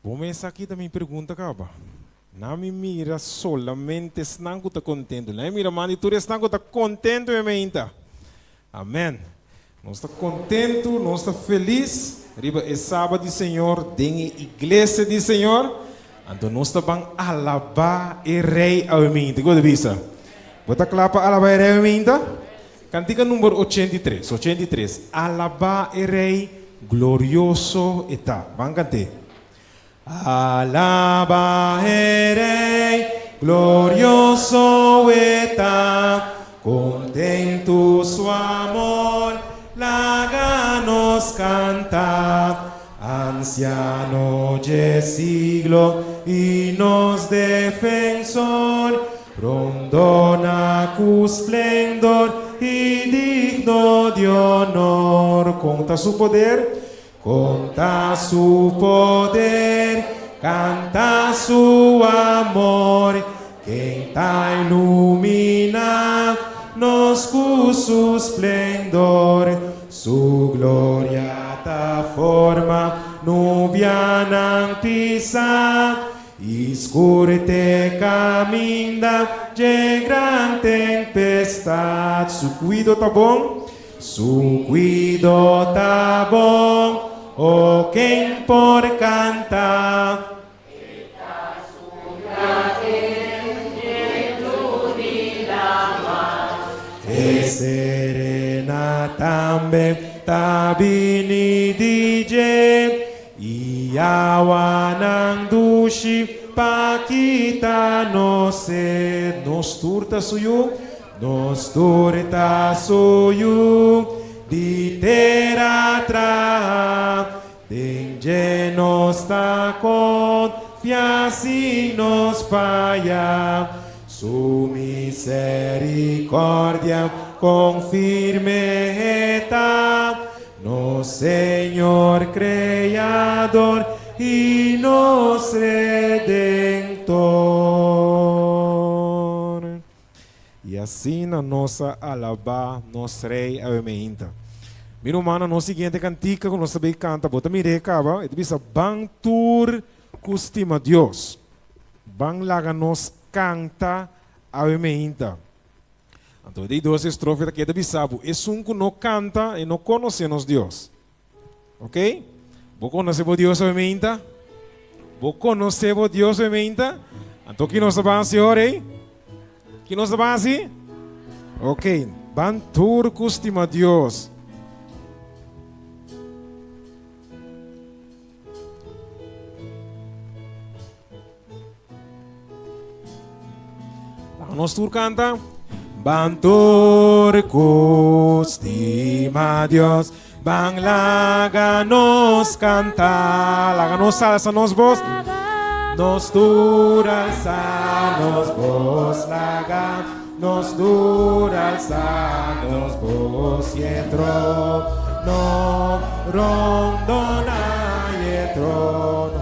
Começa aqui também pergunta, caba. Não me mira solamente estão que está contento. Não me mira, mano, tu estão que está contento e me inta. Amém. Nós está contento, nós está feliz. Riba é sábado, Senhor, tem igreja do Senhor. Então nós está bem alabar e rei ao minta. Gosta vista? Bota clapa alabar e rei ao minta. Cantiga número 83. 83. Alabar e rei glorioso está. Vamos cantar. Alaba Rey, glorioso está, contento su amor, láganos canta, anciano de siglo y nos defensor, rondona cu esplendor y digno de honor, conta su poder. Conta su poder, canta su amor, que ta ilumina nos con su esplendor, su gloria ta forma nubiana pisa, escurte camina de gran tempestad, su cuido ta bom, su cuido ta bom. O quem por cantar e serena também tabini DJ e awanang dushi pakita nos turta suyu di teratra de nos da confiança e nos falla su misericórdia confirme está no Senhor Criador e nos Redentor. E assim na nossa alaba, nos rei avementa. Mira humana, no seguinte cantica que nós também canta, bota mire caba, e bisa bang tur custima Deus. Bang laga nos canta avementa. Então, de duas estrofes aqui, de sabe, é um que não canta e não conhecemos Deus. Ok? Vou conhecer Deus avementa? Vou conhecer Deus avementa? Então, que nós vamos senhor, hein? Que nós vamos assim? Ok, bang tur custima Deus. Nós tur canta Bantur custima Dios Bang laga nos canta Laga nos salsa nos voz Nos tur alza nos voz Laga nos tur alza nos voz Yetro no rondona Yetro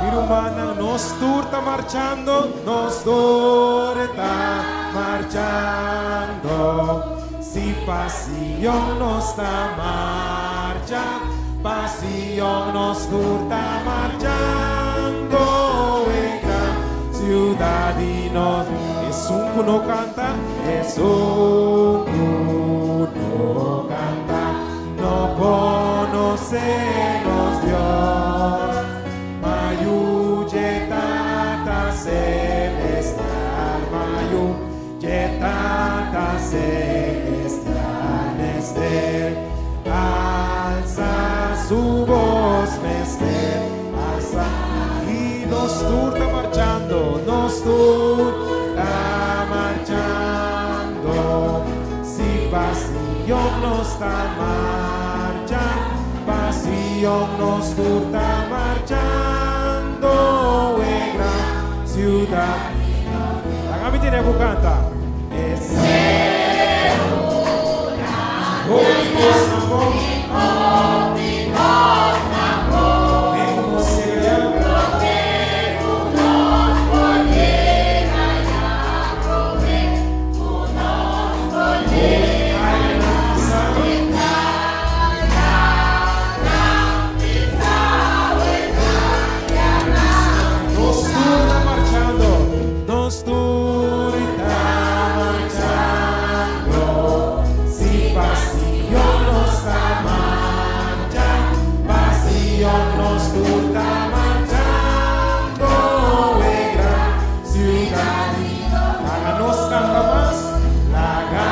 Irumana nos tur está marchando, nos tur está marchando. Si pasión nos está marcha, pasión nos tur está marchando. En gran ciudad y nos es un cuno canta, es un cuno canta, no conocemos Dios. Jetata celestial, mayu, jetata celestial, mester, alza su voz, mester, alza, y nos tur está marchando, nos tur está marchando, si pasión nos está marchando, pasión nos tur está marchando. Ciudad. La kami tiene que cantar. Es canta más. Laganos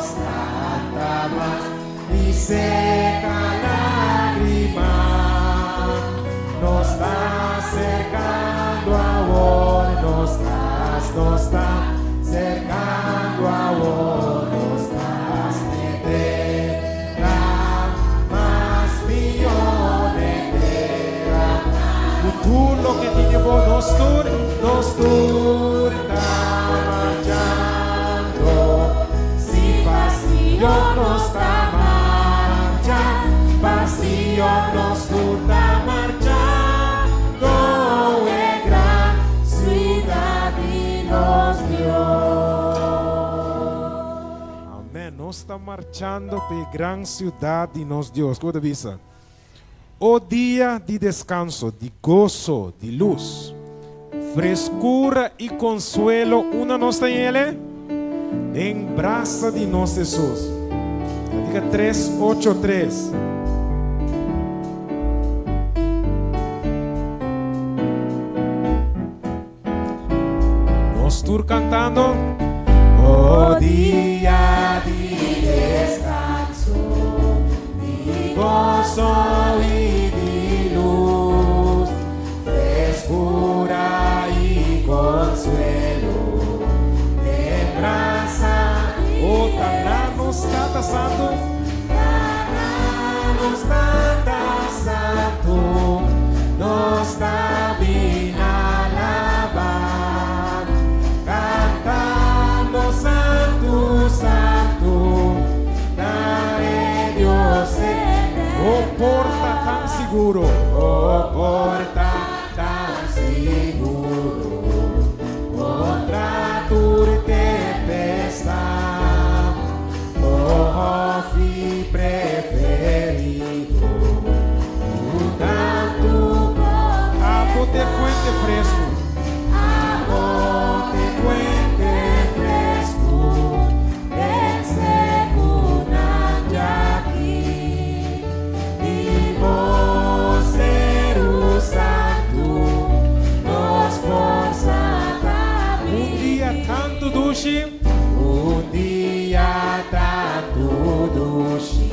canta más y seca lágrima. Nos está acercando ahora, nos está cercando ahora, nos estás etera, más millones etera. Tú lo que tiene vos nos tur está marchando, si pasión nos está marchando, pasión nos está marchando, es gran ciudad y nos dio. Amén, nos está marchando para gran ciudad y nos dio. Escuta, visa. O dia de descanso, de gozo, de luz, frescura e consuelo, una nos tem ele, em braça de nosso Jesus. Diga 3:8:3. Nós estou cantando. O dia de descanso, de gozo e de luz, frescura e consuelo, lembrança. O Tananos canta santo, Tananos canta santo, nos está bem alabar, cantando santo, santo, dare Dios. O porta tan seguro, o porta tan seguro, contra tu tempestad, o fi preferido, tanto agua de fuente fresco, agua de fuente fresco, del segunda de aquí. Tanto dushi, dia tanto dushi,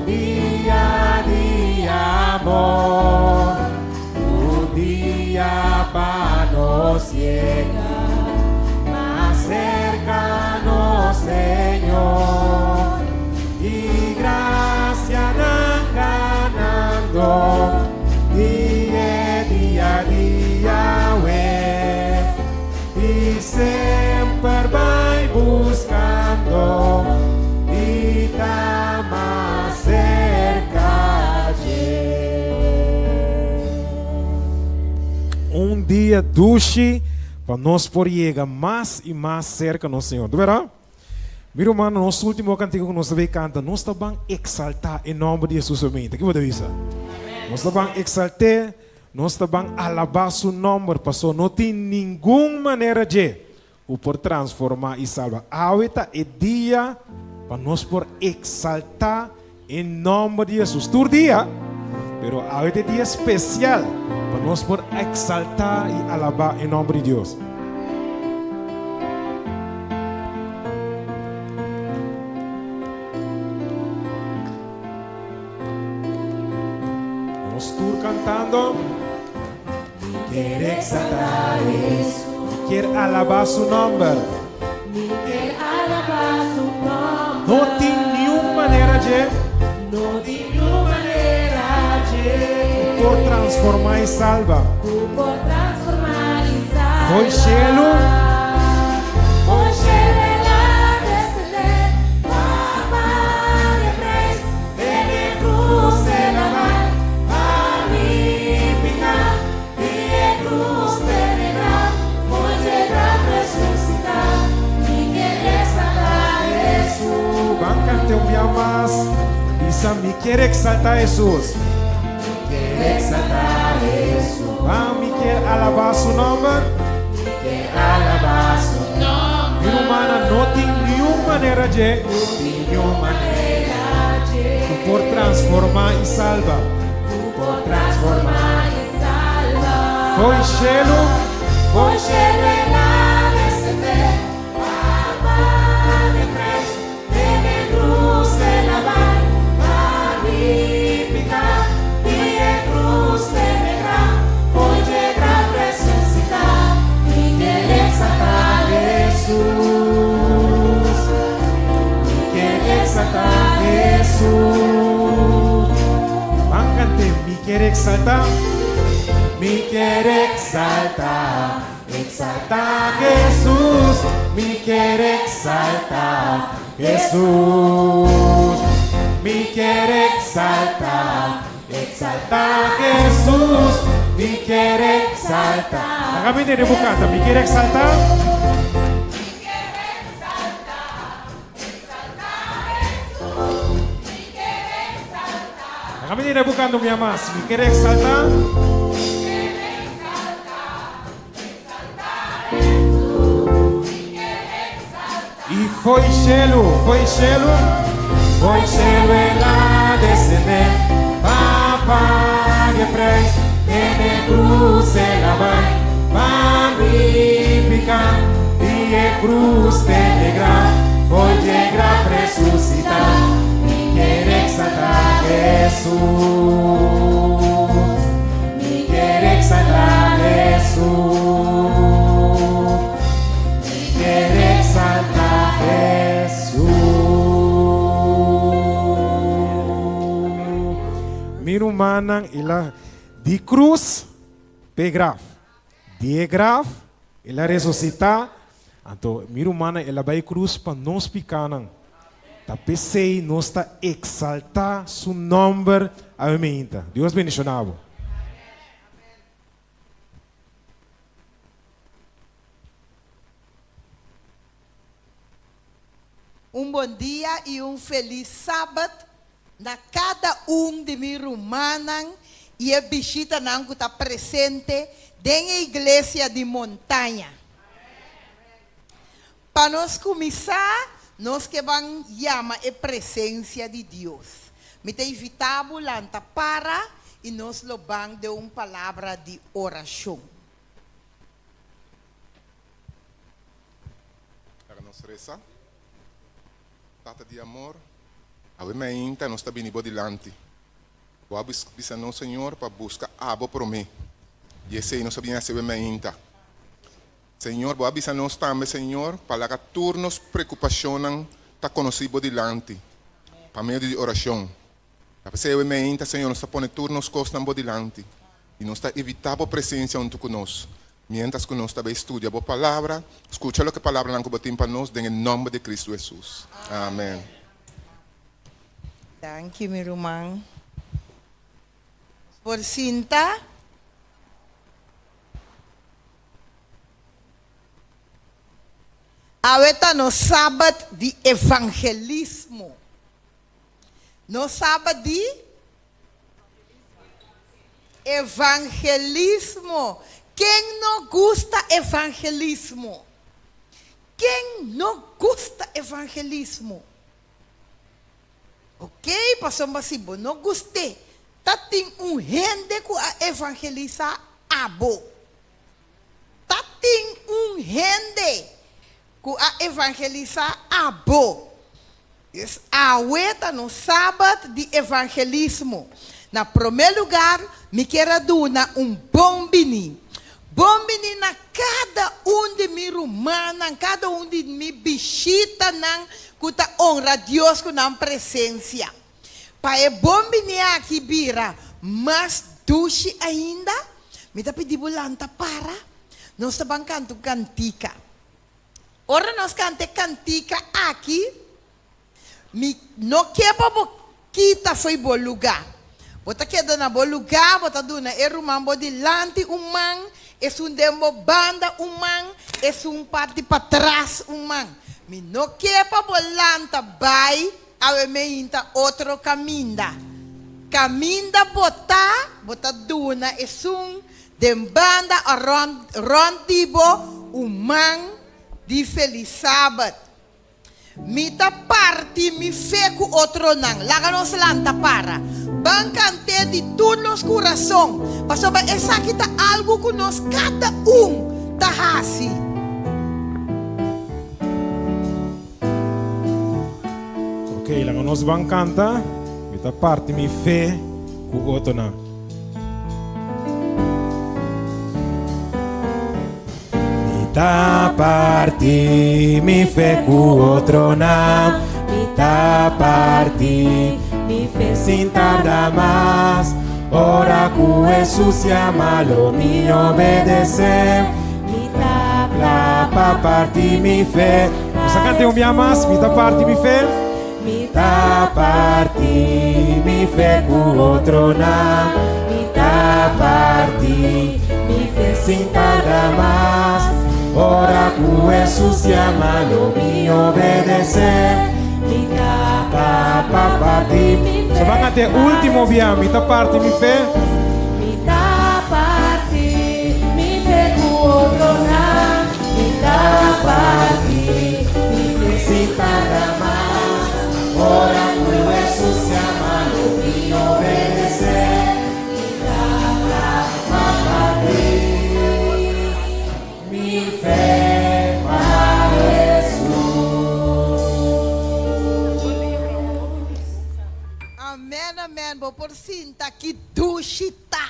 dia de amor, dia para nos llegar más cerca, no Señor, y gracia ganando, día a día, y sempre vai buscando e está mais cerca de dia dulce para nós por chegar mais e mais cerca do Senhor, verá? Meu irmão, nosso último cantigo que nós também canta, nós estamos exaltar em nome de Jesus somente. Que você diz? Nós estamos exaltar. Nós estamos alabar seu nome, pastor. Não tem nenhuma maneira de o por transformar e salvar. Ahorita é dia para nós por exaltar em nome de Jesus. Todo dia, mas ahorita é dia especial para nós por exaltar e alabar em nome de Deus. Nós estamos cantando. Quer exaltar isso, quer alabar seu nome, quer alabar seu nome. não tem nenhuma maneira de, por transformar e salvar. Foi cielo, me quer exaltar Jesus, quer exaltar Jesus, me quer alabar seu nome, quer alabar seu nome. Meu irmão, não tem nenhuma maneira de, por transformar e salvar. Foi cielo, foi cielo. Jesús. Cante, me quiere exaltar. Me quiere exaltar, exaltar Jesús, me quiere exaltar, Jesús, me quiere exaltar, exaltar Jesús, me quiere exaltar. la camina de Bucanta, me quiere exaltar. La camina de Bucanta, mi más, me quiere exaltar. E foi cielo, ela descender, papai que preis, de cruz ela vai, magnífica, e cruz de negra, foi de graça ressuscitar, me quer exaltar Jesus, me quer exaltar Jesus, me quer exaltar Miro manan ila di cruz pegraf. Die graf ila ressuscita. Anto miro manan ila vai cruz para nos picanan. Tapi sei nos ta exaltar su nombre a minta. Deus bendicionado. Bom dia e feliz sábado na cada de mi rumanan e a visita não que está presente na igreja de montanha. Para nós começar, nós que vamos chamar a presença de Deus. Me te invitamos lá para e nós lo vamos de palavra de oração. Para nós rezar. Tata de amor, a minha inta não está bem dilante. Vou avisar no Senhor para buscar abo por mim. E esse aí não sabia se minha inta. Senhor, vou avisar nós também, Senhor, para que turnos preocupacionam está conhecido dilante. Para meio de oração. Para ser minha inta, Senhor, nós está pondo turnos costam dilante. E nós está evitando a presença junto conosco. Mientras que nós também estudia a palavra, escucha o que a palavra não tem para nós, em nome de Cristo Jesus. Amém. Thank you, meu irmão. Por cinta. Aweta no sábado de evangelismo. No sábado de evangelismo. Quem não gosta evangelismo? Quem não gosta evangelismo? Ok, pastor Masibo, não gostei. Tá tem gente que evangeliza abo. Tá tem gente que evangeliza abo. A ueta no sábado de evangelismo. Na primeiro lugar, me quero dar bom bini. Bom bini na cada de mi rumana, cada de mi visita nang kuta honra Deus com a presença. Para bom bini aqui bira, mas duche ainda, me tá pedindo lanta para, nós estamos cantando cantica. Ora nós cantamos cantica aqui, me não quepa kita foi bom lugar. Bota queda na bom lugar, bota duna erumambo dilante man. É dembo banda man, é parte para trás man. Me não quer para bolanta vai, a meinta outro caminda. Caminda bota duna é dem banda rondibo man de feliz sábado. Me ta parte me feco outro nang, laga nos lanta para. Bancante de todos os corações. Pastor, essa aqui tá algo que nós cada tá assim. Ok, lá nós vamos cantar. Mita parte mi fé com o outro na. Mita parte mi fé com o outro na. Mita parte me fez sin tardar más. Ora que Jesus llama-lo, me obedecer. Me dá pra partir me fé. Você canta um dia mais, me dá parte, me fé. Me dá partir, me fé com outro não. Me dá partir, me fé sem tardar mais. Ora que Jesus llama-lo, me obedecer. Me dá pra partir, me fé. Você vai cantar o último dia, me dá parte, me fé. Me dá partir, me fé com outro não. Me dá partir, me fé sem tardar mais. Ora que Jesus llama-lo, me obedecer. Me dá pra partir, me fé para Jesus. Amém, amém. Vou por cinta que duchita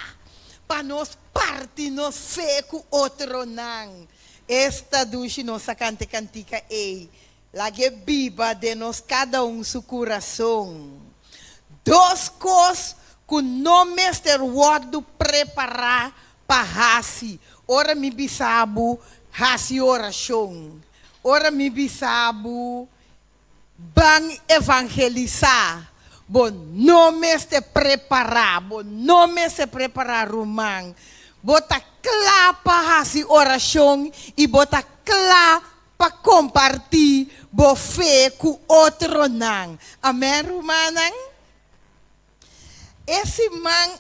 para nós partir nos fé com outro não. Esta duche nossa cantica ei. La que viva de nós cada seu coração. Duas coisas que não mestre word preparar para hasi. Ora me bisabu hasi oração. Ora me bisabu bang evangelizar. Bom, não mestre preparar. Bom, não mestre preparar rumang. Bota claro para hasi oração e bota claro para compartilhar bo fé com outro não. Amém, Romanang? Esse man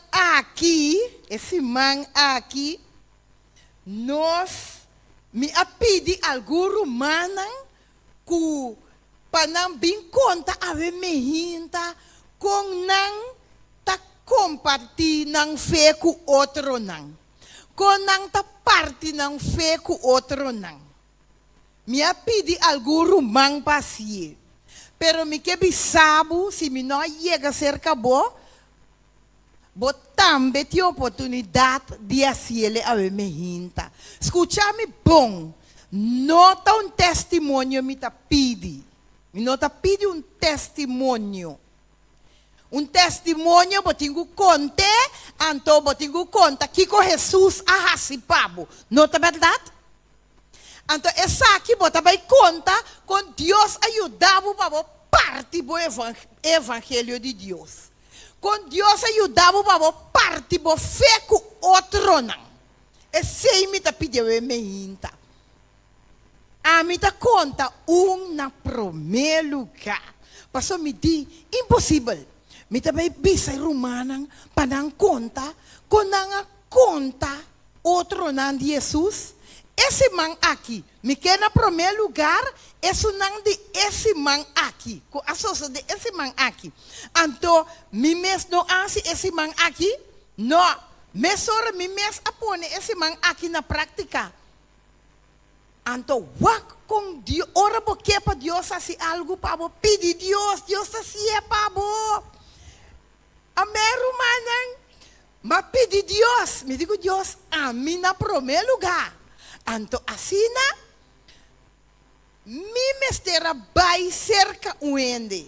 aqui, nós me apidi algo Romanang que para não bem conta a ver me hinta com não ta compartilhar não fé com outro não. Com não ta parte não fé com outro não. Me pedi algo rumang pasie. Pero me que bisabo, se me não chega cerca bo também tem oportunidade de assistir a me hinta. Escucha-me bom. Nota um testemunho me ta pedi. Me nota pedi um testemunho. Um testemunho botingo conte, anto botingo conta que com Jesus ahasipabo. Nota verdade? Então, essa aqui bota vai conta com Deus ajudava para parte do evangelho de Deus. Com Deus ajudava para parte do fé com outro não. Esse aí me tá pedindo me inta. A me tá conta na primeiro lugar. Passou me di impossível. Me tá vai bisa romana para não conta com não conta outro não de Jesus. Esse man aqui, me quer na primeiro lugar, esse não de esse man aqui, com a soça de esse man aqui. Então, me mes não hace esse man aqui, não, me sora me mes apone esse man aqui na prática. Então, walk com Deus, ora porque para Deus assim algo para pedir Deus assim é para bo. Amém, Romanang? Mas pedir Deus, me digo Deus, a mim na primeiro lugar. Anto asina mi mestera bay cerca uende.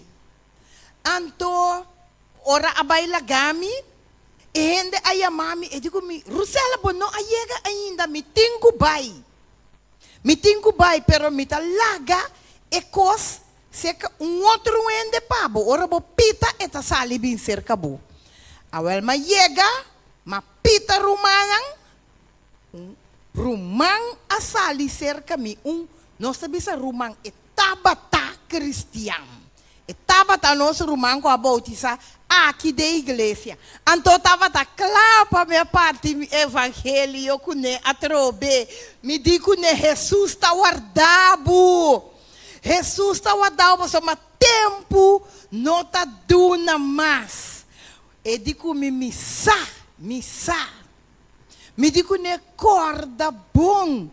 Anto ora abay lagami ende ayamami e digo mi Rusela bono ayega ainda mi tingu bay pero mi talaga e cos seca outro uende pabo ora bo pita eta sali bin cerca bo. Awel ma yega ma pita rumanang rumang asali cerca mi nós sabemos rumang etabata cristiano. Etabata nosso rumang com a bautiza aqui da igreja. Então tabata claro para minha parte evangelho com ne atrobe. Me digo ne Jesus está guardado. Jesus está guardado só mas tempo não tá duna mais. E digo me missa. Me digo ne corda bom.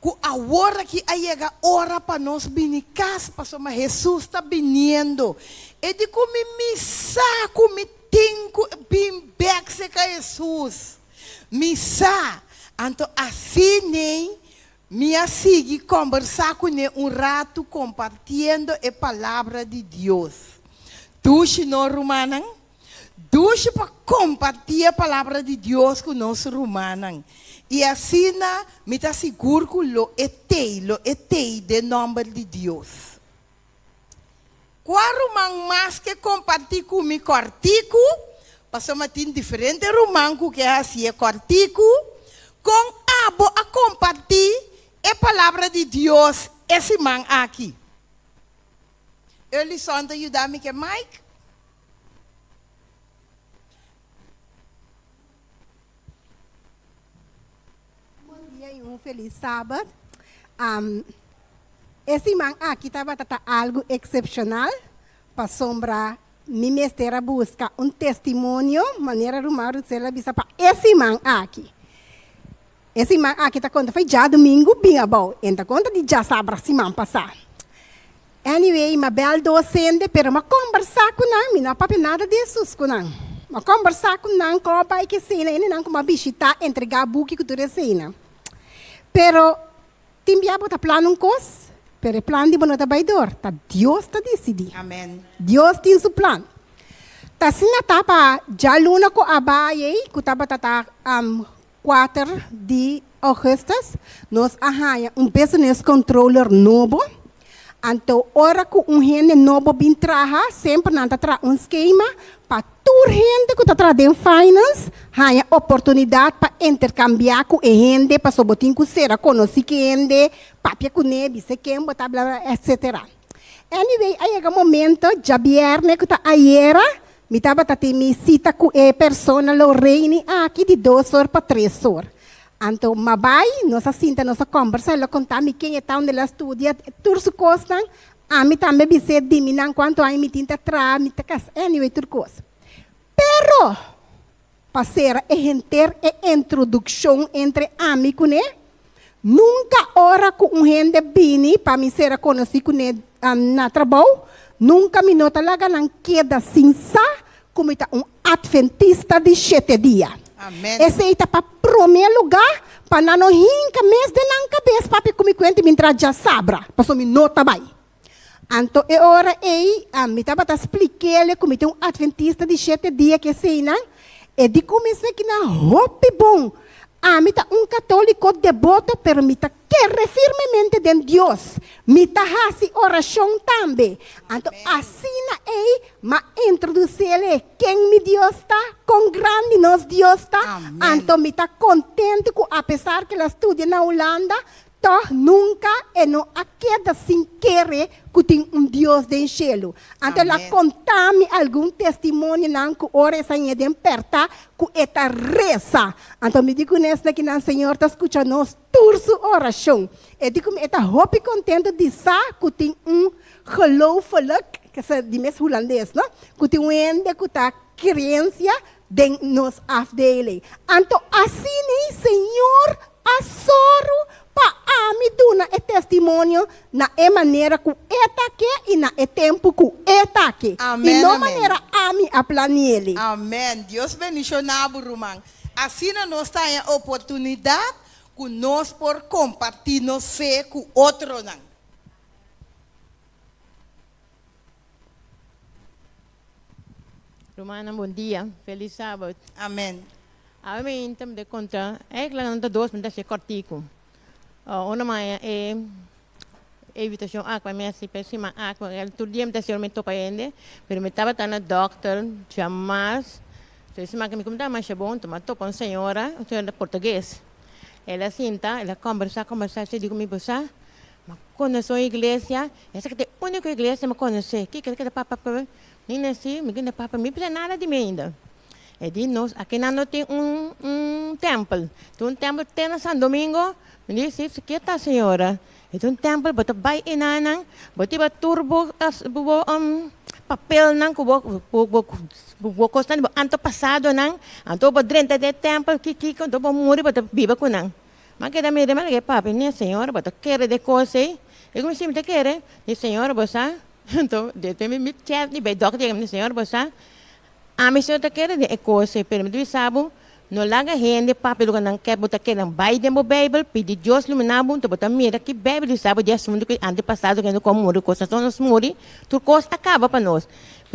Que a hora que chega hora para nós vir casa, pastor, mas Jesus está vindo. E digo me missa, me tenho bem bexe com Jesus. Missa. Então assim nem me sigue conversar com ele rato compartilhando a palavra de Deus. duche no romanang. Duche para compartir a palavra de Deus com nós romanang. E assim, me está seguro que lo etei de nome de Deus. Qual romang mais que compartir comigo artigo? Passamos tem diferentes romang que é assim, artigo. Com abo a compartir a palavra de Deus, esse man aqui. Eles só ajudar-me que Mike. Bom dia e feliz sábado. Esse man aqui estava algo excepcional para sombrar. Me mestre a buscar testemunho, maneira rumar o céu para esse man aqui. Esse man aqui está conta foi já domingo bem bom. Então conta de já sábado semana passada. Anyway, uma bela docente, pero uma conversar com não, não papo nada disso com não. Uma conversar com não, com o pai que cena, ele não como visita entregar book que tu recena. Pero timbia bota plano coisa, pero plano de bonota baidor, tá Deus tá decidir. Amém. Deus tem seu plano. Tá sina tapa já luna ko abaye, ko tapa 4 de agosto, nós arranha business controller novo. Então, ora que gente novo vem trabalhar, sempre não está esquema para toda gente que está em finance, há oportunidade para intercambiar com a gente, para sobotin com ser, conhecer gente, papia com nebe, se quem, blá blá, etc. Anyway, aí é o momento, já viernes que está ayer, me estava me cita com a pessoa Lorraine aqui de 2 horas para 3 horas. Então, mabai, nossa cinta, nossa conversa, ela contava quem é onde ela estudia, tudo isso custa, a mim também me sei de mim, quanto a mim tinta atrás, me casa, anyway, tudo coisa. Pero, para ser a introdução entre amigos, né? Nunca ora com gente bini para me ser conhecido com na trabalho, nunca me nota lá não queda cinza como adventista de 7 dias. Amém. Esse aí está para primeiro lugar, para não rinca mês de não cabeça, para que me conte me entrar já sabra, para me nota bem. Então, ora aí, me estava a explicar como tem adventista de 7 dias que sei não, e de começar que na roupa bom. Me está católico devoto, pero me está quer firmemente de Deus. Me está fazendo oração também. Então, assim aí, ma introduzir ele quem me Deus está, com grande nos Deus está. Então, me está contente que, apesar que ela estuda na Holanda, nunca e não queda sem querer que tem Deus de cielo. Então, ela conta-me algum testemunho não que ora essa de perto que esta reza. Então, me digo nesta que o Senhor está escutando nós toda sua oração. E digo, está hope contente de saber que tem geloofelijk, que é de mês holandês, não? Que tem ende que está crença de nos afdelen. Então, assim, Senhor, assoro para me dar o testemunho na maneira que está aqui e na tempo que está aqui. Amém, e na amém. maneira a planear ele. Amém. Deus bendiga o irmão. Assim nós temos a oportunidade que nós por compartilhar nossa fé com outro não. Romana, bom dia. Feliz sábado. Amém. A mim, então, de conta, é que lá não está 2 minutos de cortico. Uma manhã é evitação água, mas se precisa água, todo dia me está me topa ainda, mas me estava tendo doctor, jamais, se me como mais bom, tomar topa uma senhora português. Ela senta, ela conversa, se digo me buscar, mas conheço a igreja, essa que é a única igreja que me conhece, que é papa, nem assim, me guarda papa, me precisa nada de mim ainda. E de nós, aqui não tem templo, tem templo tem na São Domingo. Me disse, que está senhora? Então, tempo, bota vai inanang, bota turbo, papel nang, kubo costa, anto passado nang, anto ba drenta de tempo, kiki, anto ba muri, bota biba ko nang. Makita mi remal que papi, ni senhora, bota quer de coisa, e como se me te quer, ni senhora, bosa, então, de me chat, ni be doctor, ni senhora, bosa, a mi senhora te quer de coisa, pero me diz sabo. No laga gente papi lugar não quer botar que não vai demo Bible pedir Deus iluminado tu botar mira que Bible sabe de assunto que antepassado que não como muri coisa são nos muri tu costa acaba para nós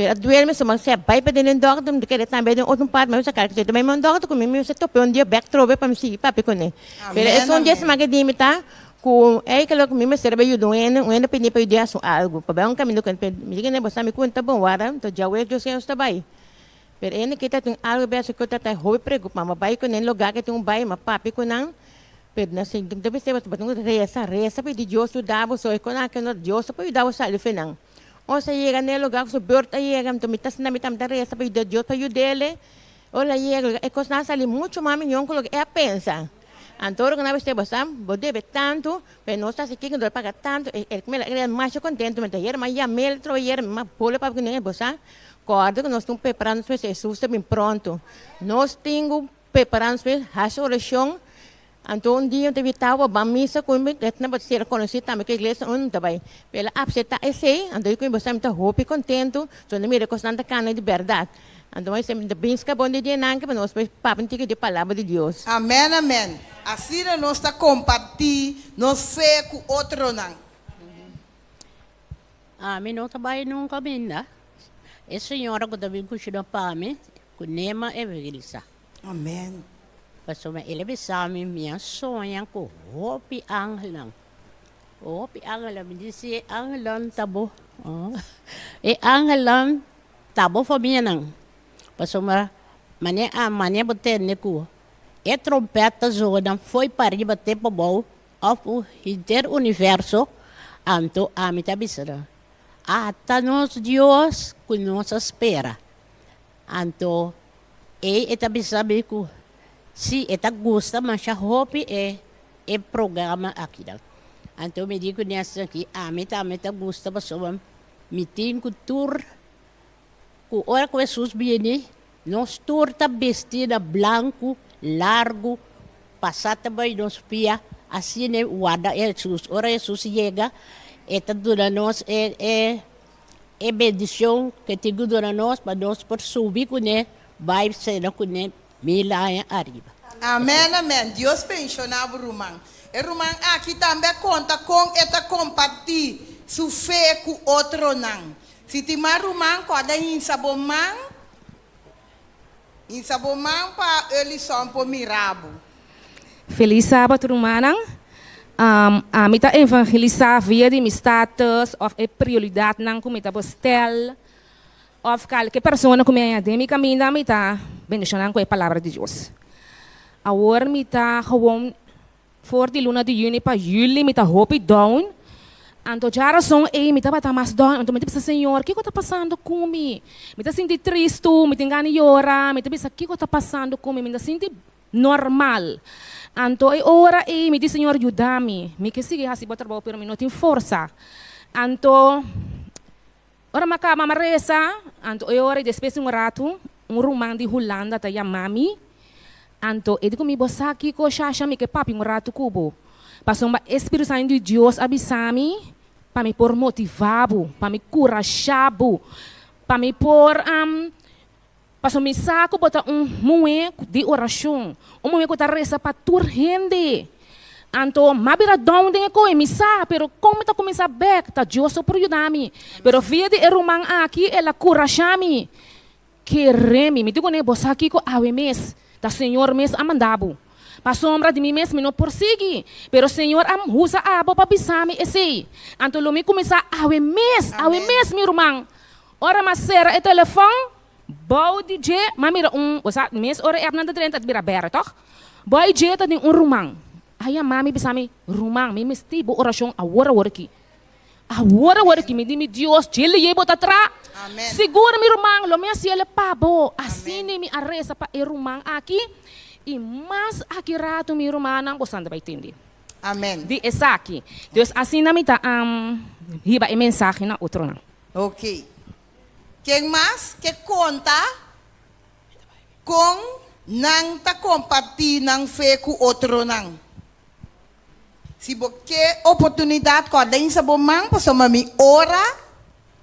Pero duerme se mas vai para dentro do doctor, me quer também de outro parte, mas eu quero que também meu doctor comigo, eu tope um dia back trove para me seguir papi com ele. Pero é só um dia se magadimi tá com que logo me serve eu doendo pedir para ideia algo, para um caminho que me diga né, você me conta bom hora, então já eu sei está bem. Pero ele que tem algo bem que tá hobby preocupa, mas vai com ele lugar que tem bai, mas papi com não. Pero assim, deve ser bastante reza para Deus ajudar você com aquele Deus para ajudar você ali final. O sa llega nel lugar so berta llega to mitas na mitam tare sa payuda Dios payudele o la llega e cos na sali mucho mami nyon ko é pensa antoro que na vez te basam bo debe tanto pero no está se que no paga tanto el que me la mais contento me tayer mas ya mel troyer ma pole para que ninguém bosa corda que nós estamos preparando para Jesus também pronto nós temos preparando para a oração. Então um dia eu teve tawa missa com me etna bat ser conhecido também que a igreja não também pela abseta esse então eu bastante muito hope contento so na mira constante cana de verdade então eu sempre bem bom de dia nanca para nós papin tique de palavra de Deus. Amém, amém. Assim nós está compartilhando nós fé com outro não. Amin não trabalha num caminho. É senhora que também cuida para mim, com nema evangelista. Amém. Pastor ele bisa minha sonha ko hopi anglang. Hopi anglang me disse anglang tabo. E anglang tabo família não. Pastor mane bote ne ko. E trompeta zona foi para bater para bom of o inter universo anto amita bisara. Ata nos Deus com nossa espera. Anto eta bisabe ko si eta gusta mas a hope é programa aqui da. Então me digo nessa aqui, meta gusta pessoa me tem cultura com hora que Jesus viene, nós turta vestida branco, largo, passata by nos pia, assim né guarda Jesus, hora Jesus chega, eta dura nós é bendição que te dura nós para nós por subir com né, vai ser com né milaya arriba. Amém, amém. Deus pensionava o Rumang. E Rumang aqui também conta com esta compartilhar sua fé com outro não. Se tem mais Rumang, quando em Sabomang para eles são por Mirabo. Feliz sábado, Rumanang. A mita evangelizar via de status of a prioridade não como mita postel of qualquer pessoa como é de mi caminho a mita bendicionando com a palavra de Deus. Agora mita gewoon voor die luna de juni para julho mita hope down. Anto já razão mita bata mais down. Anto mita pensa Senhor, que está passando comigo? Mita senti triste, mita engano llora, mita pensa que está passando comigo? Mita senti normal. Anto ora me diz Senhor ajuda-me, me que siga assim botar trabalho pero me não tem força. Anto ora macama maresa, anto ora depois rato, rumang de Holanda ta mami. Anto ele comigo aqui com chacha me que papi rato cubo. Passou uma Espírito Santo de Deus abisami para me por motivado, para me curachabo, para me por passou me saco botar moe de oração, moe que tá reza para tur rende. Anto mabira down den ko me sa, pero como tá começar back tá Deus por ajudar-me. Pero via de rumang aqui ela curachami. Que remi, me digo né bossa aqui com ave mês, tá Senhor mês amandabo. Pa sombra de mim mesmo não prossigue, pero Senhor usa abo para bisami esse. Anto lo me começar ave mês meu irmão. Ora mas será o telefone, bau DJ, mamira osa mês ora é nanda 30 de bira bera, toch? Boy DJ tá de rumang. Aya mami bisami rumang, me mesti bo oração agora aqui. Agora que me dime Deus, ele ia botar atrás. Segura meu irmão, lo me assim ele pabo, assim me arresa para irmão aqui. E mais aqui rato meu irmão não gostando vai entender. Amém. De essa aqui. Deus assim na mita riba a mensagem na outro não. Ok. Quem mais que conta com não tá compartilhando fé com outro não. Se você oportunidade com a dança bom man, passou mami hora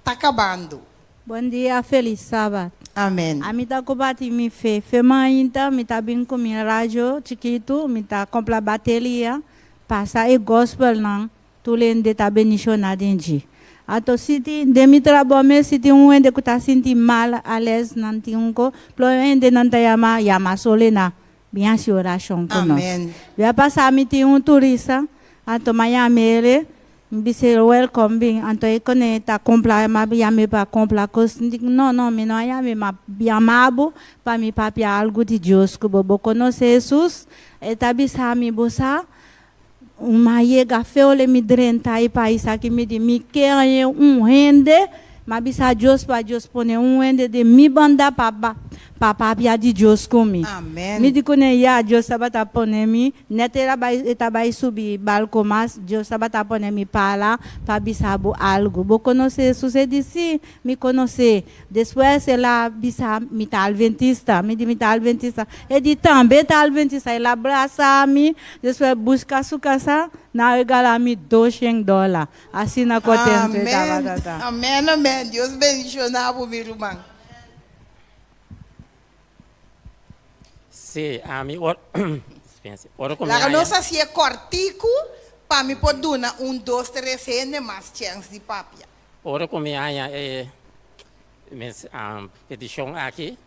tá acabando. Bom dia, feliz sábado. Amém. A mim tá combate me fé, ainda me tá bem com minha rádio chiquito, me tá comprar bateria, passar e gospel não, tu lende tá bendicionado em dia. Ato siti de mi trabalho me siti ende que tá senti mal ales nanti unko, plo ende nanta yama solena, bem a oração conosco. Amen. Via passar mi ti turista, ato Miami ele, bise welcome bing, anto ikone ta compla ma yame pa compla cos no mi no yame ma yamabo pa mi papi algo de Deus que bobo conhece Jesus, eta bisa mi bosa uma yega feole mi drenta aí país aqui me de mi quer rende mas bisa Deus para Deus pone rende de mi banda papa de Deus comigo. Amen. Me digo né ya Deus sabata pone mi netera vai subir balcão mas Deus sabata pone mi para bisa algo. Bo conhecer sucede se me conhecer depois ela bisa mi tal adventista me de mi tal adventista e de também tal adventista ela abraça mi depois busca sua casa na regala mi $200 assim na contente Amém, amém. Deus bendiga o meu irmão. Sim, a mim, ora como La nossa se é cortico, para me poder dar 2, 3 anos mais chance de papia. ora como é petição aqui,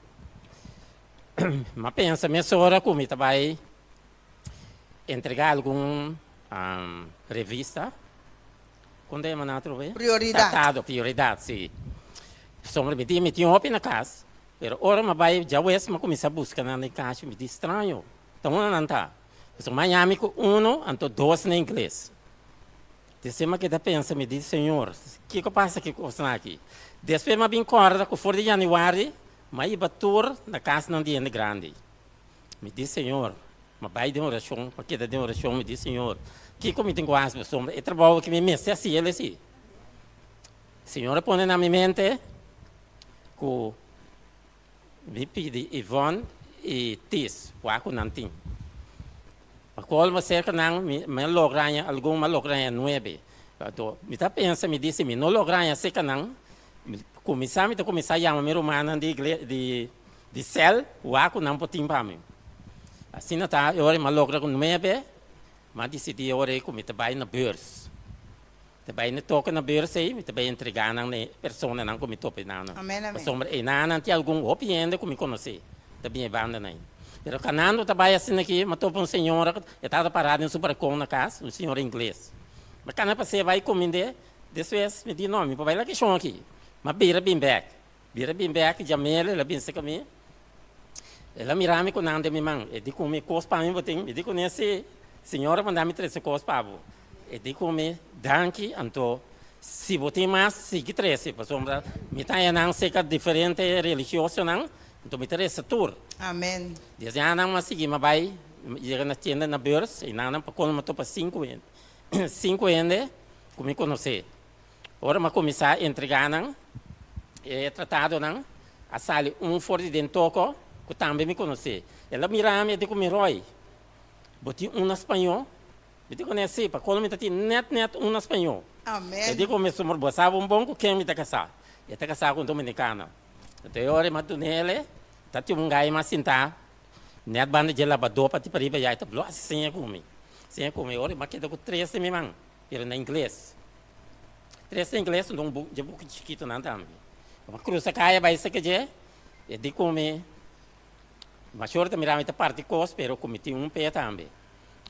mas pensa, minha hora como vai entregar algum revista, quando é mandato prioridade, sim. Sombra me tinha open na casa. Pero ora vai já mas começa a buscar na caixa me estranho. Então não tá. Então Miami com 1, então 2 em inglês. Desse que da pensa me diz Senhor, que passa aqui com aqui. Depois me bem corda com for de janeiro, mas ia tour na casa não dia grande. Me diz Senhor, mas vai de oração, porque da oração me diz Senhor, que como tem quase sombra, é trabalho que me messe assim ele assim. Senhor põe na minha mente com me pedi Ivone e Tis, waku nanting. Pakol cerca nang me logranha alguma logranha 9. Então, me tá pensa me disse me no logranha seca nang começar a chamar meu romano de cel, waku não potim para mim. Assim não tá, eu me logra com 9, mas decidi eu como me trabalho na beurs. Também não toca na bolsa aí, também entregar na pessoa não como tope não. Amém, amém. Sombra e não tem algum opinião como conhecer. Também é banda não. Pero canando também assim aqui, mas topa senhora, estava parado em supercom na casa, senhor inglês. Mas quando você vai comender, depois me diz não, me vai lá que chão aqui. Mas bira bem back, jamela, ela pensa comigo. Ela mira-me com nada me mãe, e digo me cospa mim botem, me digo conhece senhora mandar-me 3 cospa. E digo me danke, então se você mais sigue 13, por sombra, me tá não seca diferente religioso não, então me interessa tour. Amém. Desde não mas sigue mas vai ir na tienda na bolsa e não para quando me topa 5 anos. 5 anos como conhecer. Ora mas começar a entregar não, é tratado não, a sala for de dentro que também me conhecer. Ela mira-me e digo me Roy, botei espanhol. Eu digo nesse, para quando me tá net espanhol. Amém. Eu digo me somos boçava bom com quem me tá casar. Eu tá casado com dominicano. Então eu ore mas nele, tá tinha gai mas sentar. Net banda de lavador para te pariba já tá bloco sem comer. Sem comer ore mas que com 3 me man, pero na inglês. 3 em inglês não de book chiquito não também. Uma cruza caia vai ser que je. Eu digo me mas short mirame tá parte cos, pero cometi pé também.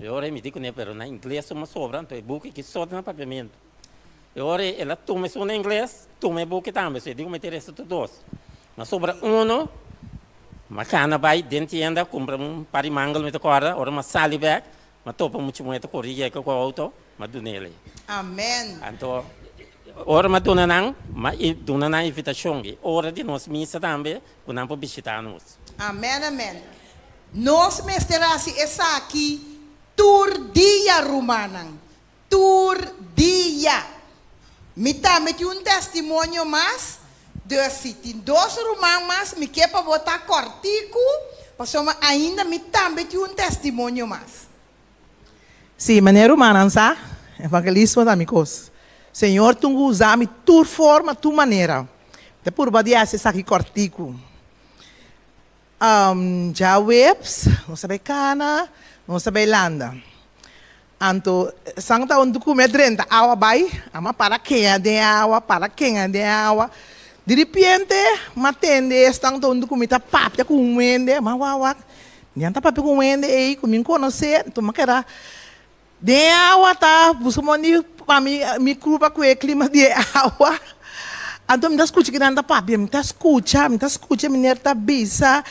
Eu me digo né, pero na inglês uma sobra, então é book que só tem papiamento. Eu ela toma só na inglês, toma book também, eu digo me interessa todos. Mas sobra mas cana vai dentro anda compra parimangal me tocara, ora uma sali bag, mas topa muito corrige com o auto, mas do nele. Amém. Então, ora mas dona não, mas dona não invitação, ora de nós missa também, quando não visitar nós. Amém, amém. Nós mesterasi essa aqui tour dia romanang. Tour dia. Me dá testemunho mais. Se tem 2 romanos mais, me quer para botar cortico. Passou ainda me dá testemunho mais. Sim, maneiro manansa, evangelismo amigos. Senhor, tu usa-me tu forma, tu maneira. Depois badia essa aqui cortico. Já webs, não sabe cana, não sabe landa. Anto, sang taon documento renta awa bay, ama para quem é de awa, para quem é de awa. De repente, matende, estão taon documento papia com um ende, mawawak. Nianta papia com um ende, ei, comigo conhecer, tu makera. De awa tá, buscamos para me culpa com o clima de awa. Anto me dá escuta que nanda papia, me dá escuta, me nerta bisa.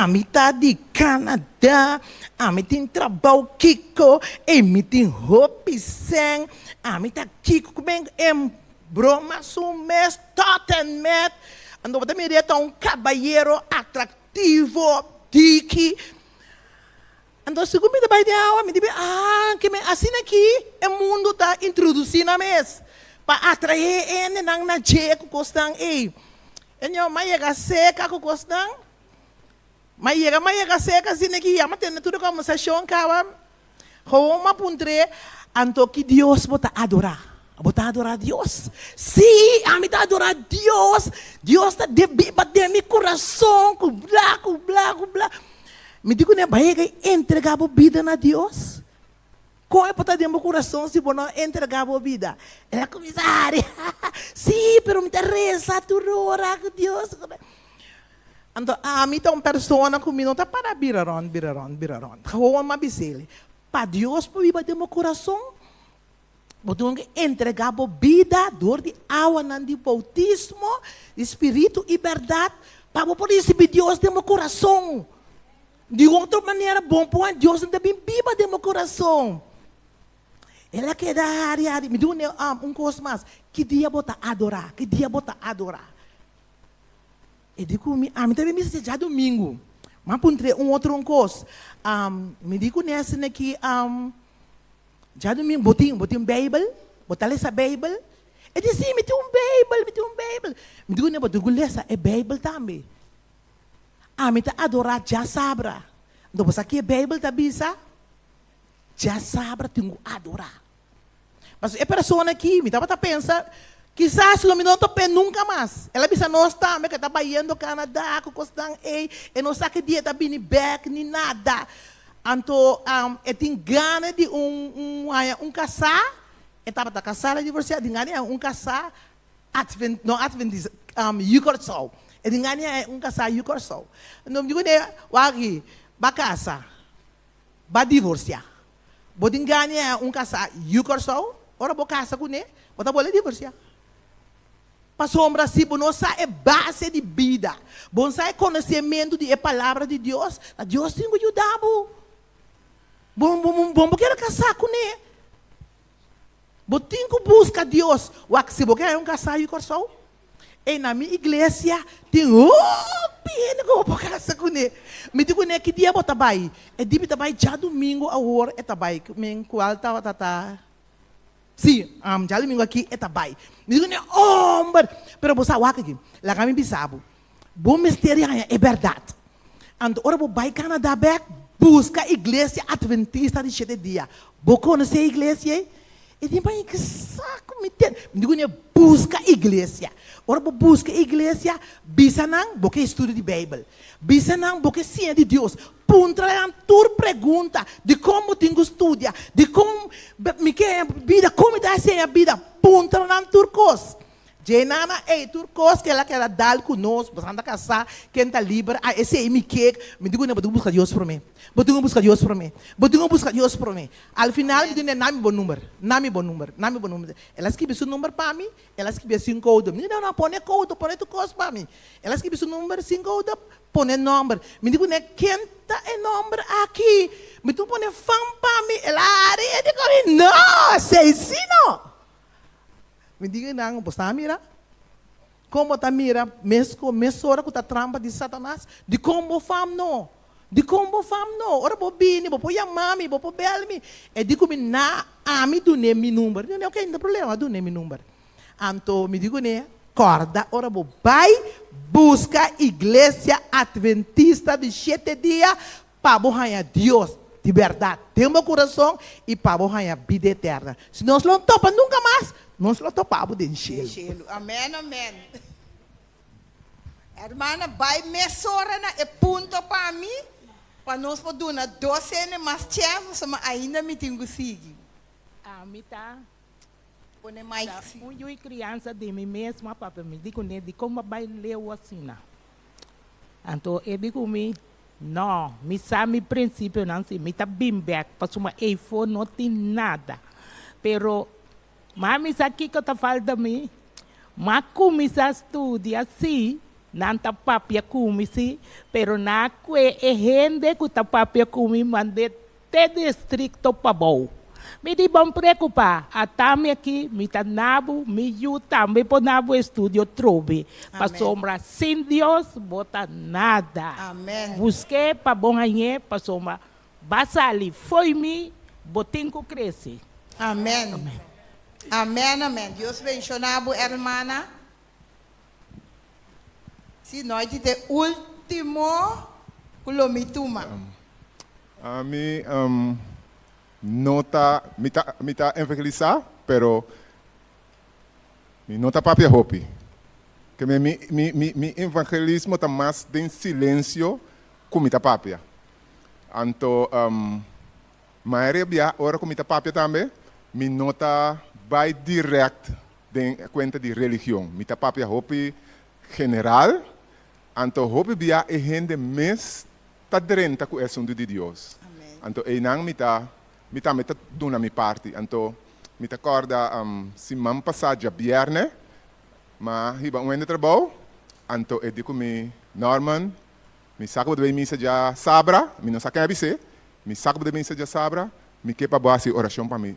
Me tá de Canadá, me tem trabalho Kiko, me tem roupa sem, me tá Kiko comigo em broma, sumes, totalmente. Ando para me reta cabalheiro atrativo, diki. Ando segundo me vai de aula, me diz, que me assim aqui, o mundo tá introduzindo a mês, para atrair ele na jeca costan, enyo maiega seca costan. Mas chega seca assim que já matando tudo como se chão cava. Como puntre anto que Deus bota adorar Deus. Sim, a mim tá adorar Deus. Deus tá de meu coração, blá. Me digo né, vai entregar a vida na Deus. Como é para ter meu coração se você não entregar a vida? Ela comissária. Sim, pero me interessa tudo orar com Deus. Então, mim tá uma pessoa que não está para biraron. Como uma bisele. Para Deus, para viver de meu coração, vou entregar a vida, dor de água, de bautismo, espírito e verdade, para poder receber Deus de meu coração. De outra maneira, bom, para Deus também viva de meu coração. Ela quer dar me deu coisa mais. Que dia bota adorar? E digo, me também me já domingo. Mas puntre outro coisa. Me digo nessa aqui, já domingo, botei um Bible, botar essa Bible. E disse, me tem um Bible. Me digo, né, botar essa Bible também. Me tá adorar já sabra. Então, você aqui Bible tá bisa? Já sabra, tenho adorar. Mas é pessoa aqui, me tava pensando, quizás não me não tope nunca mais. Ela pensa nós também que está indo ao Canadá, que costam e não sabe que dia está vindo back nem nada. Então, tem gana de casar, estava a casar a divorciar, tem gana casar Adventista, Yukorsol. Tem gana casar Yukorsol. Não digo né, wagi, ba casa, ba divorciar. Botin gana casar Yukorsol, ora bo casa com ele, bota boleh divorciar. Passou se você é base de vida. Você é conhecimento de palavra de Deus. Deus tem que ajudar. Bom, quero casar com ele. Você tem que buscar Deus. Se você quer casar com ele, e na minha igreja tem pena que eu vou casar com ele. Me digo que dia você vai. E dia você vai já domingo a hora e vai. Qual tá. Sim, já domingo aqui é tabai. Me digo, pero você sabe aqui, lá kami bisabo. Bom mistério é verdade. Então, ora vou vai Canadá back, busca a igreja adventista de 7 dias. Vou conhecer a igreja. E tem para que saco me tem. Me digo, busca a igreja. Ora vou busca a igreja, bisa não, porque estudo de Bíblia. Bisa não, porque ciência de Deus. Puntra a tua pergunta de como tenho que estudar, de como me quer vida, como dá a vida. Puntra na tua coisa. Jenana, tua coisa que ela quer dar conosco, você anda casar, quem está livre, esse é me quer. Me digo, vou buscar Deus para mim. Vou buscar Deus para mim. Al final, me digo, nome bom número. Ela escreve seu número para mim, ela escreve 5 códigos. Não, põe código, põe tua coisa para mim. Ela escreve seu número, 5 códigos, põe número. Me digo, quem está em número aqui? Me digo, põe fã para mim. Ela, eu digo, não, sei sim, não. Me diga não, você está mira? Como está mira? Mesora com a trampa de Satanás? De como fam não? Ora vou bini, vou pôr mami, vou pôr belmi. E digo me na ami do ne mi número. Não ok, não tem problema do ne mi número. Então me digo né, corda, ora vou vai busca igreja adventista de 7 dias para borrar Deus de verdade, tem meu coração e para borrar vida eterna. Se nós não topa nunca mais. Nós não topamos de enchê-lo. Amém. Hermana, vai mesora na ponto para mim, para nós poder dar 12 anos mais chance, mas ainda me tenho que seguir. Amita. Põe mais. Eu criança de mim mesma, papai, me digo, né, de como vai ler o assim. Então, eu digo, não, me sabe princípio, não sei, me tá bem back, para uma iPhone não tem nada. Pero, mami, isso aqui que eu tá falando de mim, mas começa a estudar assim, não tá papia comece, pero na que é gente que tá papia come mande te distrito para bom. Me di bom preocupar, a também aqui, me tá nabo, me eu também por nabo estúdio trobe, para sombra sem Deus, bota nada. Amém. Busquei para bom ganhar, para sombra, basali, foi me, botinho cresce. Amém. Amém. Amém, amém. Deus bencionado, hermana. Se nós te último kilomituma. A mim nota me tá evangelizar, pero me nota papia hopi. Que mi evangelismo tá mais em silêncio com mi papia. Anto maioria bia ora com mi papia também, me nota vai direct de conta de religião. Mi papia hopi general, anto hopi bia e gente mes tá drenta com o de Deus. Anto e nang mi tá dando a minha parte. Então, me acorda semana passada, viernes, mas iba um ano de trabalho. Então, eu digo Norman, me saco de missa já sabra, me não saca ABC, me saco de missa já sabra, me quer para boa oração para mim,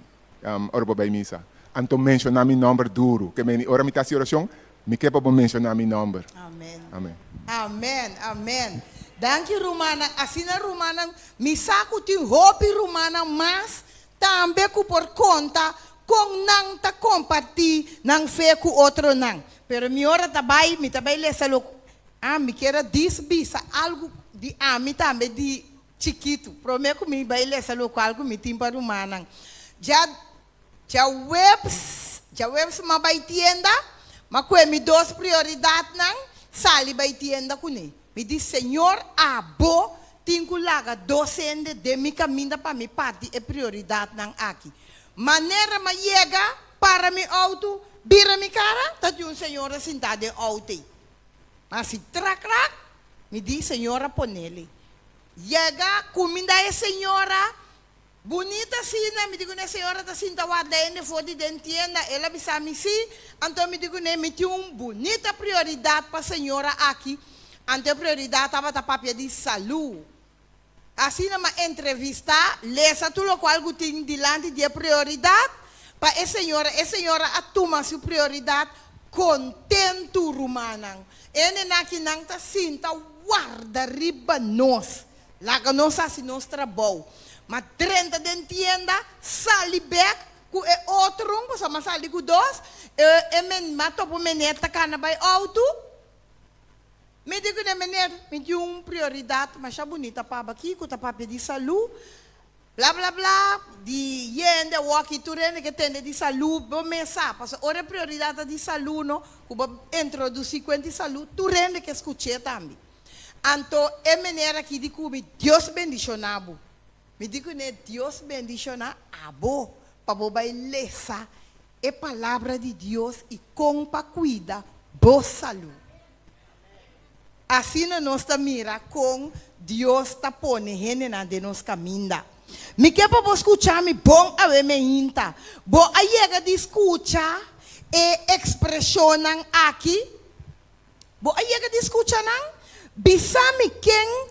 ora para missa. Então, mencionar meu nome duro, que me ora me tá oração, me quer para mencionar meu nome. Amém. Amém. Amém. Amém. Danke Romana, assim na Romana, me saco de roupa Romana, mas também por conta com não tá compartilhar, não fé com outro não. Pero mi hora também, me também lesa lo, me quero desbisa algo de me também de chiquito. Prometo me vai lesa lo algo me timpa Romana. Já webs ma vai tienda, mas com me duas prioridades não, sali vai tienda com ele. Me diz, Senhor, abo, tenho laga docente de mi caminho para mi parte é prioridade não aqui. Maneira me chega para mi auto, vira mi cara, tá de senhora sentada em auto. Mas se trac, me diz, Senhora, ponele. Chega, comida é senhora, bonita sina, me digo, senhora tá sentada guardando fora de tienda, ela me sabe sim, então me digo, me tem bonita prioridade para senhora aqui. Ante prioridade estava a papia de saúde. Assim, numa entrevista, lesa tudo o qual tem diante de prioridade, para a senhora atuma sua prioridade, contento romana. Ele aqui não está sinta guarda riba nós, lá que nós assim nós trabalho. Mas 30 de tienda, sali back, com outro, mas sali com dois, mato por meneta cana by auto. Me digo na maneira, me deu prioridade, mas é bonita para aqui, com a papel de saúde, blá blá blá, de yende, walkie turene que tem de saúde, bom mensagem, porque ora prioridade de saúde, não, como introduzir com de saúde, turene que escutei também. Então, é maneira que digo, Deus bendicionado, me digo né, Deus bendicionado, abo, para bobai lesa, é palavra de Deus e com para cuida, boa saúde. Assim nós mira com Deus está pondo na de nos caminha. Me quer para escutar me bom a me inta. Bom a chega de escutar e expressão aqui. Bom a chega de escutar não. Bisami quem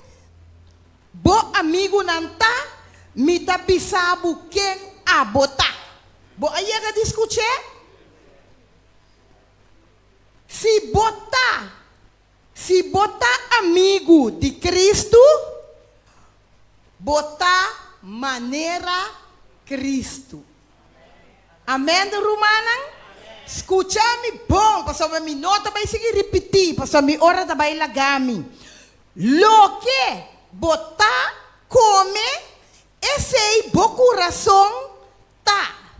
bom amigo não tá, me tá bisabu quem abota. Bom a chega de escutar. Se botar amigo de Cristo, botar maneira Cristo. Amém, Romana? Escucha-me bom, pastor, minha nota vai seguir repetir, pastor, minha hora vai lagar-me. Lo que botar, come, esse aí, bo coração, tá.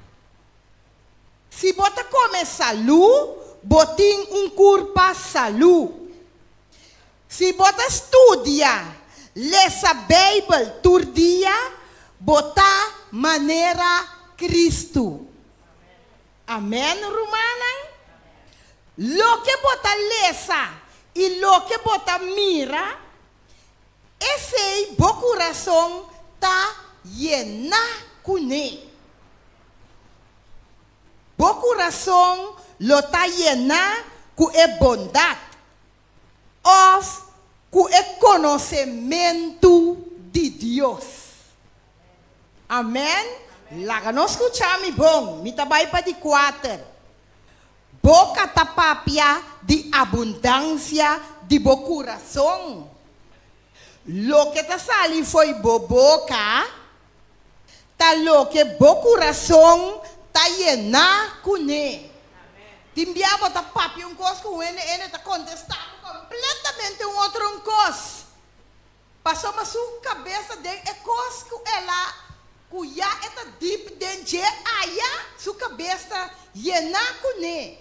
Se botar come saúde, botim curpa saúde. Se bota estudia, lê a Bíblia todo dia, botar maneira Cristo. Amém, Romana? Lo que bota lesa e lo que bota mira, esse aí, bo coração tá llena com ele. Bo coração lo tá llena com a bondade, ou com o conhecimento de Deus. Amém? Lá nós escutamos bom, me trabalho para de 4. Boca tapapia de abundância de bo coração. Lo que tá sali foi boca, tá lo que bo coração tá llena com ele. Timbiabo tá papi coisa com ele tá contestando completamente outro coisa. Passou uma sua cabeça de coisa que ela cuia eta deep dentro aya sua cabeça llena com ele.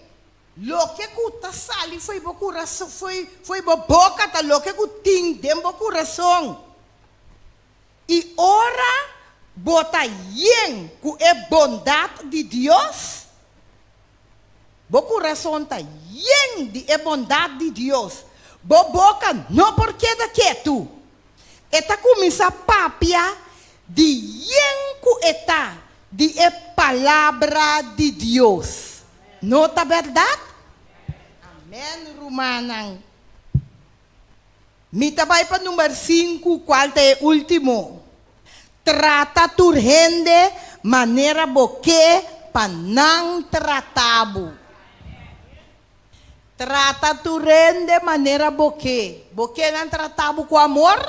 Lo que tá sali foi bo coração, foi boca, tá lo que tem dentro do coração. E ora bota yen com a bondade de Deus. Bo coração tá yen de a bondade de Deus. Bo boca não porque da quieto. Eta começa a papia de yen com eta de a palavra de Deus. Nota verdade? Amém, Romanang. Mita vai para número 5, qual é o último. Trata tu gente maneira boque para não tratabo. Trata tu gente maneira boque. Boque não tratabo com amor.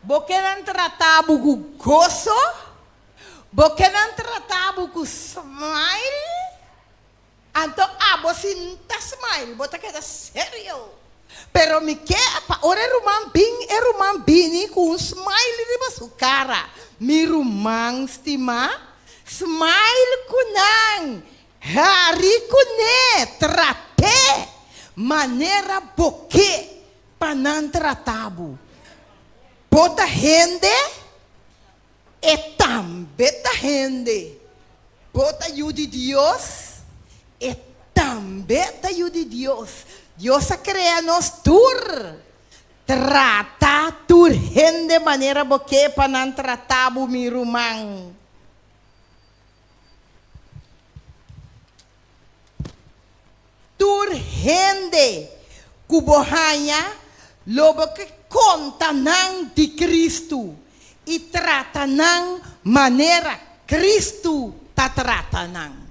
Boque não tratabo com gozo. Boque não tratabo com smile. Então, você não está smile, você queda sério. Pero me quer, ora é rumam bini com um smile de sua cara. Mi rumam estima, smile kunang, hari kune, trate, maneira boque, panan tratabo. Bota gente, e também ta gente. Bota ajuda de Deus. E também te ajuda Deus. Deus a criar nós tur. Trata tur gente de maneira boque para não tratar o mirumang. Tur gente cubohanha lobo que conta não de Cristo e trata não maneira Cristo ta trata não.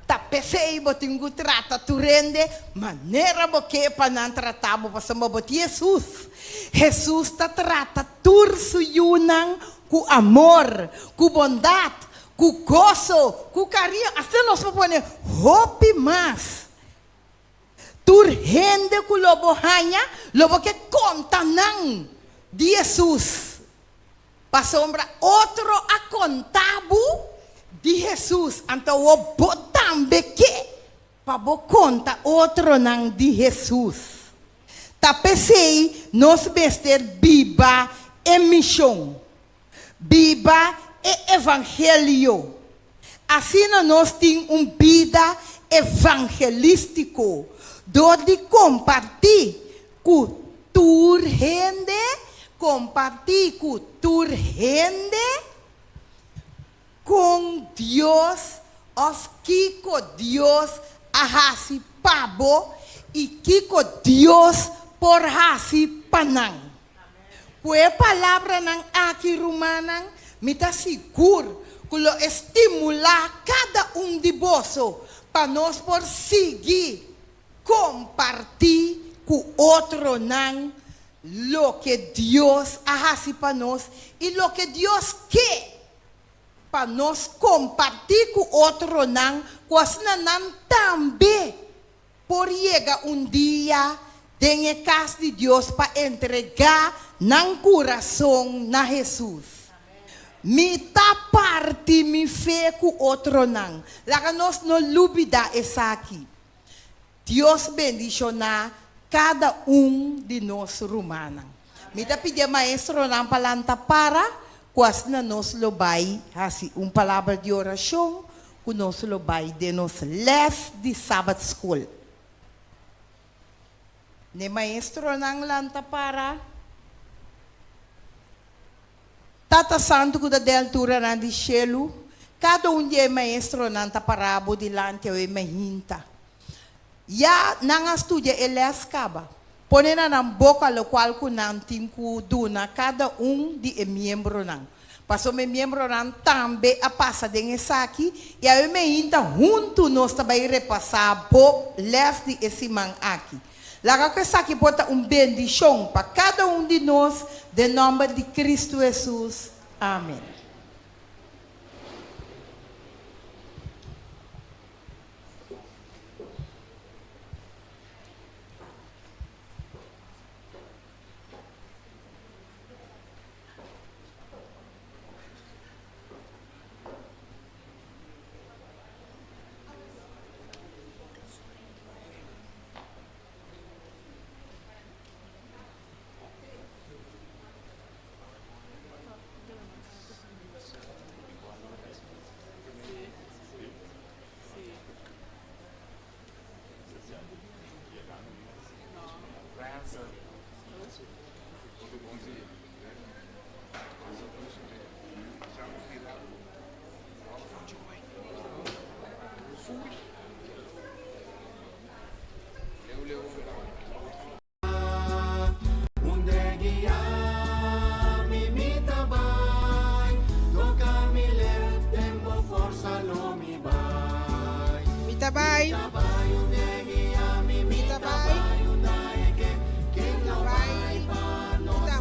Ta pesei botingu trata tu rende maneira boque para não tratar bo passamos bot Jesus. Jesus ta trata tur suyunang com amor, com bondade, com gozo, com carinho. Assim nós podemos hope mais. Tur rende com lobo hanha, lobo que conta não de Jesus. Passombra outro a contabo de Jesus. Então o botam beque para bo conta outro não de Jesus. Ta pensei nós bester biba e missão. Biba e evangelho. Assim nós temos vida evangelístico. Do de compartilhar com tu gente, compartilhar com tu gente, com Deus, os que com Deus ahasi pabo e que com Deus por hasi panang. Pues palavra nang aqui rumanang, me tá seguro que lo estimular cada de vosso para nós por seguir compartir com outro não lo que Deus hace para nós e lo que Deus quer para nós compartir com outro não, quase não também por chegar dia em casa de Deus para entregar no coração na Jesus. Me tá parte me fé com outro não. Lá nós não dúvida essa aqui. Deus bendicionar cada de nós romanos. Me dá pedir maestro não palanta para quase na nos lobai, assim, palavra de oração, que nos lobai de nos les de Sabbath School. Ne maestro nang lanta para Tata Santo que da altura na de cielo, cada dia maestro nanta parabo de lante o imahinta. Ya nang estudia ele escaba. Pone na boca lo qual ku nan tinku duna cada de membro nang. Passo me membro nang tambe a passa den esaki e a me inta junto nós também repassar bo left de esse man aqui. Laga que essa aqui bota bendição para cada de nós, de nome de Cristo Jesus. Amém. Mitabay.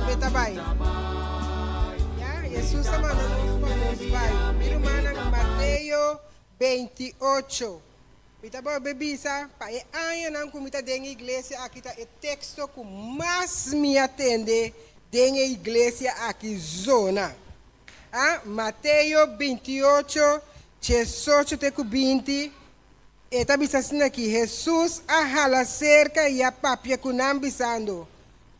Mitabay. Ya, Jesus sama nos vai. Irmã Mateio 28. Mitabay bebisa, pa e anya nang kumita deng iglesia aqui tá e texto que mais me atende deng iglesia aqui zona. Ah, Mateio 28, 18 até 20. Eta bisa sina que Jesus ahala cerca e a papia kunam bisando.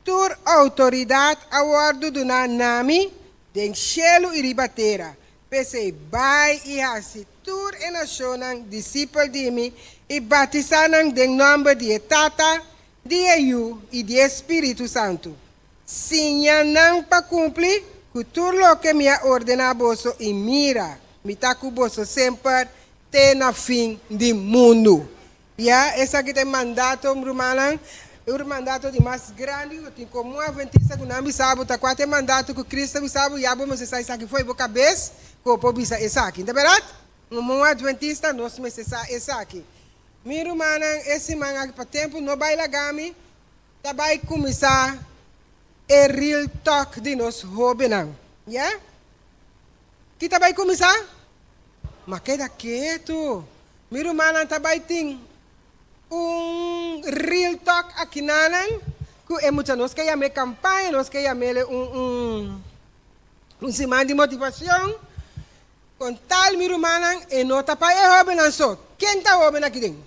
Tur autoridade awardo do nami den cielo e ribatera. Pese bai e hasi tur e nacionan discípulo de mim e batizanan den nome de Tata, de Eu e de Espírito Santo. Sinha não pa cumprir que tur lo que me ordena boso e mira, me taku boso sempre te na fim do mundo. Ya, essa aqui tem mandato romano, o mandato de mais grande, tem como adventista que não sabe, tá quase mandato que Cristo me sabe, e abo mas essa aqui foi boa cabeça, como bisa essa aqui, tá verdade? Um adventista nós me essa aqui. Mi romano esse man aqui para tempo no baila gami, tá vai começar a real talk de nós hobenang, ya? Que tá vai começar? Mas queda quieto. Miro manan tabay ting real talk aqui nanan. Que é muito nós que me campanha, nós que me semana de motivação. Com tal miro manan e nota pa e hoben nan so. Quem tá hoben aqui dentro?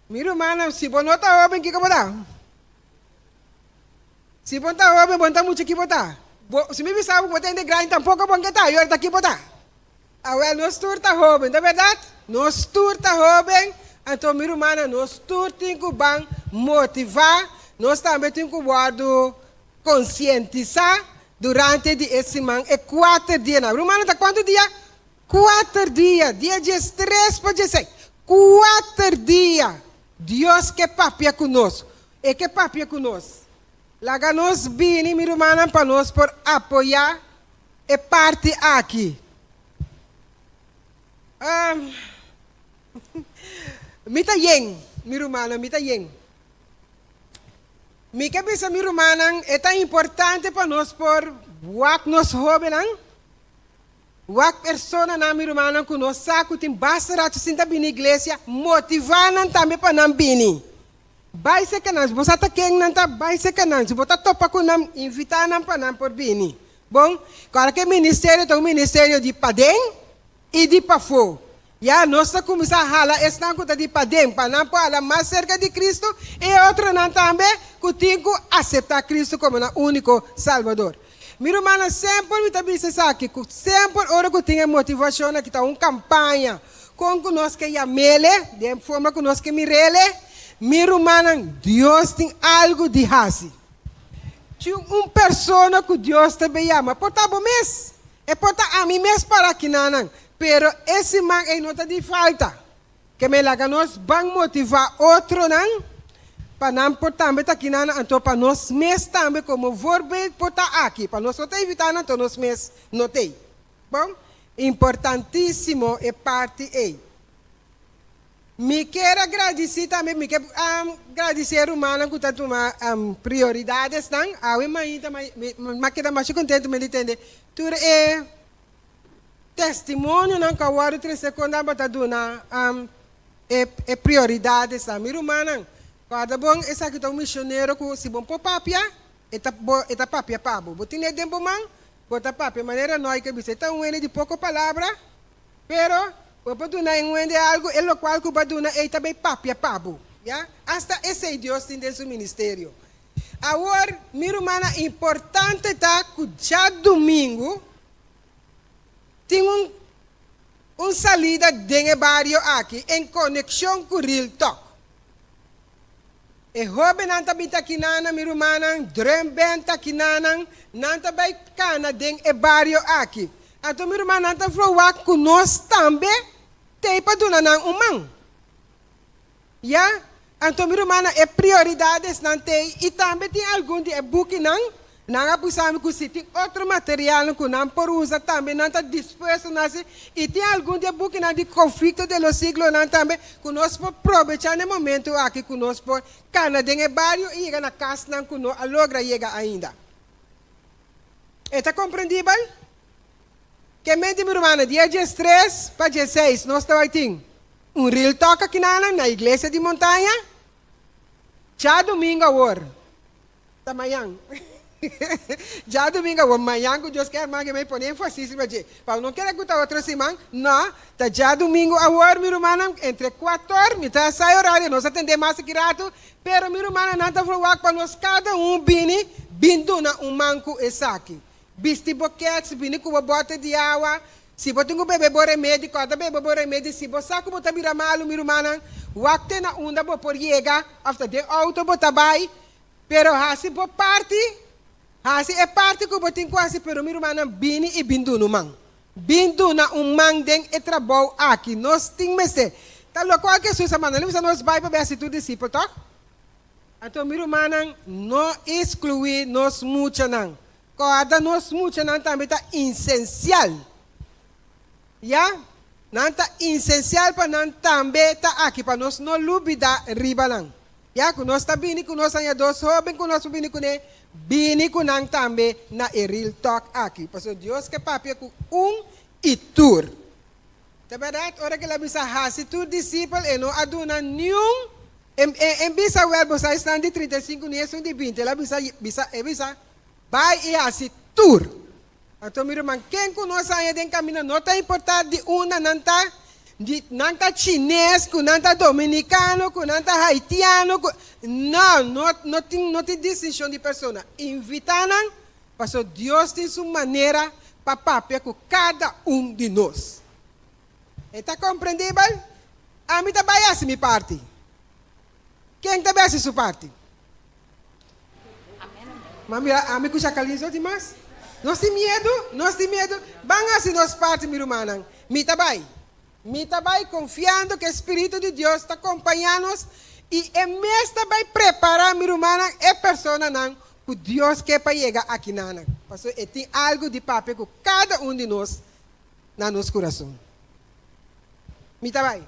Miro manan se bon nota hoben que botar. Se bon tá hoben, bon tá muito que botar. Se me sabe que tem de grande tampouco bom que tá, eu tá aqui botar. Well, nós tur tá jovem, não é verdade? Nós tur tá jovem, então meu irmão, nós tur tem que bang motivar, nós também tem que guardo conscientizar durante esse man é 4 dias. Meu irmão, tá quanto dia? 4 dias, dia 13 para 16. 4 dias. Deus que papia conosco. E que papia conosco. Laga nós bini, meu irmão, para nós por apoiar e parte aqui. Mita yeng, meu irmão, mita yeng. Mi cabeça, meu irmão, é tão importante para nós por wak nós jovens, wak persona na meu irmão, que nós saco tem bastante sinta bini igreja, motivando também para não bini. Vai ser que nós, você tá quem não tá, vai ser que nós, você topa com nós, invitar nós para nós por bini. Bom, agora que ministério tem um ministério de padem e de pafo. Ya, nós começamos a hala, esta conta de padem, para não falar mais cerca de Cristo, e outra não também, que tem que aceitar Cristo como o único Salvador. Meu irmão, sempre me está dizendo aqui, sempre hora que tem motivação, que está uma campanha, com que nós que amele, de forma que nós que mirele, meu irmão, Deus tem algo de raça. Tinha uma pessoa que Deus também ama, portanto, mês, é portanto a mim mesmo para que não. Pero esse man é nota de falta. Que me laga nós vamos motivar outro não. Para não portar beta aqui não, então para nós mesmos também como vorbe portar aqui. Para nós não evitar então nós mesmos não tem. Bom, importantíssimo é parte aí. Me quero agradecer também, me quero agradecer o humano que está tomando prioridades não. A mãe também, me quero mais contente me entender. Tudo é testemunho não kawari 3 segundos bata duna é prioridade sa miru manang cada bom essa que um missionário que se bom papia eta papia pabo botine dembo man bota papia maneira nós que visita de pouco palavra pero o duna em algo é lo qual que baduna é também papia pabo ya hasta esse Deus tem dentro do ministério agora miru mana importante tá que já domingo tem salida dentro do barrio aqui, em conexão com o Real Talk. E jovem não está bem aqui, meu irmão, drum band aqui, não está bem dentro do barrio aqui. Então, meu irmão, não está falando com nós também, tem para donar um mão. Já? Então, meu irmão, é prioridade, não tem, e também tem algum de book, não? Não é possível que se tem outro material que não por usar também não está disposto e tem algum de book de conflito do siglo não também que nós podemos aproveitar no momento aqui que nós podemos Canadá em barrio e chegar na casa não que nós logra chegar ainda. Está compreendível? Que mente meu irmão dia 3 para 16 nós estamos aqui Real Talk aqui na igreja de montanha já domingo agora da manhã. Já domingo, amanhã, que Deus quer mais que me põe ênfase para não querer que outra semana, não, tá já domingo, agora, meu irmão, entre 4 horas, me tá sai horário, nós atendemos mais que rato, pero meu irmão, não está falando para nós, cada bini, binduna manco esse aqui. Bisti boquetes, bini com bota de água, se você tem bebê bom remédio, cada bebê bom remédio, se você sabe que você vira malo, meu irmão, o acte na onda, você pode chegar, after de auto, você vai, pero se você parte, assim é parte que eu tenho quase pero meu irmão bini e bindu no man. Bindu na man den e trabalho aqui. Nós temos que tá louco que Jesus manda. Nós vai para ver se tu discípulo, tá? Então meu irmão não excluir nós muito não. Cada nós muito não também tá essencial. Já? Não tá essencial para não também tá aqui para nós não lubida riba não. Já que nós tá bini que nós ainda dois jovens que nós bini com nang também na Real Talk aqui. Porque Deus que papi com e tur. É verdade? Ora que ela bisa hasi tur discípulo e não aduna nenhum em bisa well você está de 35 nem de 20. Ela bisa vai e hasi tur. Então meu irmão, quem conosco ainda em caminho não está importante de uma não está chinês, não está dominicano, não está haitiano, não tem distinção de pessoa. Invitaram, porque Deus tem sua maneira para papel com cada de nós. Está compreendível? A mim também é minha parte. Quem também é sua parte? Mami, a mim custa calizo demais? Nós temos medo, Vamos assim nossa parte, meu irmão. Me também. Me também confiando que o Espírito de Deus está acompanhando-nos e é mesmo também preparar, meu irmão, a pessoa não, que Deus quer para chegar aqui, não. Porque tem algo de papel com cada de nós, no nosso coração. Me também.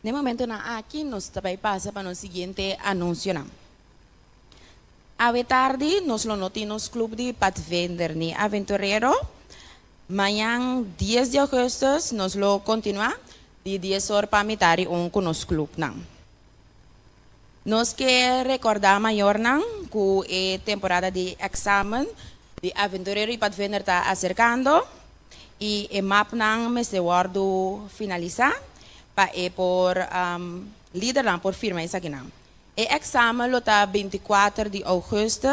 No momento aqui nós também passa para o seguinte anúncio. Ave tarde, nos lo notinos club de Pathfinder ni Aventurero. Mañana 10 de agosto nos lo continua de 10 horas para mitad con nos club nang. Nos que recordar maior nang que a temporada de examen de Aventurero y Pathfinder está acercando y el map nang mes de guardo finalizar para por líder nang por firma esa que nang. El examen lo está 24 de agosto,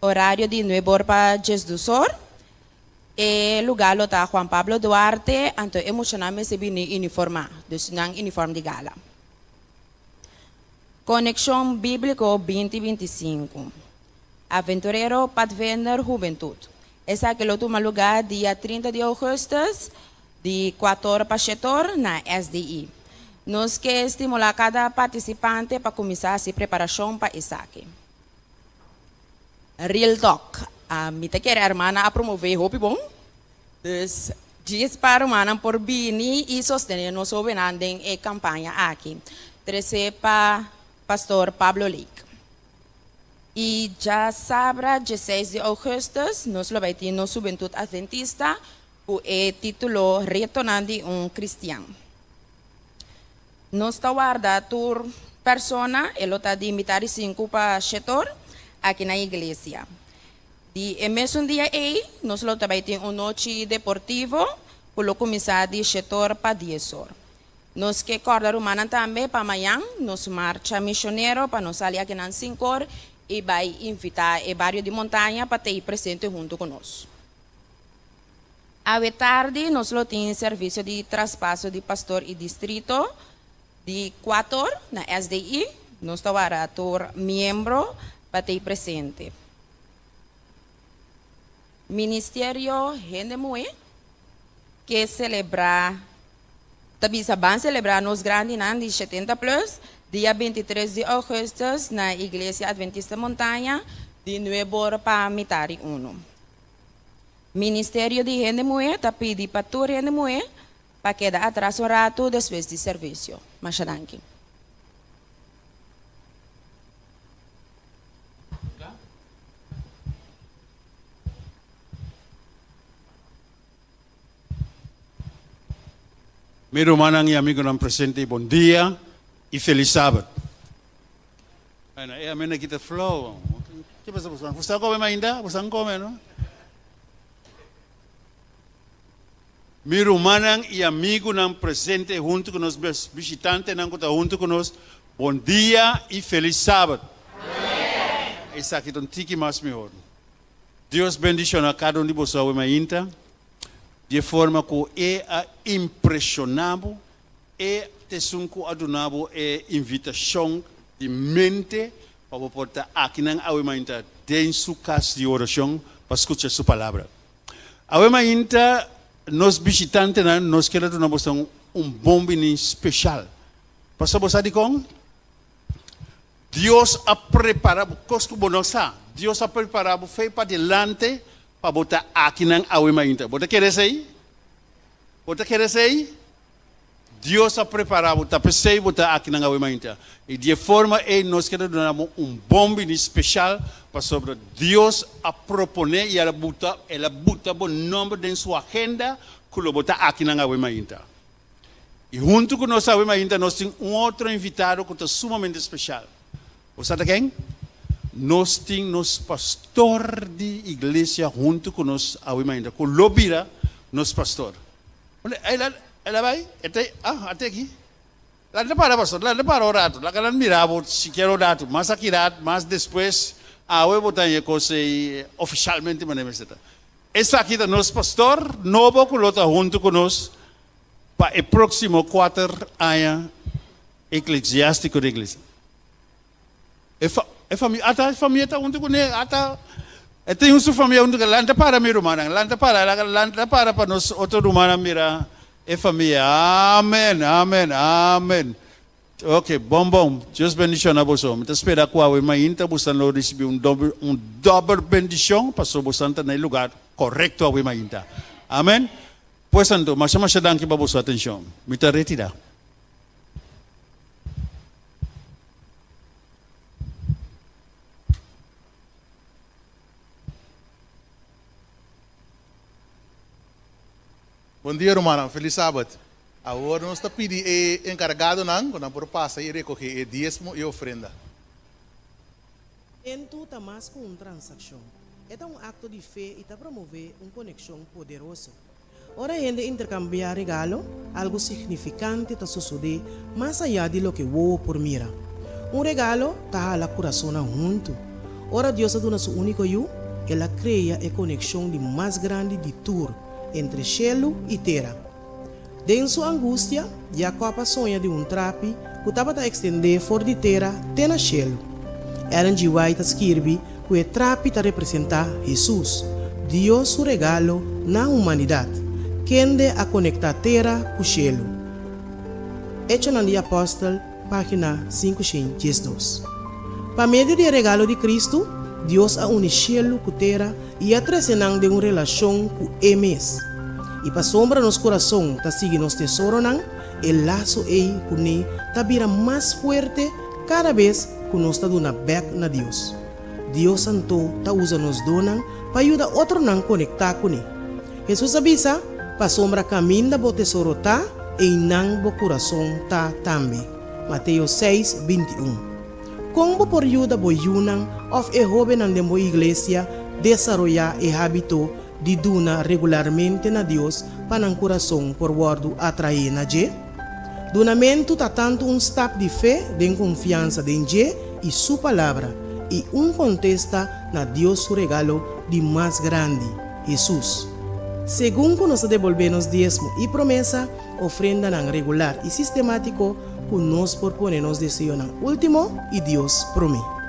horario de 9 horas para 10 do Sor. El lugar lo está Juan Pablo Duarte, anto emocionalmente se viene uniforme, dus nang uniforme de gala. Conexión Bíblico 2025. Aventurero Pathfinder Juventud. Esa que lo toma lugar dia 30 de agosto, de 4 horas para 7 horas na SDI. Nos que estimular cada participante para começar a preparação para isso aqui. Real Talk. A minha querida irmã a promover hope bom. Dus, diz para a irmã por bini e sostener nosso venando em campanha aqui. Trece para Pastor Pablo Leak. E já sabra 16 de agosto, nós vai ter no Juventude Adventista o título Retornando Cristiano. Nós estamos guardando por persona, ele está de imitar 5 para 7 horas aqui na igreja. E mesmo dia aí, nós também temos noite deportivo, por começar de 7 horas para 10 horas. Nós que corda romana também para amanhã, nós marcha missioneiro para nós sair aqui nas 5 horas e vai invitar o bairro de montanha para estar presente junto conosco. À tarde, nós temos serviço de traspasso de pastor e distrito, de 4 horas na SDI, nós estamos por membro para estar presente. Ministério Rendemue, que celebra, também vai celebrar nos grandes anos de 70 plus, dia 23 de agosto, na Igreja Adventista Montanha, de 9 horas para metade 1. Ministério de Rendemue, está pedindo para tu Rendemue, para quedar atrás um rato depois do serviço. Mas danke. Meu irmão e amigo não presente, bom dia e feliz sábado. É a menina que está flow. O que você está fazendo? Você está comendo ainda? Você está comendo, não? Meu irmão e amigo não presente junto conosco, visitante não está junto conosco. Bom dia e feliz sábado. Esse aqui é um tique mais melhor. Deus bendicione a cada um de vocês ainda, de forma que é impressionável, é tesunco adunabo é invitação de mente para portar aqui na ainda tem sua casa de oração para escutar sua palavra. Ainda nós visitantes nós queremos bom vinho especial. Pastor você com Deus a preparado cosco bonosa. Deus a preparado foi para delante para botar aqui na ainda. Você quer dizer? Você quer dizer? Deus a preparado para pensar botar aqui na ainda. E de forma nós queremos bom vinho especial para sobre Deus a proponer e ela bota bom nome em sua agenda que lo bota aqui na ainda. E junto com nós ainda nós temos outro invitado que é sumamente especial. Você sabe quem? Nós temos pastor de igreja junto com nós ainda, com Lobira, nosso pastor. Ela vai? Até aqui. Lá não para, pastor, lá não para o rato. Lá não mirava se quer o rato, mas aqui rato, mas depois eu vou botar coisa oficialmente, mas esse aqui é nosso pastor, novo que está junto conosco para o próximo 4 anos eclesiástico da igreja. A família está junto com ele, tem sua família junto com ele, lá não para, meu irmão, lá não para nós, outro irmão, mira, a família, amém. Ok, bom. Deus bendicione a você. Eu espero que o irmão você receber dobro bendição para você estar no lugar correto ao irmão. Amém? Pois então, mas danke para sua atenção. Me retira. Bom dia, Romana. Feliz sábado. Agora nós estamos pedindo encarregado, quando por passa e recolher dízimo e ofrenda. En tu está mais com uma transação. É um acto de fé e está promover uma conexão poderosa. Ora, gente intercambiar regalo, algo significante está suceder mais allá de lo que vou por mira. Regalo está a coração junto. Ora, Deus dona seu único eu, ela cria a conexão de mais grande de tudo entre cielo e terra. De sua angústia, Jacob sonha de trapi que estava a extender fora de terra até na cielo. Eran de White escreve que o trapi está representar Jesus, Deus seu regalo na humanidade, que ende a conectar a terra com o cielo. Hecho na dia apóstolo, página 512. Para meio do regalo de Cristo, Deus a une cielo com terra e a tresenang de uma relação com emes. E para sombra nos coração, tá sigue nos tesouro nang, el laço ei com ne tá vira mais forte cada vez que nós tá dando back na Deus. Deus santo tá usa nos donang para ajudar outro nang conectar com ne. Jesus avisa, para sombra caminho da bo tesouro tá e nang bo coração tá também. Mateus 6:21. Como por ajuda bo yunang of e joven de mo iglesia desarrollar e hábito de duna regularmente na Deus para o coração por guardo atrair na je. Donamento tá tanto step de fé, de confiança de je e sua palavra e contesta na Deus su regalo de mais grande, Jesus. Segundo nós devolvemos diezmo e promessa, ofrenda nan regular e sistemático, que nós por ponernos deseo nan último e Deus promete.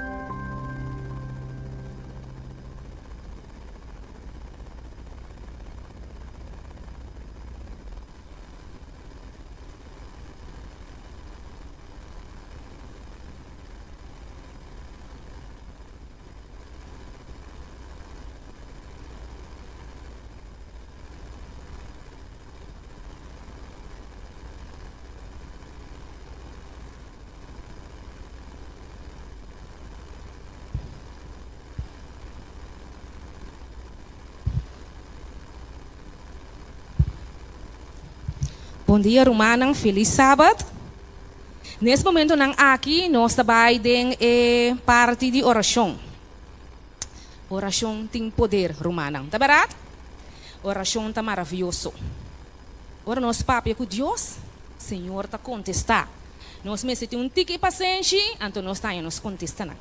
Bom dia, Romanang. Feliz sábado. Nesse momento, aqui, nós trabalhamos em parte de oração. Oração tem poder, Romanang. Tá barato? Oração tá maravilhoso. Ora, nós papo com Deus, Senhor tá contestar. Nós temos tique paciência, então nós estamos contestando.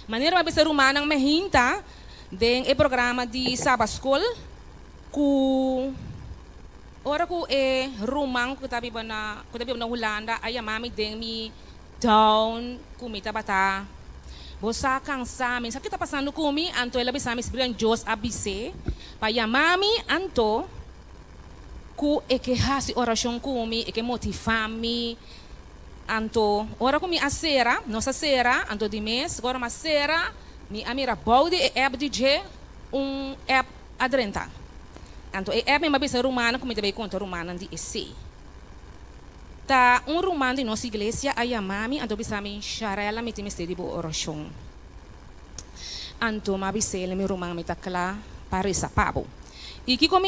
Maneira mais Romanang me hinta em programa de Sabbath School, ora ko rumang ko tabi na Holanda ay mami deng mi down kumita bata bosa kang sa amin sa kita pasando kumi anto elabi sa amin sibirian Diyos abise pa mami anto ku hasi orasyon kumi motivami anto ora kumi asera nossa sera anto di mes agora masera mi amira baudi abdije app adrenta. Anto me mabisa romana como também conta romana de esse. Tá romano de nossa igreja a mami anto bisami charela me tem de boa oração. Anto mabisa ele me romano me takla para essa pabo. E que como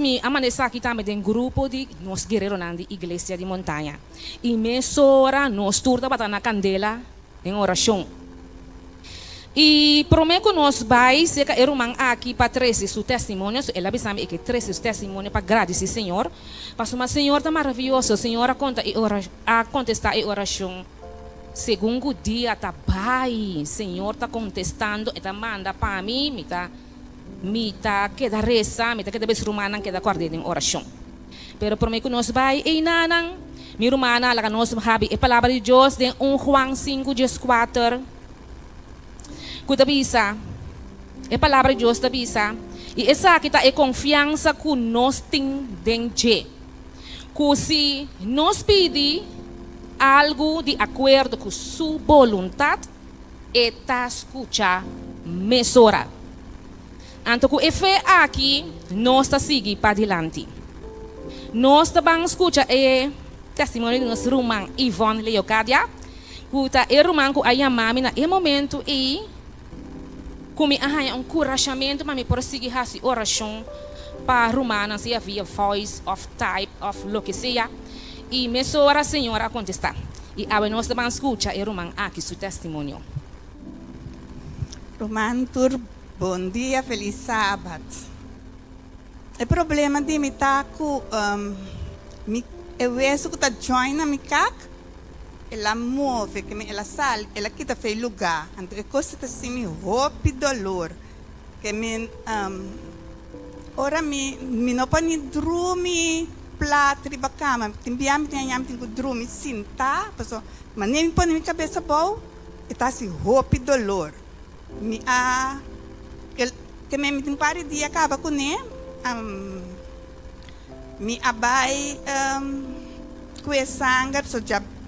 mi amanhã aqui também tem grupo de nós guerreiros na igreja de montanha. E me sora nós turda bata na candela em oração. E prometo nós vai ser que irmão aqui para trazer seu testemunho, ela sabe que trazer seu testemunho para agradecer Senhor, para o Senhor tá maravilhoso, Senhor a contestar a oração. Segundo dia tá vai, Senhor tá contestando, e tá manda para mim, me tá queda reza, me tá queda bes romana queda guardada em oração. Pero prometo nós vai e nanang, mi romana la nós habi a palavra de Deus de 1 Juan 5:4. Que bisa, a palavra de Deus bisa, e essa aqui tá é confiança que nós temos dentro. Que se nós pedir algo de acordo com sua vontade, está escuta mesora. Então, que a fé aqui, nós está seguir para adiante. Nós também escuta o testemunho de nosso irmão Ivone Leocadia, que tá irmão que a mami na momento e como encorajamento para me prosseguir essa oração para rumana se havia voice of type of lo que sea. E me sogra a senhora a contestar. E a nós também escuta e Roman aqui seu testemunho. Roman Tur, bom dia, feliz sábado. O problema de me tá com eu vejo que tá join na minha cac, ela move, que ela sai, ela quita fez lugar. Então é coisa assim me roupa dolor, que me ora me não pode dormir plato de cama, timbiam tinha dormir sinta, pessoal, mas nem põe minha cabeça boa, e tá assim roupa dolor. Me que me tem pare dia acaba com ele, me abai com esse sangue, so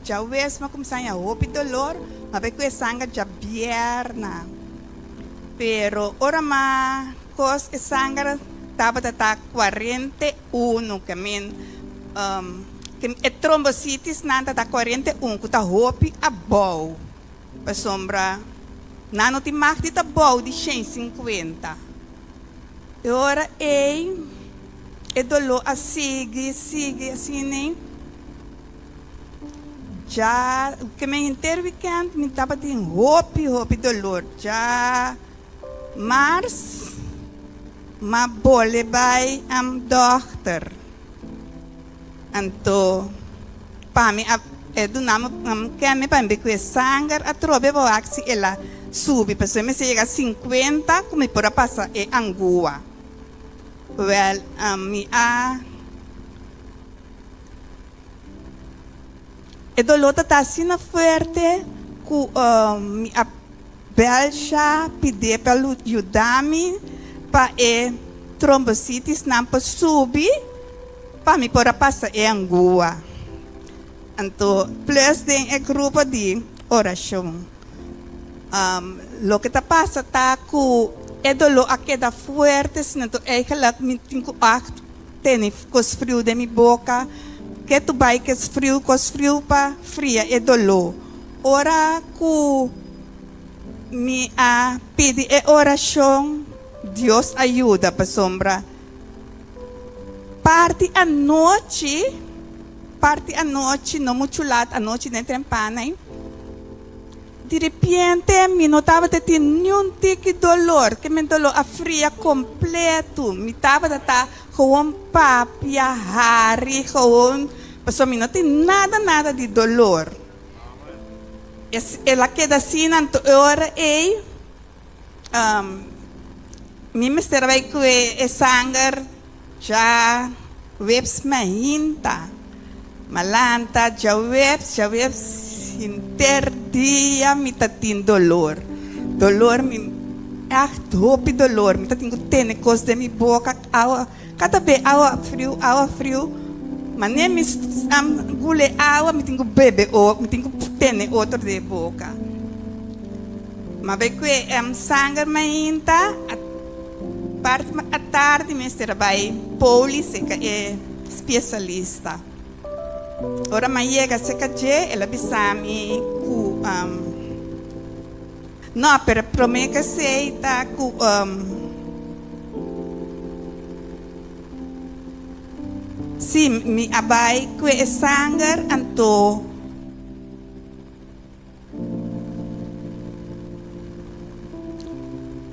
já vês mas como sai a roupa dolor, mas com esse sangue já bierna, pero ora mas cos esse sangue tava tá 41 que men que é trombocitis nada tá 41 que tá roupa a bom, para sombra não tem mais de tá bom de 150. E ora é dolor a sigue assim nem já que me interweekend me tava de roupa dolor já mas ma bole by doctor anto pa mi do namo que me pa com sangue a trobe bo axi ela sube pessoa me chega a 50 como por passar é angua well mi e dolor tá assim forte com mi a belcha pedir para ajudar-me para trombocitis não para subir para me por passar é angua. Então, plus tem grupo de oração. Lo que está passa tá com é dolor a queda forte, então é que lá me tenho tem cos frio de minha boca, que tu vai que frio cos frio para fria é dolor. Ora com me pede oração, Deus ajuda para sombra. Parte a noite, não muito lado, a noite nem trempana, hein? De repente, me notava que tinha nenhum tipo de dolor, que me dolor a fria completo, me tava com papia, hari, com, pessoal, me não tem nada de dolor. Ela queda assim, na hora me mistério vai com o sangue já webs mahinta, malanta já webs interdia me tá tendo dolor me roupa dolor me tá tendo tenecos de minha boca cada vez água frio mas nem me gule água me tenho bebe ou me tenho tene outro de boca mas vai com sangue mahinta parte à tarde me vai polícia que é especialista. Ora mas chega CKG ela bisami ku não pero promete sei tá ku sim me abai ku é sangue anto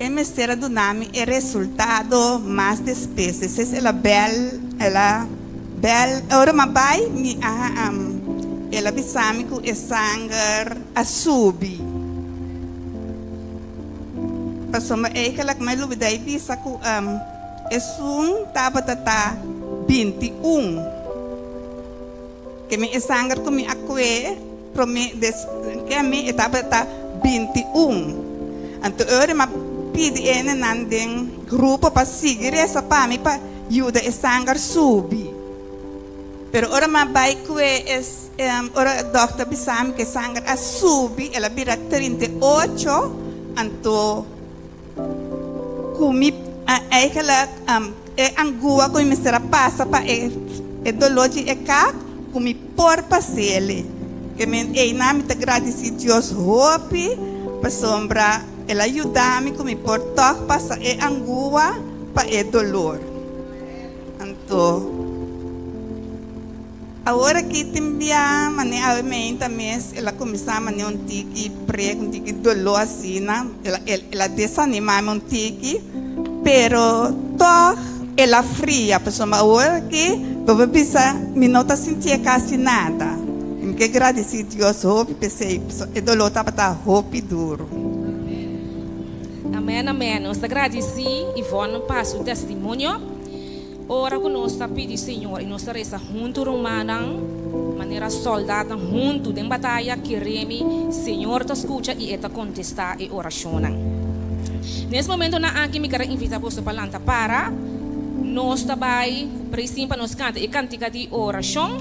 e mistério do nome é resultado mais despesas. Ela bel, ora mabai me ela bisami com o sangue a subir. Passou uma aquela que me lubi daí bisa com tava 21 que me sangue com me acque promete que me tava 21 então ora pedi ene nandeng grupo para seguir essa para mim para ajudar a sangue subir. Pero ora ma vai que ora doctor bisam que sangue a subir ela vira 38 anto comi aquela angua com mistério passa para dolor de cá comi por passele que men na me te agradeci Deus hope para sombra ela ajuda-me com me portar passa angua para dolor. Santo. Agora que timbia, mané a menta mes, ela começar mané tiki prego, tiki dolor assim, ela desanima tiki, pero to ela fria, pessoal, agora que eu bisa, me não tá sentir quase nada. Eu que agradecer a Deus, hope pensei, e dolor tá para hope duro. Amém, amém. Nós agradecemos e vamos passar o testemunho. Ora que nós está pedindo, Senhor, e nós reza junto romana, maneira soldada junto em batalha que reme, Senhor te escuta e está contestar e oração. Nesse momento na aqui me quero invitar você para lança para nós também, por exemplo, nós canta e cantica de oração.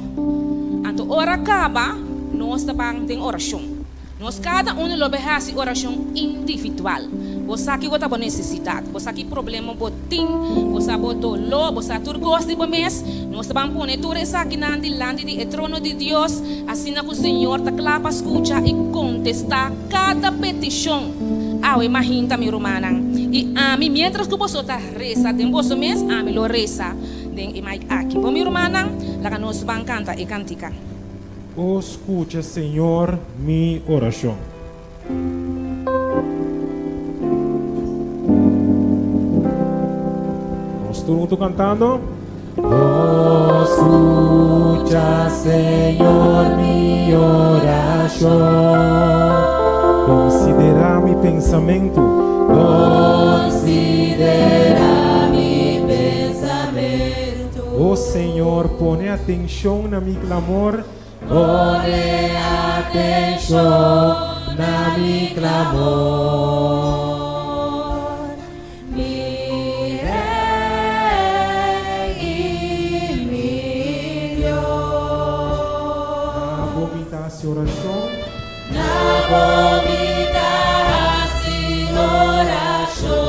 Anto ora acaba, nós também tem oração. Nós cada um lo behasi oração individual. Você aqui você tem necessidade, você aqui problema botim, você tem dolor, você tem gosto de mês. Nós vamos pôr tudo isso aqui na diante do trono de Deus, assim que o Senhor te clapa, escuta e contesta cada petição. Ah, imagina minha irmã. E a mim, mientras que você está reza, tem você mês, a mim lo reza, tem e mais aqui. Bom, minha irmã, lá que nós vamos cantar e cantica. Oh, escucha, Senhor, mi oração. Nós todos cantando. Oh, escucha, Senhor, mi oração. Considera mi pensamento. Considera mi pensamento. Oh, Senhor, põe atenção na mi clamor. Pone atenção na mi clamor, mi Rei e mi Deus. Na vomitasse oração. Na vomitasse oração.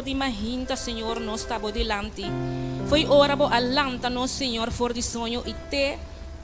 De Maria, Senhor, nós estamos delante. Foi hora para alanta-nos, Senhor, for de sonho e te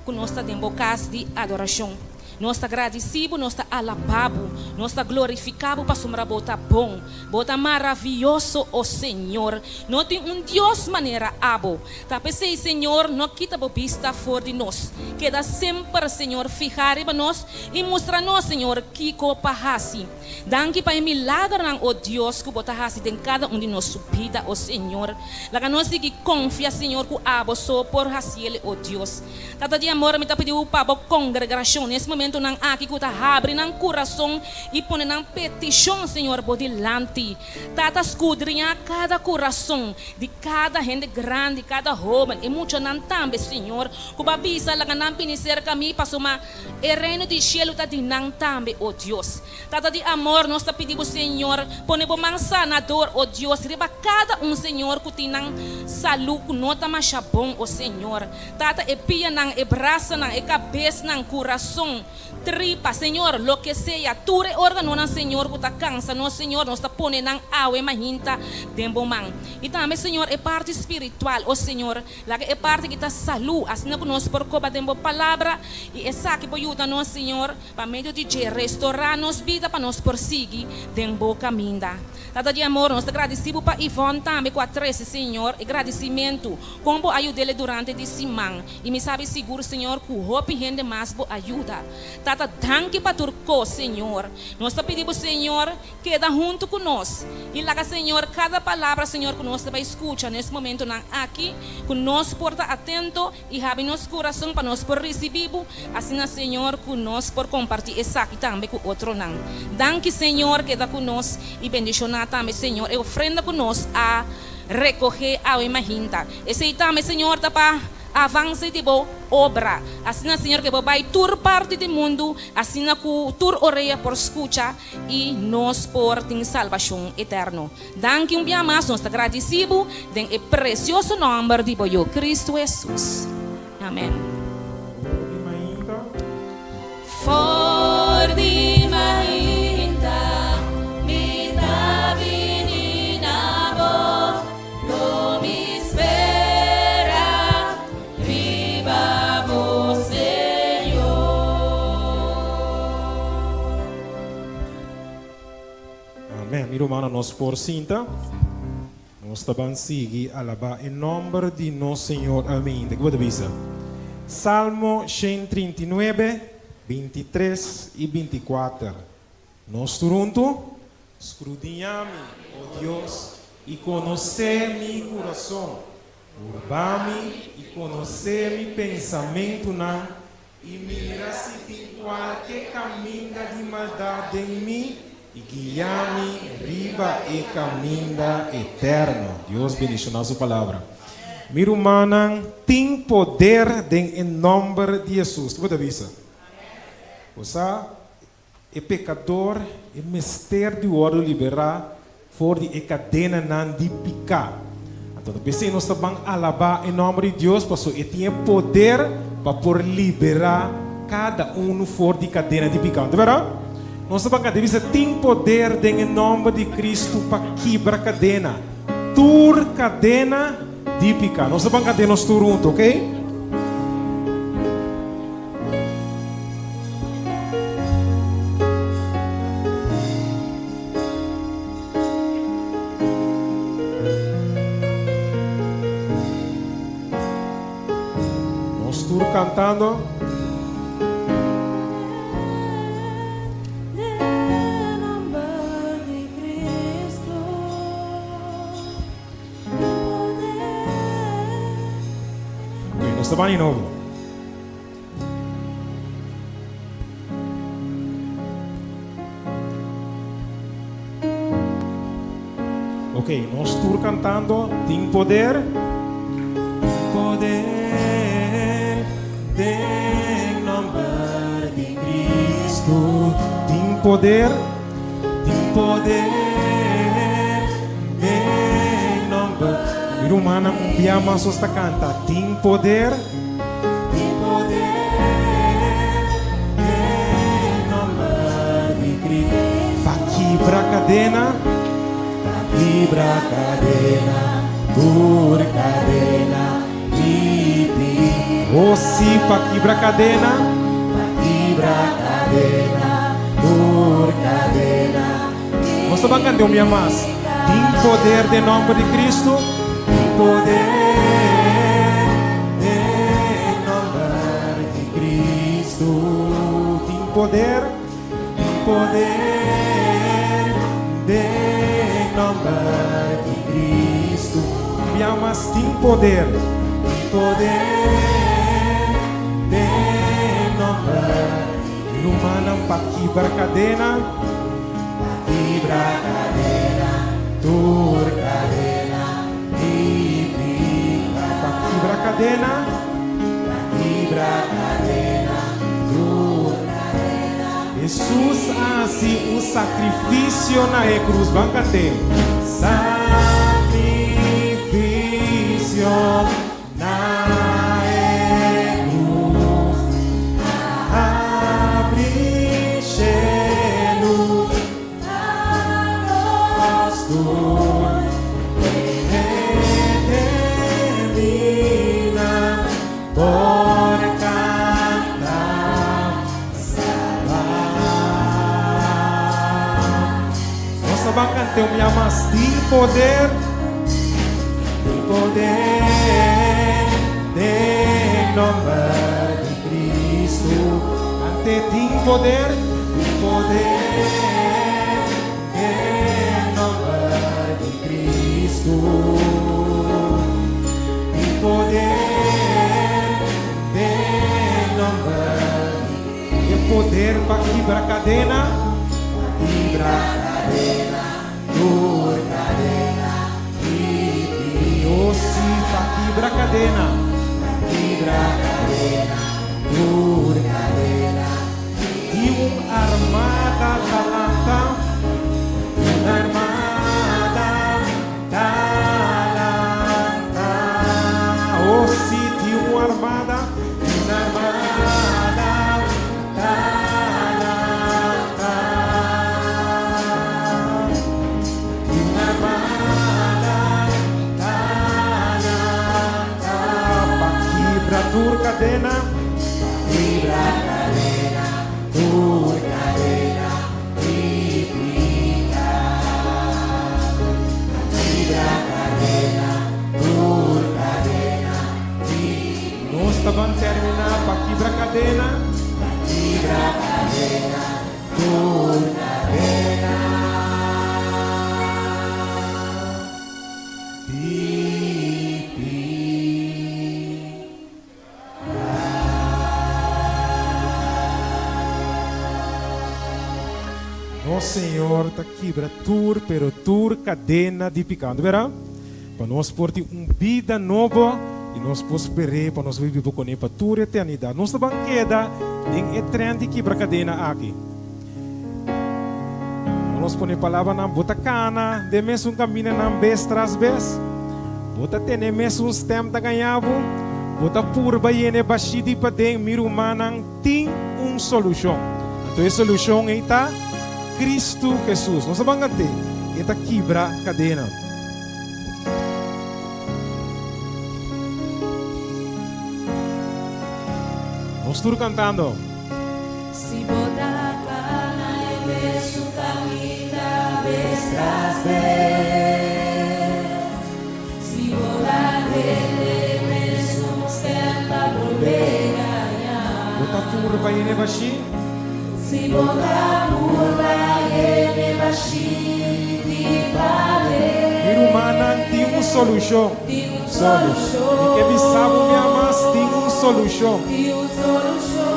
que nós estamos em bocas de adoração. Nós estamos agradecidos, nós estamos alabados, nós estamos glorificados para sombra bota bom, bota maravilhoso, o Senhor. Não tem Deus maneira abo. Tá pensei, Senhor, não quita a vista fora de nós. Queda sempre, Senhor, fijar para nós e mostrar-nos, Senhor, que copa hasi. Danke para milagre ng o Deus que bota hasi em cada de nós vida, o Senhor. Laga nós que confia, Senhor, que abo so por hasi ele, o Deus. Tata de amor, me tá pedindo para a congregação nesse momento. Nang aqui que está abre nang coração e põe nang petição, Senhor, por delante. Tata escudrinha cada coração de cada gente grande, cada jovem e muito nang tambe, Senhor. Kuba bisa lang nang piniser kami pasuma e reino de cielo ta din nang tambe, oh Deus. Tata de amor, nós ta pedimos, Senhor, põe bo mang sanador, oh Deus, riba cada Senhor, que tinang salu nota machabong, oh Senhor. Tata e pia nang e braça nang e cabeça nang coração. Tripa, Senhor, lo que sea, ture órgano ng Senhor, kuta cansa, no Senhor, nos tapone ng awe mahinta, dembo mang. E também, Senhor, é parte espiritual, o Senhor, lagi é parte kita salu, as na nos por coba dembo palavra, e essa que poyuda no Senhor, pa meio de restaurar nos vida, pa nos prosseguir, dembo caminda. Tata de amor, nós agradecemos para Ivone também com a 13, Senhor, e agradecimento, como ajuda ele durante esse semana, e me sabe seguro, Senhor, que o hope rende mais boa ajuda. Tata, danke para turco, Senhor. Nós te pedimos, Senhor, queda junto conosco. E lá, Senhor, cada palavra, Senhor, que nós vai escutar nesse momento aqui, que nós porta atento e abre nosso coração para nós por receber. Assim, Senhor, que nós por compartilhar isso aqui também com outro não. Danke, Senhor, queda conosco e bendicionar também, Senhor, e ofrenda conosco a recoger a imaginta. Esse também, Senhor, tá para avance de boa obra. Assim, Senhor, que vai tur parte do mundo, assim que tur oreia por escuta e nós por ter salvação eterna. Danke dia mais, nós agradecemos em o precioso nome de Boio Cristo Jesus. Amém. For di mainta, mi da vinina bo, lo mi spera, riba bo Senhor. Amém. Minha irmã, nós por cinta, nós também seguimos alabar em nome de nosso Senhor. Amém. Que vou dizer. Salmo 139. 23 e 24. Nós juntos escudriñame, oh Deus, e conhecer mi coração. Urba-me e conhecer mi pensamento não, e mira se tem qualquer caminho de maldade em mim, e guia-me riba e caminho eterno. Deus bendiga a sua palavra. Minha irmã tem poder em nome de Jesus. Que você avisa? Você é pecador, é mistério de ouro liberar, for de cadena não de picar. Então, pensei nós também alabar em nome de Deus, porque ele tem poder para por liberar cada um for de cadena de picar. Não é verdade? Nós também tem poder em nome de Cristo para quebrar cadena, tur cadena de picar. Nós também temos turunto, ok? Cantando. Ok, nós estamos de novo. Ok, nós estamos cantando. Tem poder. Poder. Em nome de Cristo, tem poder, em nome. Minha irmã, piama só está canta, tem poder, em nome de Cristo. Vai quebrar cadena, dur cadena. Oh, sim, para quebrar cadena, dur cadena. Nós estamos cantando minha mais. Tem poder de nome de Cristo, tem poder de nome de Cristo, tem poder de nome de Cristo. Minha mais tem poder. Poder de nome humana para quebrar cadena, dur cadena, para quebrar cadena, dur cadena. Jesus assim um sacrifício na cruz, banca tem sacrifício. Tem minha mas tem poder de nome de Cristo. te tem poder, em nome de Cristo. Tem poder, em nome. Tem poder para quebrar cadena, dor, cadena, doce para quebrar cadena, dor, cadena. Tem uma armada talanta, uma armada talanta. Oh, se tem uma armada talanta. Uma armada talanta. Para quebrar tua cadena, tua cadena, triplica. Quebra cadena, tua cadena, triplica. Nós estamos terminando para quebrar cadena, tua cadena. Nosso Senhor está quebra tur, pero tur cadena de picando, verá? Para nós por vida nova e nós prosperar, para nós viver com ele para toda a eternidade. Nossa banqueda tem é trem de quebra cadena aqui. Nós põe palavra na bota cana, de mesmo caminho na vez tras vez. Bota ter mesmo stem da ganhavo, bota purba e ne bashidi para den mirumanang tem solução. Então a solução é tá Cristo Jesus. Nós vamos ter esta quebra cadena. Nós estamos cantando. Si botar cana e mesmo caminha vez tras vez. Si botar dele mesmo tenta volver ganhar. Botar turba e ne bashi. Si botar turba e ne bashi di pale. Irumana tem solução. Tem solução. E que bisabo me amas tem solução. Tem solução.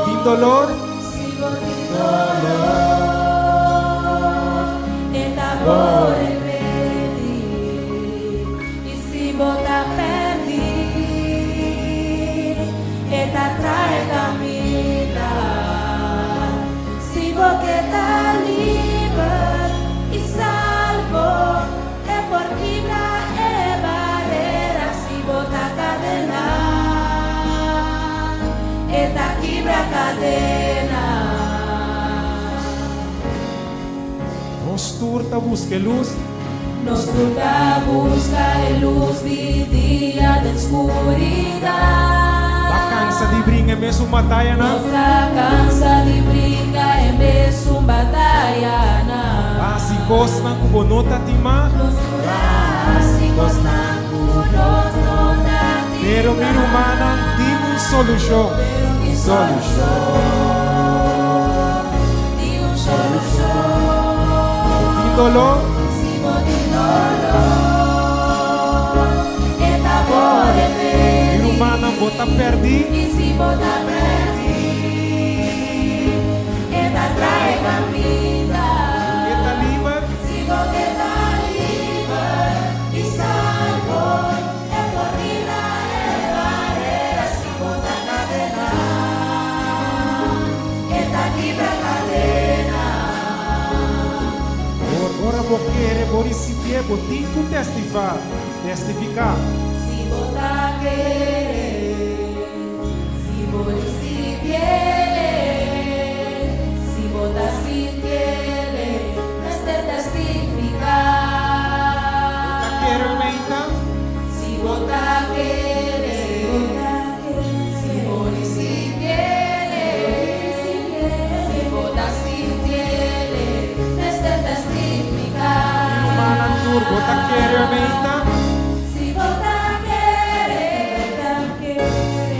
Tem dolor. Si botar dolor. Eta bore pedi. E si botar perdi. Eta trae camina. Si botar está liber e salvo. É por quebra e barreira. Si botar cadena. Eta quebra cadena. Nós turta busca luz. Nos turta busca luz de dia de escuridão. La cansa de brinca mesmo batalha na. Nossa cansa de brinca é mesmo batalha na. Básicos na kubonota tima. Básicos na kubonota tima. Pero mi humana tem solução. Solução. Tem solução. Tem dolor. Si boti dolor. Eta bore pedi. Mi humana bota perdi. E si bota perdi. Eta trae camina. Eta liber. Si bota está liber e salvo. É por vida e barreira. Si bota cadena. Eta quebra cadena. Agora vou querer, vou receber, vou ter que testificar. Si bota querer, si bota si tiene, si bota si tiene, este testificar. Quero menta. Si bota querer, si bota si tiene, si bota si tiene, este testificar. Humana tur bota querer menta. Si bota querer, si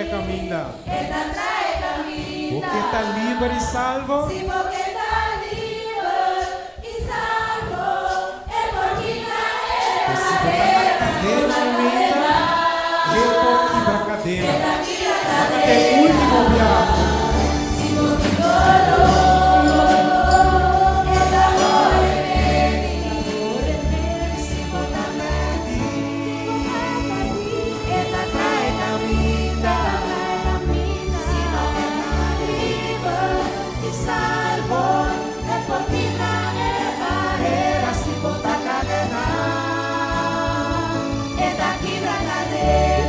trae caminda. Porque está libre y salvo. Si porque está libre y salvo, es porque Que si botar la cadena caminda, es porque la cadena. El último viaje.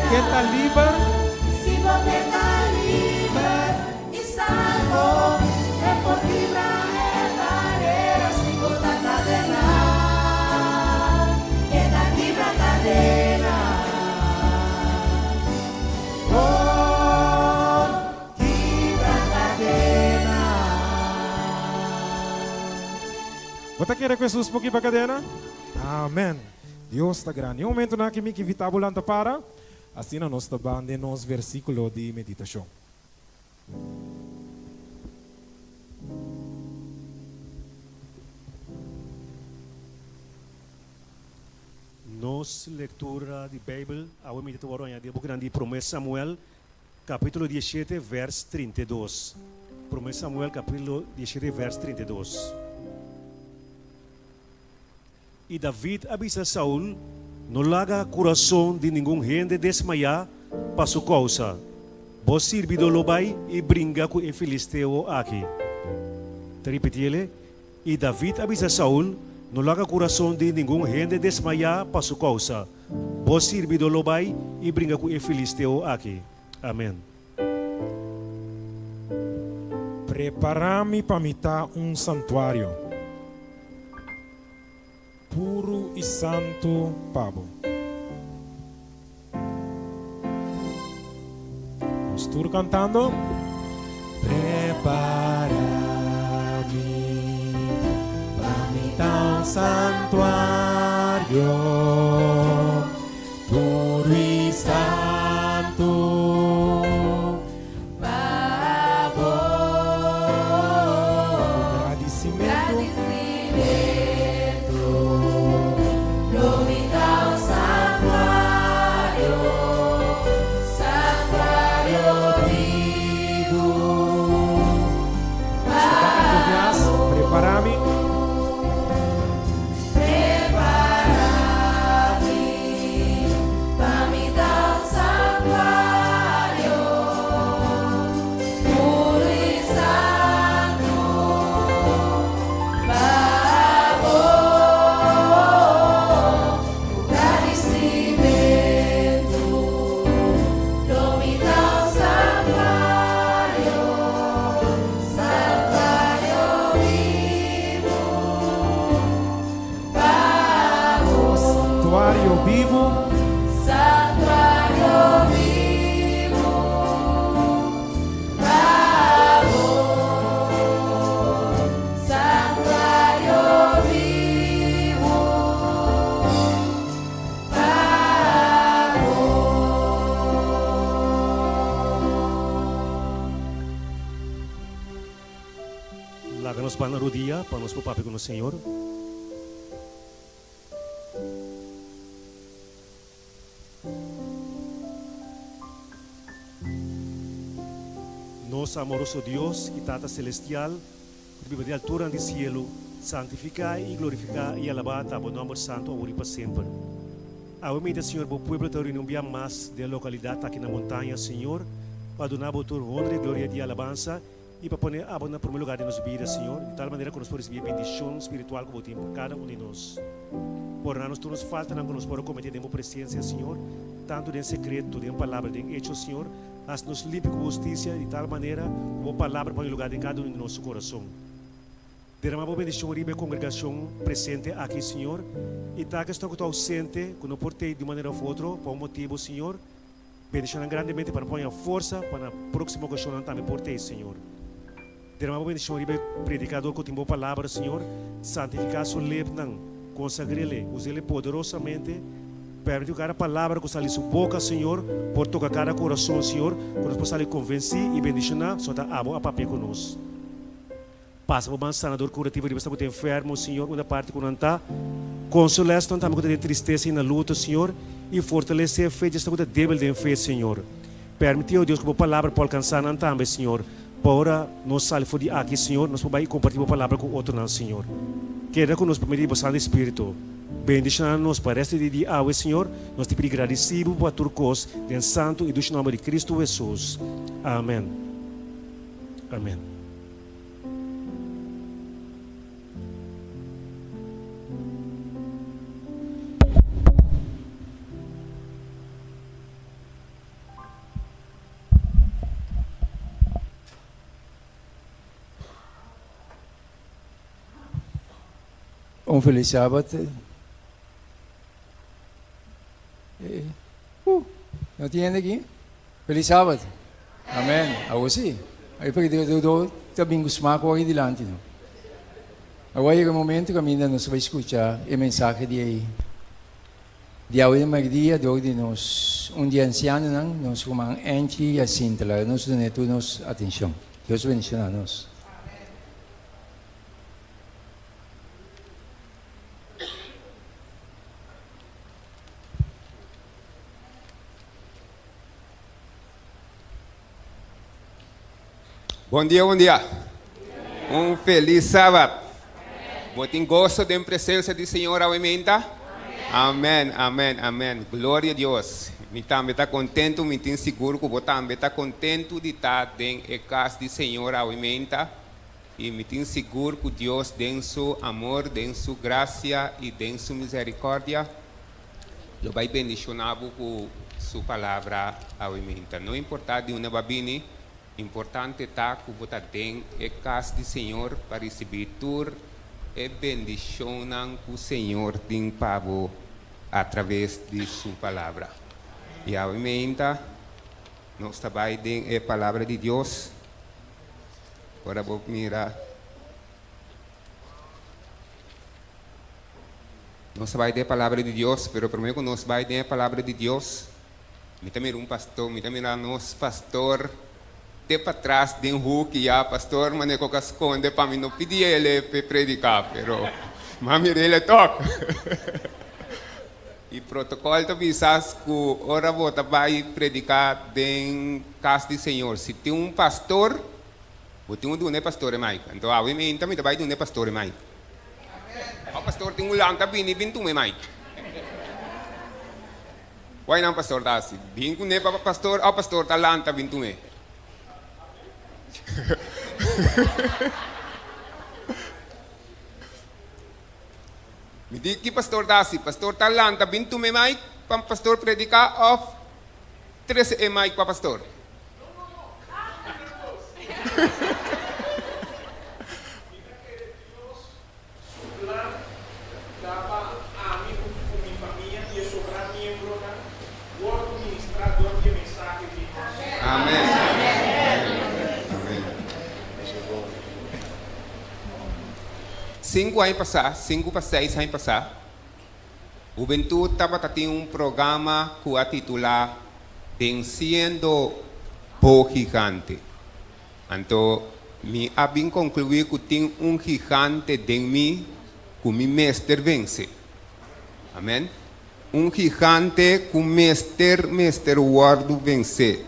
Que está libre, si você está livre e salvo, é porque é barreira, se botar cadena, é daqui pra cadena. Oh, quebra cadena. Você quer que Jesus pouquinho para cadena? Amém. Deus está grande. Um momento na que me invita a para. Assim nós estamos nos versículo de meditação. Nos leitura de Bíblia, a meditação agora de grande promessa Samuel, capítulo 17, verso 32. Promessa Samuel, capítulo 17, verso 32. E David avisa Saul, não larga coração de nenhum gente desmaiar para sua causa. Vos servido lo vai e brinca com o filisteu aqui. Te repetir, e David avisa Saul, não larga coração de nenhum gente desmaiar para sua causa. Vos servido lo vai e brinca com o filisteu aqui. Amém. Preparar-me para mitar santuário. Puro e santo pavo. Nós todos cantando. Prepara-me para mitar santuário. Puro e santo. Para na rodilha, para nos papar com o Senhor. Nosso amoroso Deus e Tata Celestial, que vive de altura do cielo, santificar e glorificar e alabar o nome santo agora e para sempre. Agora, Senhor, o povo te reuniu mais da localidade aqui na montanha, Senhor, para donar a tua honra e glória de alabança. E para poner a no primeiro lugar de nossa vida, Senhor, de tal maneira que nós podemos receber bendição espiritual como tempo cada um de nós. Por nós, tu nos falta, não nos podemos cometer de presença, Senhor, tanto em secreto, em palavra, em hecho, Senhor, as nos limpe com justiça, de tal maneira, como palavra põe lugar em cada um de nosso coração. Derramamos bendição e congregação presente aqui, Senhor, e tal que estou ausente, que não portei de maneira ou outra, por um motivo, Senhor, bendição grandemente para pôr a força para a próxima ocasião também portei, Senhor. Derramamos bendição e predicador que tem boa palavra, Senhor, santificar sua leve, consagrele, use-le poderosamente Permite cada palavra que sai de sua boca, Senhor, por tocar cada coração, Senhor, quando nós possamos convencer e bendicionar, só está a papel conosco. Passa por um sanador curativo, de estar enfermo, Senhor, uma parte que não está. Consolar, não estamos com tristeza e na luta, Senhor, e fortalecer a fé, de estar débil de fé, Senhor. Permite, Deus, que a palavra pode alcançar não também, Senhor. Para nós sair de aqui, Senhor, nós podemos compartilhar a palavra com outro, Senhor. Queda conosco, permitir o Santo Espírito. Bendicionar-nos para este dia, Senhor. Nós te pedimos agradecido por tua coisa, em santo e do nome de Cristo Jesus. Amém. Amém. Feliz sábado. Não entende aqui? Feliz sábado. Amém. Agora sim. Aí porque eu também gosto de ir adiante. Agora é o momento que ainda nós vamos escutar a mensagem de hoje dia de nós dia anciano nós como ente e assim nós damos atenção. Deus bendiga nós. Bom dia, bom dia. Feliz sábado. Muito gosto da presença do Senhor, aumenta. Amém, amém, amém. Glória a Deus. Me também está contente, me tenho seguro que você também está contente de estar dentro da casa do Senhor, aumenta. E me tenho seguro que Deus, dentro seu amor, dentro sua graça e dentro sua misericórdia, Ele vai bendicionar com sua palavra, aumenta. Não importa de onde vai vir, importante está que você tem a casa do Senhor para receber toda a bendição que o Senhor tem para você através de sua palavra. E aumenta, nós trabalhamos a palavra de Deus. Agora vou mirar. Nós trabalhamos a palavra de Deus, mas primeiro nós trabalhamos a palavra de Deus. Me também pastor, me também nosso pastor. De para trás de Hulk, já pastor, mas não é esconde para mim não pedir ele para predicar, pero mami ele toca. E protocolo também sabe que ora você vai predicar em casa do Senhor. Se tem pastor, você tem um pastor mais. Então, a mim também vai ter pastor mais. O pastor tem lang também e bintu mais. Why não pastor tá assim? Bintu ne para pastor, o pastor tá lang tá bintu me. Me diz que pastor dasi, pastor talanta, bintu me mic, para pastor predicar of 13 e mic para pastor. Amém. 5 anos passar, 5 para 6 anos passar, o Juventude estava tendo programa que a titular Vencendo por Gigante. Então, me havia concluído que tem gigante de mim que me mestre vence. Amém? Gigante que mestre guardo vence.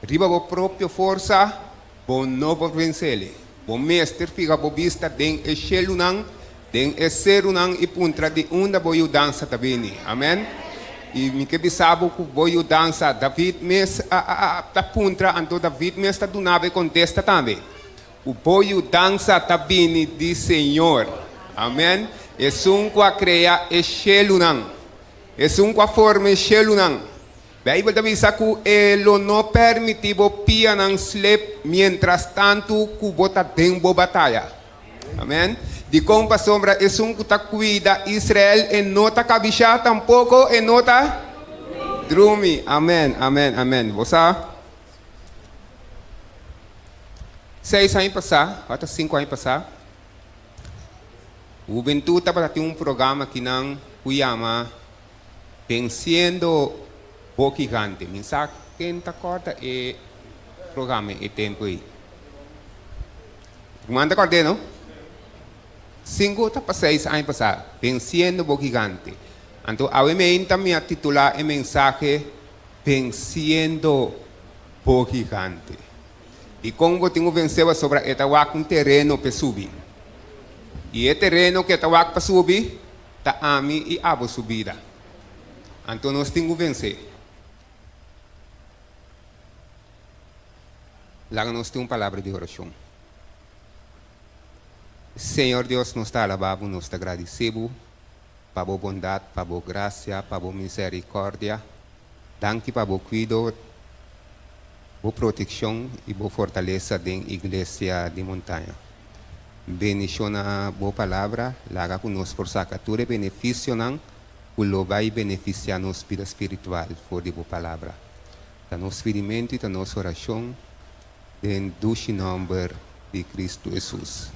Riba a própria força, bom não por vencer. O mestre fica por vista den e shelunan, den e serunan e puntra de onda boio dança também. Amém? E me que bisabo que boio dança David mes a puntra anto David mes ta dunave contesta também. O boio dança também de Senhor. Amém? É um que a cria e shelunan. É um que a forma e shelunan. Bible também sabe que ele não permite que pia não slep mientras tanto que bota tempo batalha. Amém? De como sombra é um que está cuida Israel e não está cabicha tampouco e não está drumi. Amém, amém, amém. Você 6 anos passar, até 5 anos passar, o Juventude estava tendo programa que não chama Venciendo o gigante. Mensaje que corta e programa e tempo aí. Manda corte, não? 5 para 6 anos passados. Venciendo o gigante. Então, a mim também titular o mensagem Venciendo o gigante. E como eu tenho vencido sobre um terreno para subir. E o terreno que está para subir, está a mim e a subida. Então nós temos que vencer. Lá nós temos uma palavra de oração. Senhor Deus, nós está alabado, nós está agradecido para a bondade, para a graça, para a misericórdia. Danke para o cuidado, a proteção e a fortaleza da igreja de montanha. Beniciona a boa palavra, laga conosco por sacatura benefício não, o vai beneficiar nos vida espiritual por a boa palavra. Da nosso experimento e da nossa oração, em doce nome de Cristo Jesus.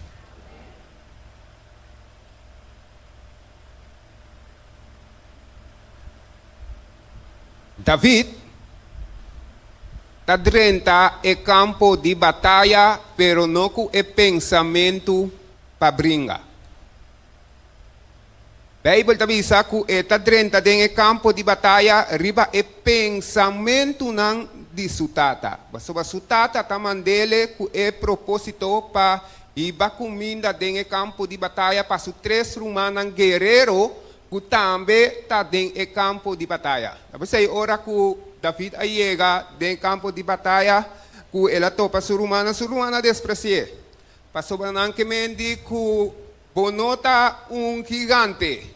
David está dentro do campo de batalha, pero não com o pensamento para brincar. A Bíblia diz que está dentro do campo de batalha, riba o pensamento não de sutata. Sobre sutata está mandele com o propósito para ir comida no campo de batalha para os 3 romanos guerreiros que também está no campo de batalha. Você ora que David chega no campo de batalha, que ela topa su rumana desprecia. Passou branquamente que bonota gigante.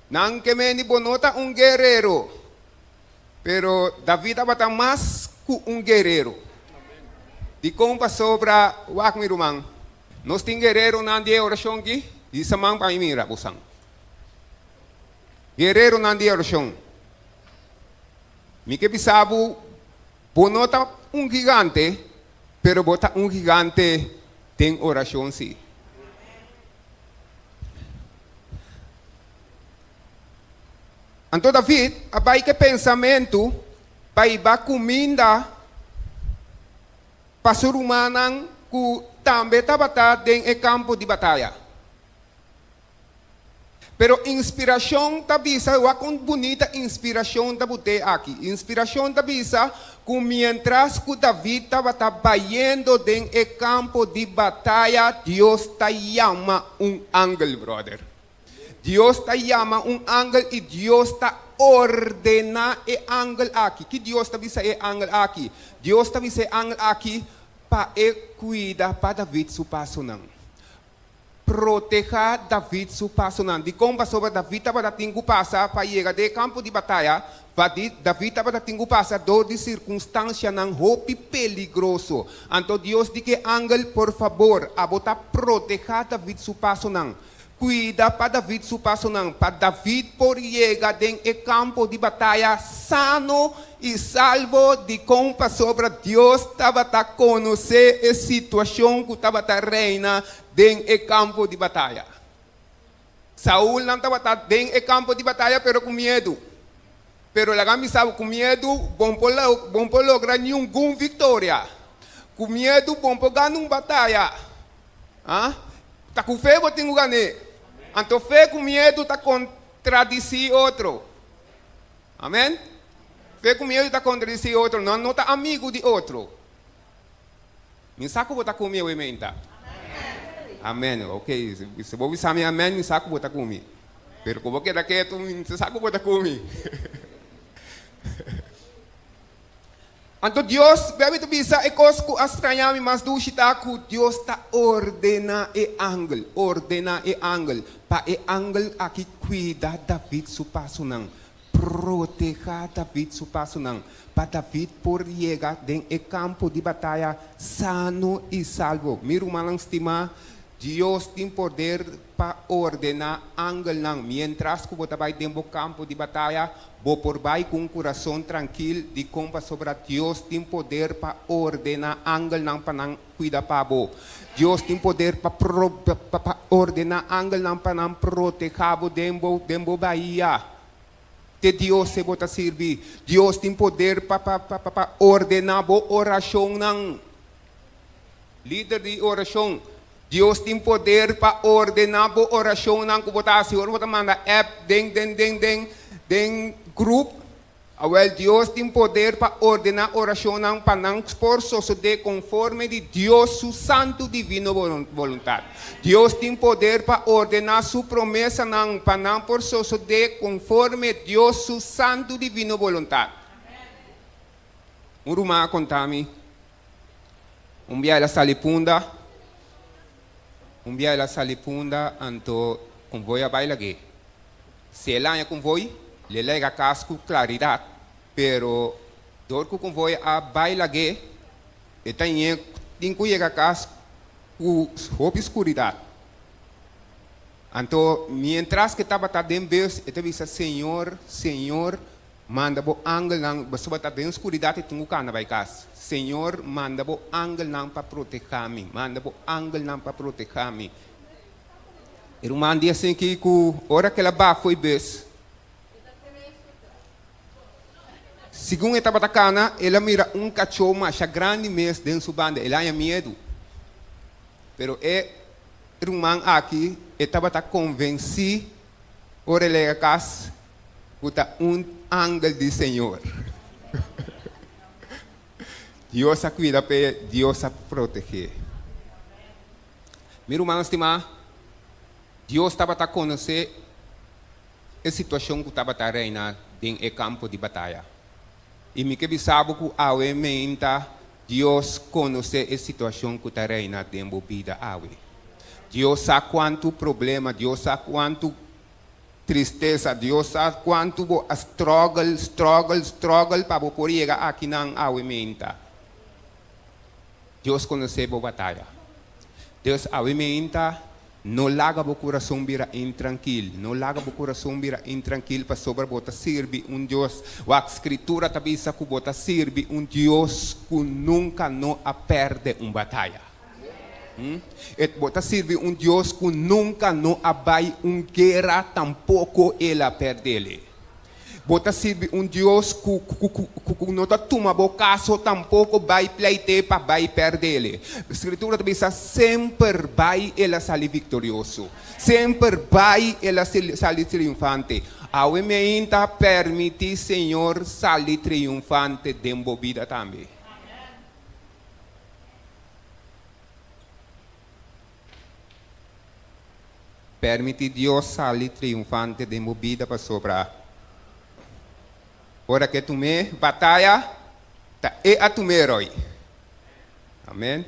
Nanquemente bonota guerreiro. Pero David estava mais que guerreiro. De como passou para o irmão. Nós temos guerreiro na dia oração aqui, e samang para mim, busang. Guerreiro na dia oração. Mi que bisabo bonota gigante, pero bota gigante tem oração sim. Então David, abai que pensamento, vai comida para os humanos que também estava dentro do campo de batalha. Pero inspiração da bisa, uma bonita inspiração da botei aqui. Inspiração da bisa, que mientras que David estava trabalhando dentro do campo de batalha, Deus te chama ángel, brother. Deus te chama ángel e Deus te ordena o ángel aqui. Que Deus te bisa o ángel aqui? Deus te bisa o ángel aqui para cuidar para David seu passo não. Proteja David seu passo não. De como sobre David estava tendo passar para chegar de campo de batalha, David estava tendo passar de circunstância não roupa peligroso. Então Deus diz que ángel, por favor, a botar proteja David seu passo não. Cuida para David seu passo não. Para David por chegar de campo de batalha sano e salvo de como sobre Deus estava a conhecer a situação que estava a reina dentro do campo de batalha. Saúl não estava dentro do campo de batalha, pero com medo. Pero lá me sabe com medo, bom por lograr nenhuma vitória. Com medo, bom por ganhar uma batalha. Tá com fé, eu tenho ganhar. Então fé com medo está contradizer outro. Amém? Fé com medo está contradizer outro. Não está amigo de outro. Me saco botar comigo, emenda. Amém. Ok. Se você sabe amém, me saco botar comigo. Pero como que daqui tu me saco botar comigo. Então Deus, bebe tu bisa e cosco estranhar mas do chitaku Deus ta ordena ángel para ángel aqui cuida David su passo não, proteja David su passo não, para David por chegar dentro do campo de batalha sano e salvo. Miro malang estima, Deus tem poder para ordenar ángel não, mientras que você vai dentro do campo de batalha, vou por vai com um coração tranquilo de como sobre Deus tem poder para ordenar ángel não para não cuidar para você. Deus tem poder para ordenar ángel não para não proteger dentro bahia. que Deus se bota servir. Deus tem poder para ordenar a oração ng líder de oração. Deus tem poder para ordenar a oração ng kubota. Senhor, bota manda app den grupo. Well, Deus tem poder para ordenar a oração ng panang esforço de conforme de Deus su santo divino voluntad. Deus tem poder para ordenar su promessa ng panang esforço de conforme Deus su santo divino voluntad. Uruma contami. Umbia la salipunda. Umbia la salipunda anto convoy a bailage. Se lá é convoy, le lega casco claridade, pero dor que convoy a bailage, e tem que chegar casco escuridade. Então, mientras que estava dentro Deus, eu disse, Senhor, manda bo angel nang basta bata dentro escuridade tungu kana vai casa. Senhor, manda bo angel nang para proteger-me, manda bo angel nang para proteger-me. Irmão dia assim que hora que ela ba foi bes. Segundo estava atacando, ela mira cachorro mais grande mesmo dentro sua banda, ela tinha medo. Pero irmão aqui estava convencido, ora ele casa, puta ángel do Senhor. Deus a cuida, Deus a proteger. Meu irmão estimado, Deus estava a conhecer a situação que estava a reinar em campo de batalha. E me que sabe que a Deus conhece a situação que está reinar dentro da vida. Deus sabe quanto problema, Deus sabe quanto tristeza, Deus sabe quanto struggle para poder chegar aqui na alimenta. Deus conhece a batalha. Deus alimenta, não larga o coração vira intranquilo, não larga o coração vira intranquilo para sobre bota servir Deus. A escritura também diz que bota servir Deus que nunca não perde batalha. E bota servir Deus que nunca não vai guerra, tampouco ela perde ele. Bota servir Deus que não toma o caso, tampouco vai pleitear para vai perder ele. A escritura também diz sempre vai ela sair vitorioso, sempre vai ela sair triunfante. A emenda permite Senhor sair triunfante dentro da vida também. Permite Deus sair triunfante dentro da vida para sobrar. Ora que tu me batalha, é a tu me herói. Amém?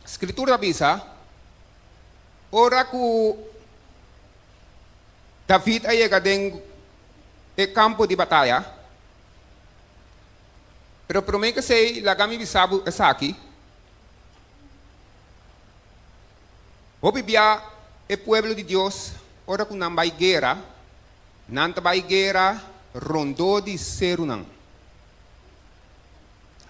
Escritura avisa, ora que David chega dentro do campo de batalha, pero prometo que sei, lá me bisabo essa aqui. Vou bibia o pueblo de Deus, ora que não vai guerra, rondou de serunang.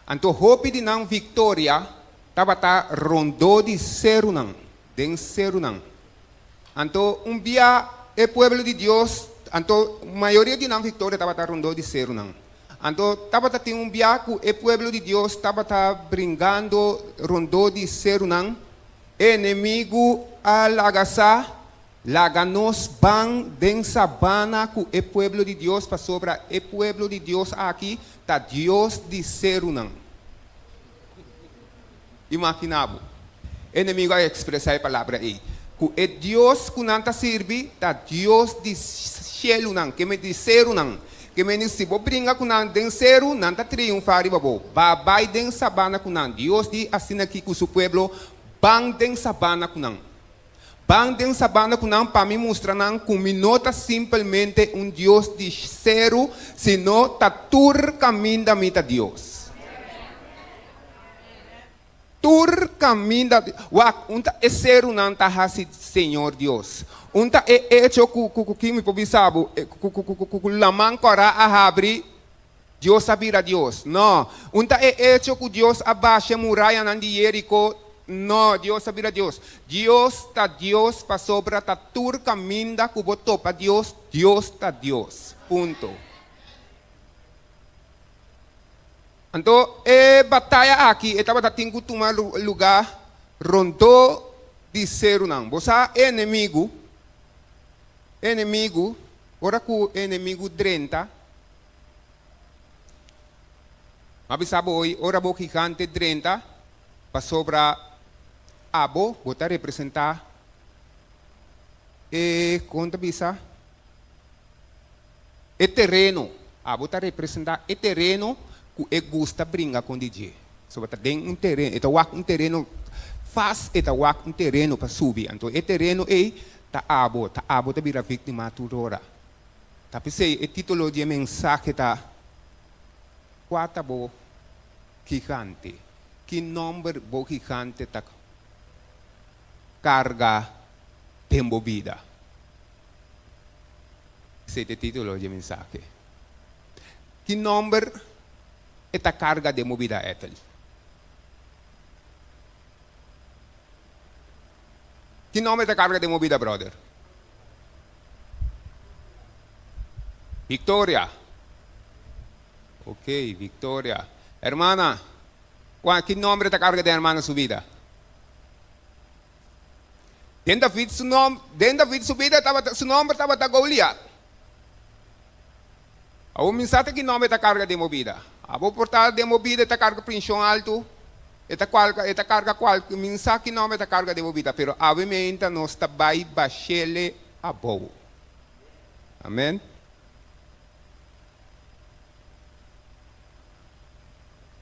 Então, hope de não vitória, tabata rondou de serunang, den serunang. Então, dia o pueblo de Deus, então, a maioria de não vitória tabata rondou de serunang. Então, estava tendo biaco, o pueblo de Deus estava brincando, rondou de serunang, inimigo alagasa, laganos bang den sabana com o pueblo de Deus para sobra, o pueblo de Deus aqui, tá Deus de serunang. Imaginavo, inimigo a expressar a palavra aí, com o Deus que não serve, tá Deus de serunang, que me diz serunang. Que me se vou brincar com nós denseiro, não tá triunfar e babo. Babai den sabana com nós. Deus di assim aqui com o seu pueblo, bang den sabana com nós. Bang den sabana com nós para me mostrar nós que me nota simplesmente Deus de zero, senão tá tur caminho da mita Deus. Tu tur caminda, unta é ser unanta hasi Senhor Deus. Unta é hecho que me pobisabo, laman cora a abrir, Deus sabira Deus. Não, unta é hecho que Deus abaixa muralha nandi Jerico. No, Dios sabira Dios. Dios está Dios para sobra, está tur caminda cuboto para Dios, Dios está Dios. Punto. Então, batalha aqui, estava tendo que tomar lugar, rondou de ser não. Você é inimigo, ora que o inimigo 30, mas sabe hoje, ora o gigante 30, para sobra abo, bota representar conta bisa terreno, abo tá representar terreno que gusta brincar com DJ. So bota tem terreno, um terreno faz um terreno para subir. Então terreno tá abo tá vira vítima turora. Tá pensei título de mensagem tá quatro bo gigante. Que número bo gigante tá carga de movida. Esse é o título de mensagem. Que número é a carga de movida é tal? Que número é a carga de movida, brother? Victoria. Ok, Victoria. Hermana, que número é a carga de hermana subida? Dentro da vida subida, seu nome estava da Goliat. A mensagem que nome é a carga de movida. A portada de movida é a carga pinchão alto. É a carga qual? Mensagem que nome é a carga de movida. Pero obviamente nós também baixele a boa. Amém?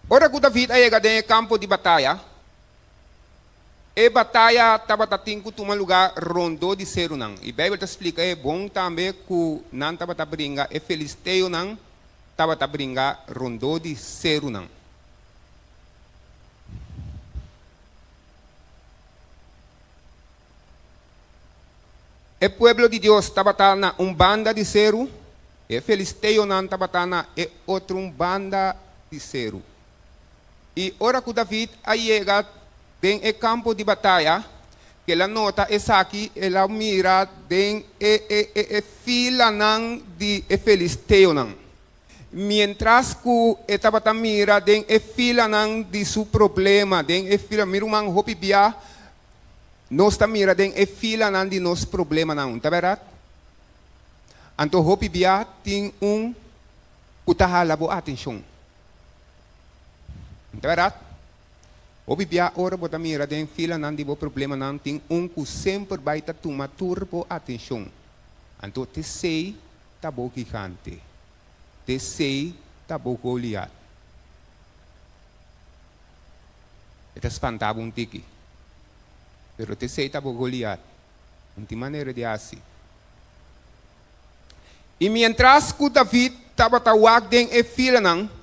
Ora que David chega no campo de batalha. E batalha estava tendo que tomar lugar rondou de ser não. E a Bíblia explica é bom também que não estava a brincar é filisteu não estava a brincar rondou de ser não. O povo de Deus estava na banda de seru, e filisteu não estava na outra banda de seru. E ora que David chega tem o campo de batalha, que ela nota essa aqui, ela mira tem fila não de filisteu não. Mientras que estava a mira tem fila não de seu problema, tem fila mira um hopi bia, nós está mira tem fila não de nosso problema não, tá verdade? Então hopi bia tem kutahala atenção, tá verdade? O bibia ora bota mira den fila não de problema não tem que sempre vai estar tomar turbo atenção. Então te sei tá bom gigante, te sei tá bom Goliat. Eta espantava tiki, pero te sei tá bom Goliat. Não tem maneira de assim. E mientras que David estava tawag den fila não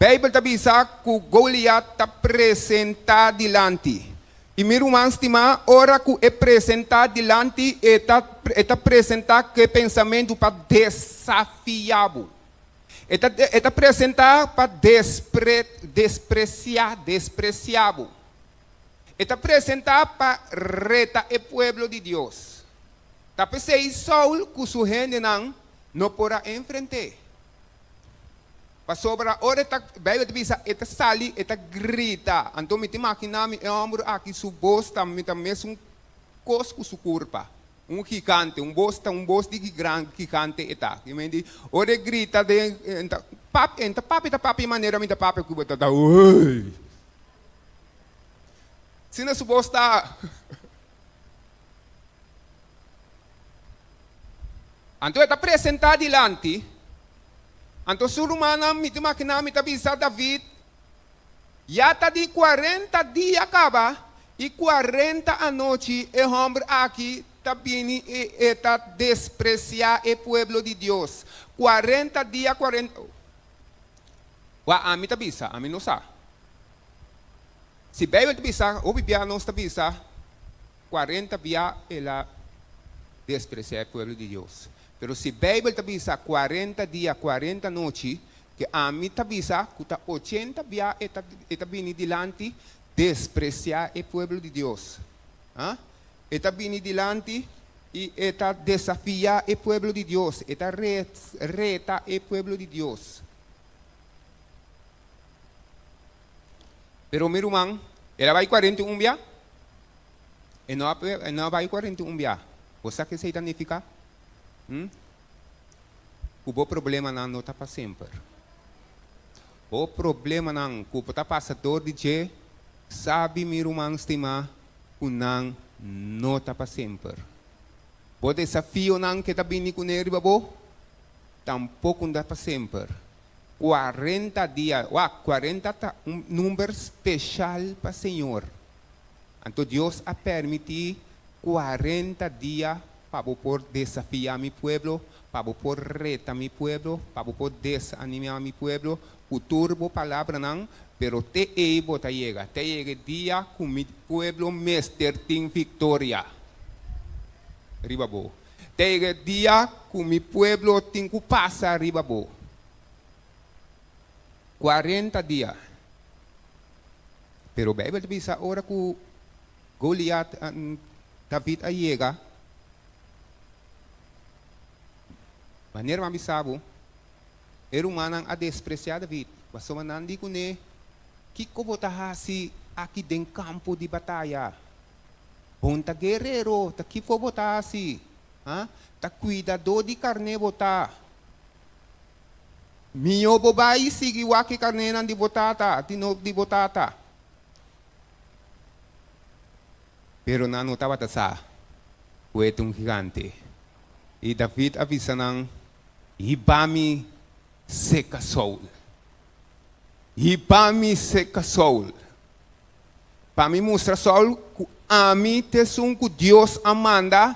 Bíblia está dizendo que Goliat está apresentado diante. E meu irmão estima, ora que é apresentado diante, está apresentado que pensamento para desafiá-lo. Está apresentado para despreciá-lo. Está apresentado para retar o povo de Deus. Está pensando Saul que sua gente não poderá enfrentar. Sobre a hora que a Bíblia diz que sali, que grita. Então, me imagina que o homem aqui suposto também um cosco su curpa. Um gigante, um boss de gigante eta. Que me diz, hora grita de papi maneira me papi que bota da oi. Se não suposto Então, está apresentado diante. Então, o ser humano, me imagina, me avisa David, já está de 40 dias acaba, e 40 a noite, o homem aqui está vindo e está despreciar o povo de Deus. 40 dias, 40. A mim avisa, a mim não sabe. Se Bíblia te bisa, o Bíblia não está bisa, 40 dias ela desprezar o povo de Deus. Pero se Bíblia te bisa 40 dias, 40 noites, que a mim te bisa, que 80 dias está vindo dilante, desprezar o povo de Deus. Está vindo dilante e está desafiar o povo de Deus, está reta o povo de Deus. Pero meu irmão, ela vai 41 dias, e não vai 41 dias. Você sabe o que isso significa? O problema não está para sempre. O problema não, o passador de Deus, sabe, meu irmão, estima, o não está para sempre. O desafio não que está vindo com ele, tampouco não está para sempre. 40 dias, 40 é um número especial para o Senhor. Então Deus a permitir 40 dias para poder desafiar meu povo, para poder retar meu povo, para poder desanimar meu povo. O turbo palavra não, pero te ebo te chega dia que meu povo mestre tem vitória. Ribabo. Te chega dia que meu povo tem que passar ribabo. 40 dias. Pero Bíblia diz a hora que Goliath, David a chega, maneira mais sabe, era humano a despreciar David. Mas só não digo né, que como tá assim aqui dentro campo de batalha, bom tá guerreiro, tá que for botar assim, tá cuidador de carne botar. Minha bobai sigue o que carne não de botata, de botata. Pero não estava tá o é um gigante. E David avisa não, Ibami seca Saul. Ibami seca Saul. Para me mostrar Saul que a mim te sum que Deus amanda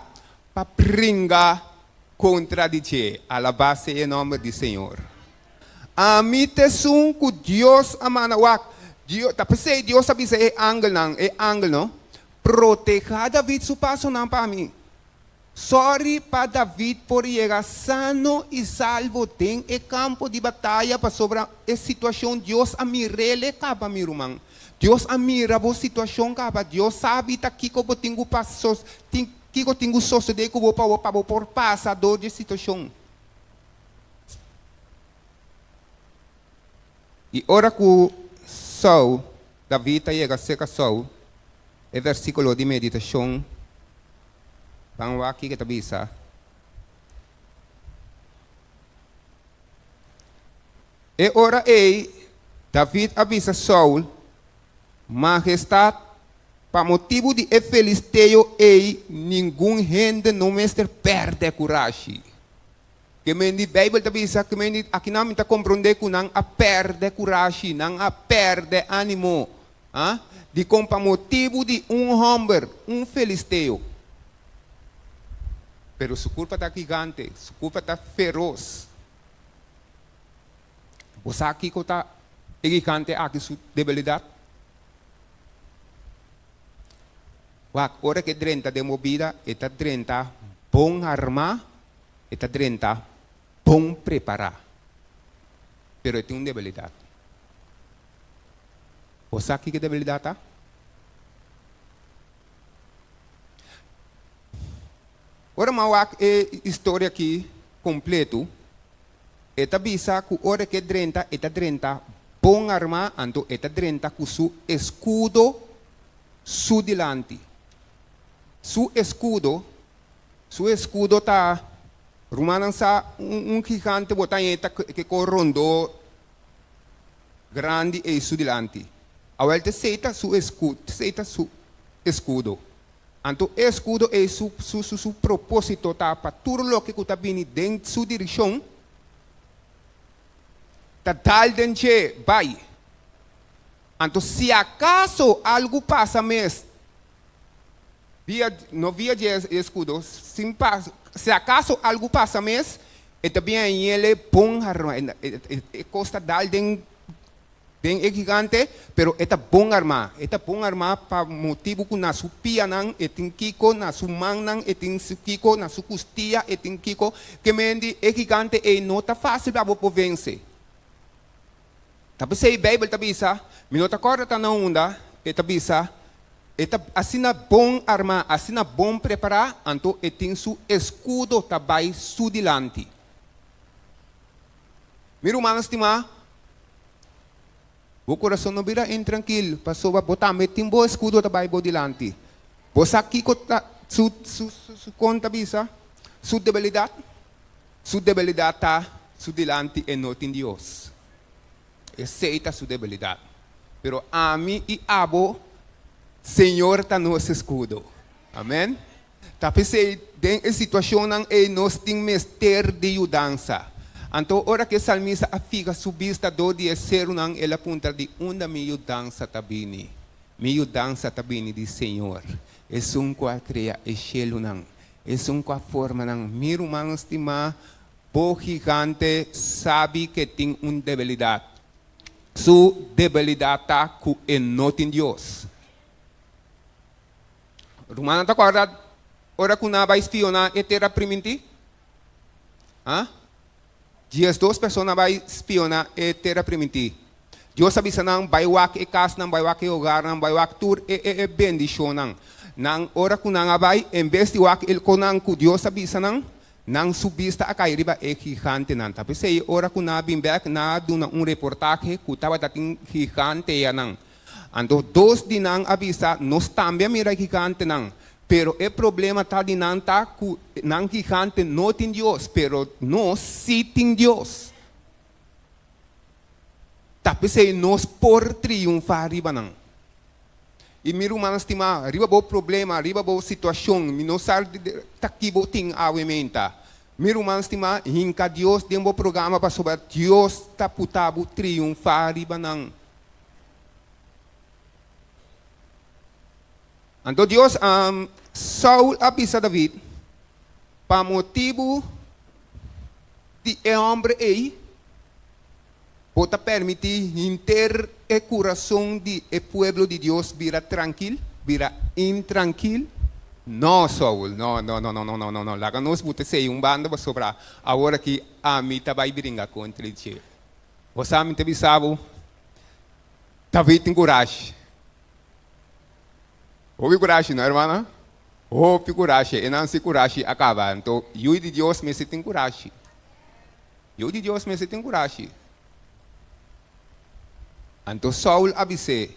para brincar contra Deus. Alabado seja o nome do Senhor. A mim te sum que Deus amanda. Deus, tá pensei Deus avisa é ángel não. Proteja David su passo não para mim. Sorry para David por chegar sano e salvo tem o campo de batalha para sobre a situação. Deus a mirele capa meu irmão. Deus a mira a situação capa. Deus sabe tá que eu tenho passos, que eu tenho sócio de que eu vou para por passador de situação. E ora que Saul, David chega seca Saul, é versículo de meditação. Vamos aqui que está bisa. E ora David avisa Saul, majestade, para motivo de filisteu nenhum gente não mestre perde coragem. Que me di Bible está bisa que me aqui não está compreender que não a perde coragem, não a perde ânimo, de para motivo de homem, filisteu. Pero su culpa está gigante, su culpa está feroz. Você aqui que está gigante aqui sua debilidade. Hora que 30 de movida, está 30 bom armar, está 30 bom preparar. Pero tem uma debilidade. Você aqui que debilidade está? Ora, mauak história aqui completo. Eta bisa que ora que 30, eta 30 bom arma, anto eta 30 com su escudo su dilante. Su escudo tá rumanan sa gigante botanyeta que corrondo grande e su dilante. A volta seita su escudo. Anto escudo é su propósito tá para tudo lo que está vindo dentro sua direção. Tá tal dentro vai. Anto se acaso algo passa mesmo, não via de escudo, se acaso algo passa mesmo, e também ele bom arma, costa dal den den e gigante, pero eta bom arma pa motivo ku na su pia nang etin kiko na su mang nang etin su kiko na su costia etin kiko que mendi e gigante e nota fácil para po vencer. Tapi sei Bible tabisa, minota corta na onda, e tabisa, eta assina bom arma, assina bom preparar, anto etin su escudo tabai su dilante. Miro man estima, o coração não vira intranquilo, passou a botar metim bo escudo tabai bo dilante. Você aqui su conta bisa, su debilidade tá su dilante e not em Deus. Aceita su debilidade. Pero a mim e abo, Senhor tá nosso escudo. Amém? Tá pensei em situação em nós tem mestre de mudança. Então, ora que o salmista fica subista do dia zero, ele aponta de onde minha dança tabini. Minha dança tabini de Senhor. É qual cria o cielo não. É qual forma não. Meu irmão estima, o gigante sabe que tem uma debilidade. Sua debilidade está com o não em Deus. Romano está acordado? Ora que não vai espionar e terá primiti? Ah? Dias duas pessoas vai espionar e terá primiti. Deus sabe se não vai wak e casa, não vai wak e hogar, não vai wak tur e bendição não. Não ora que não vai em vez de wak el conan que Deus sabe se não subista a cair riba e gigante não. Tapi sei ora que não bem back na duna reportagem que estava dating gigante ya não. Então dos de não avisa nós também mira gigante não. Pero o problema está de não tá com não gigante não tem Deus, pero nós sim tem Deus. Tapi sei nós por triunfar riba não. E meu irmão estima, riba bo problema, riba bo situação, mi não sabe aqui bo ting awementa. Meu irmão estima, hinka Deus tem bo programa para sobre Deus tá putabo triunfar riba não. Então Deus Saul avisa David para motivo de homem aí pode permitir inter o coração de o pueblo de Deus vira tranquilo, vira intranquilo. Não, Saul, não. Lá nós vamos ser banda sobre agora que a mim vai brincar contra ele. Você me teve sabe? David tem coragem. Houve coragem, não, irmã? Houve coragem, e não se coragem acaba. Então, eu de Deus me tem coragem. Eu de Deus me tem coragem. Então, Saul avisou.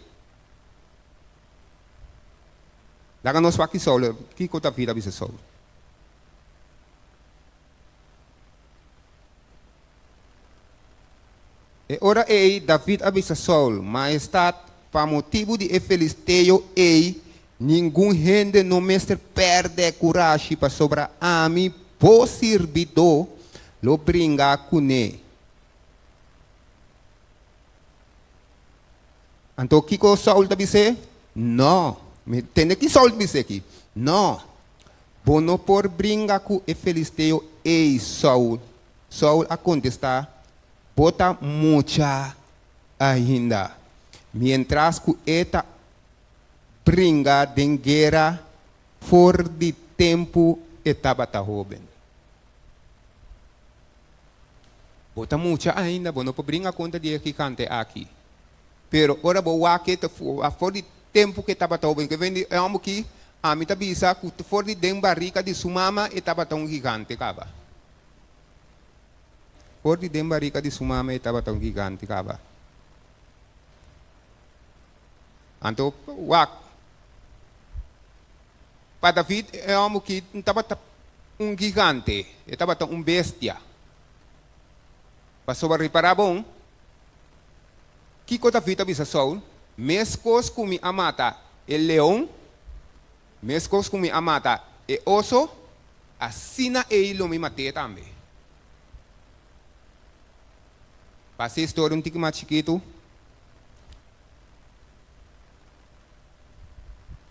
Lá nós aqui Saul, que conta a vida avisou Saul. E ora David avisa Saul, majestade, para motivo de filisteu nenhum gente no mestre perde coragem para sobrar a mim por servidor lo brinca com ele. Então, o que o Saul disse? Não. Tem que Saul disse aqui. Não. Bono por brincar com o filisteu Saul. Saul a contestar, bota mucha ainda. Mientras que eta brinca de guerra for de tempo estava jovem. Bota mucha ainda, bono por brincar contra de gigante aqui. Pero ora boa que for de tempo que estava jovem, que vem é algo que a mim tabisa que for de barriga de sua mama estava tão gigante cava. For de barriga de sua mama estava tão gigante cava. Então, para David é algo que estava gigante, estava bestia. Para sobre reparar bom, que David avisa Saul, mescos com me amata o leão, mescos com me amata o osso, assina ele me matei também. Passei a história um pouco mais chiquito.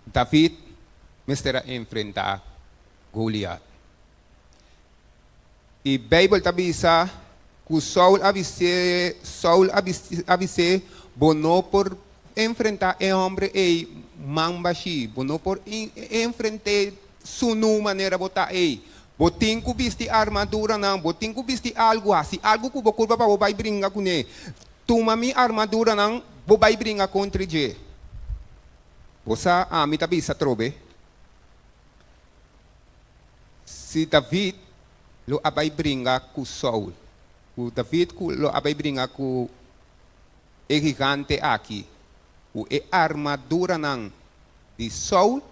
David mestra enfrentar Goliat. E a Bíblia avisa que Saul avise bono por enfrentar el hombre e mambashi, bono por enfrentar sunu maneira botar ei. Botin ku bisti armadura não, botin ku bisti algo assim, algo que curva para vai brincar com ele. Tuma mi armadura não, vai brincar contra ele. Você a mim também se trobe. Se David lo vai brincar com Saul, o David lo vai brincar com o gigante aqui, o armadura não de Saul.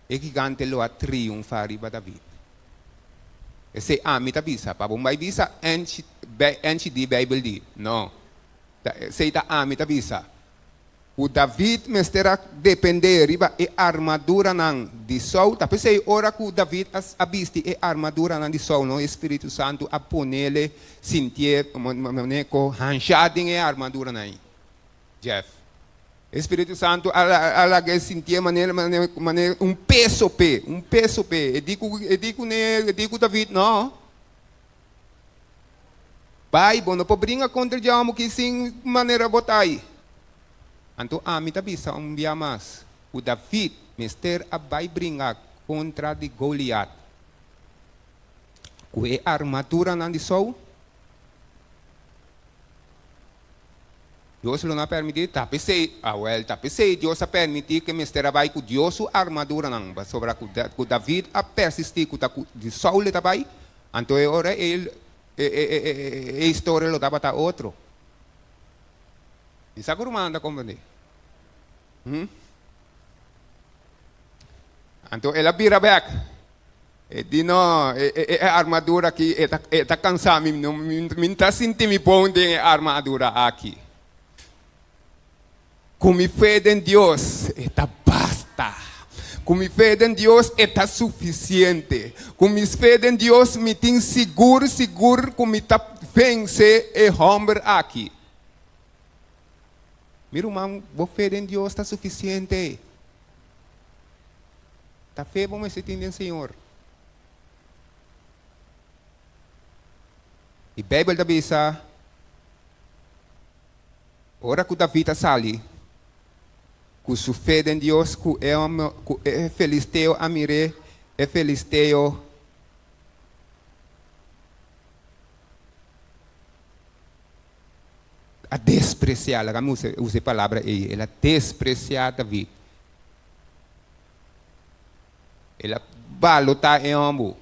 E gigante lo a triunfar para David. E se ami ta bisa, pa bom vai bisa enchi di Bible di. No. Se ta ami ta bisa. O David mestera depender riba e armadura nan di Saul, tapi se ora ku David abisti e armadura nan di Saul, no Espírito Santo a ponele sentir maneco hanchading e armadura nan. Jeff. Espírito Santo ala que sentia maneira um peso pe. E digo David não. Pai, bom, não pode brincar contra o diabo que sim maneira botai. Então a mim tabisa dia mais. O David mister a vai brincar contra de Goliat. Com a armadura não de Saul. Deus não permitir, tapi se Deus permitir que mistério vai com Deus sua armadura não, sobre com David a persistir com de Saul também, então agora ele a história lo dava para outro. Isso agora manda compreender. Então ela vira back. E di no, a armadura aqui está cansado, me está sentindo me bom de armadura aqui. Com minha fé em Deus, está basta. Com minha fé em Deus, está suficiente. Com minha fé em Deus, me tem seguro, como me está vencer o homem aqui. Meu irmão, a fé em Deus está suficiente. Está fé, vamos se entender, Senhor. E a Bíblia diz, ora que David sali, com sua fé em Deus, com é filisteu amire, é filisteu a despreciar, vamos usar a palavra aí, ela despreciar David. Ela balutar em amor.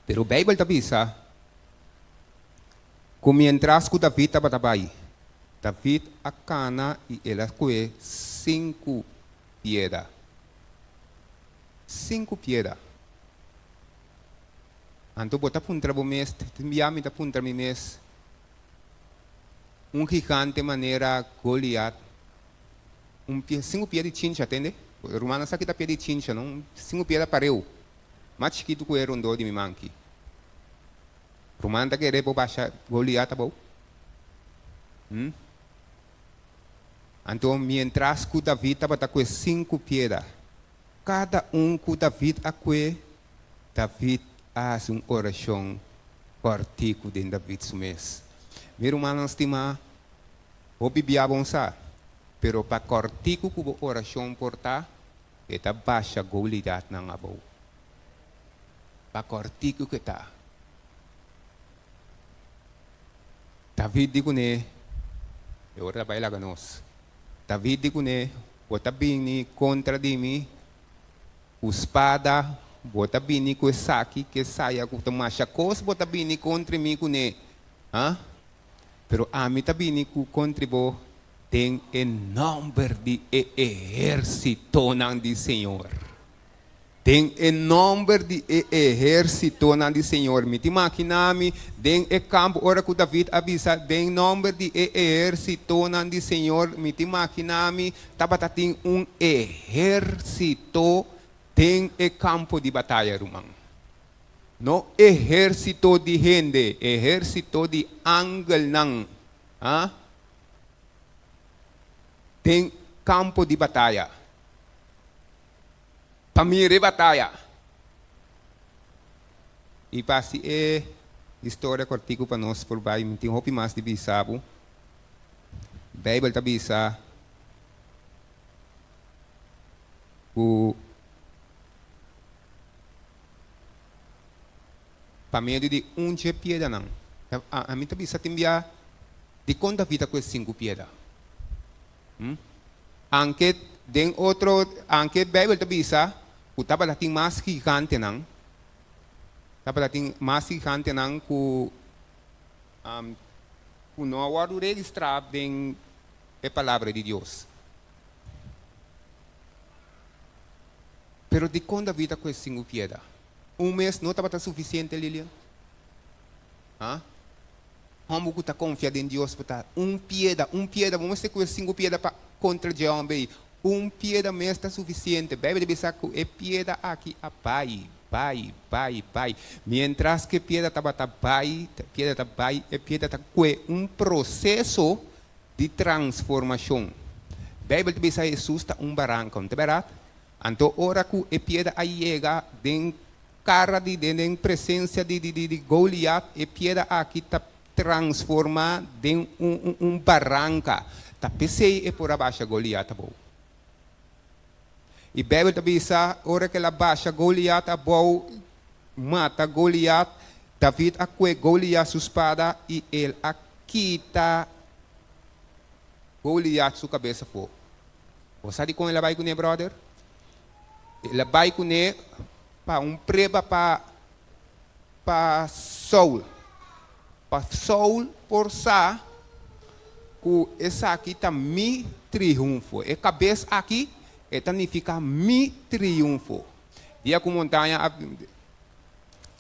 Pero a Bíblia diz, como entras com David estava trabalhando. David a cana e ela coe 5 piedras. 5 piedras. Então, bota puntra o mês, me da puntra o mês. Gigante maneira Goliat. 5 piedras de chincha, entende? O romano sabe que tá piedra de chincha, não? 5 piedras pareu. Mais chiquito que era de me manque. O romano tá querendo baixar Goliat, tá bom? Então, mientras que David estava com 5 piedras, cada que David acue, David faz uma oração particular de David sumes. Meu irmão, estima, o Bíblia bom sa, pero para cortico que a oração portar, eta baixa Goliat na abo. Para cortico que tá. David digo ne, eu trabalho lá ganos. David digo ne, bota bini contra de mim, o espada, bota bini com saque que saia com tomar chacos, bota bini contra mim com ne, pero a mim tá bini com contribu tem em nome de exército não de Senhor. Tem em nome de exército não de Senhor. Me te maquinami, tem e campo ora que David avisa, tem nome de exército não de Senhor. Me te maquinami, tabata tem exército, tem e campo de batalha, irmão. No exército de gente, exército de ángel não. Tem campo de batalha. Pamire batalha. E passe história cortico para nós por baixo, tem roupa mais de bisabo. Bíblia tá bisa o para meio de pieda não. A mim tá bisa timbia de conta vida com 5 pieda. Anche den outro, anche Bíblia tá bisa o tava latim mais gigante não. Tava latim mais gigante não com o não há registrado bem a palavra de Deus. Pero de quando a vida com esse 5 pieda? Mês não estava suficiente, Lilian? Como está confiado em Deus para pieda, vamos ter com esse 5 pieda para contra Jeová. Pieda mesmo está suficiente. Bebe de saco é pieda aqui a pai. Mientras que pieda estava pai, pieda está com processo de transformação. Bíblia diz que Jesus está barranco, não é verdade? Então, ora que a pieda aí chega em cara de presença de Goliat, a pieda aqui está transformada em barranca. Está pensei por abaixo Goliat, bom. E a Bíblia diz que ora que ela baixa Goliat, mata Goliat, David acue Goliat sua espada e ele quita Goliat sua cabeça fora. Você sabe como ele vai com ele, brother? Ele vai com ele para preba para Saul. Para Saul forçar que essa aqui está mi triunfo. E cabeça aqui significa mi triunfo. Dia com montanha,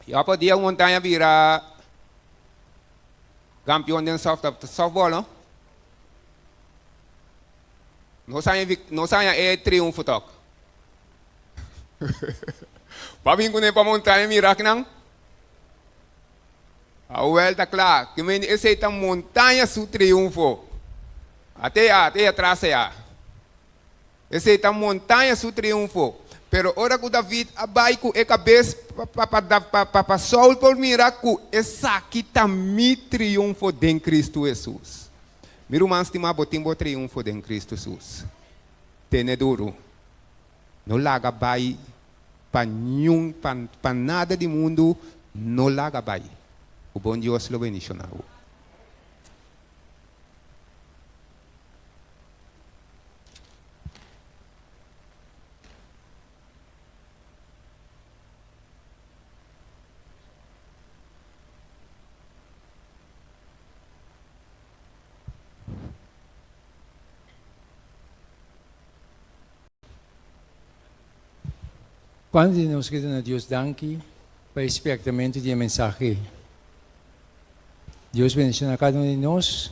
eu podia montanha virar campeão de softball, não? Não sai triunfo toque. Para vir com ele para montanha virar que não? A volta claro, que esse é montanha su triunfo. Até atrás já. Esse é montanha su triunfo. Pero ora que David vai com a cabeça para Saul por mirar que essa aqui está mi triunfo de Cristo Jesus. Meu irmão, estimado, tem um triunfo de Cristo Jesus. Tene duro. Não larga vai para nada do mundo, não larga vai. O bom Deus lo bendicionou. Quando nós queremos a Deus danke para o espectamento de mensagem. Deus bendiga cada um de nós.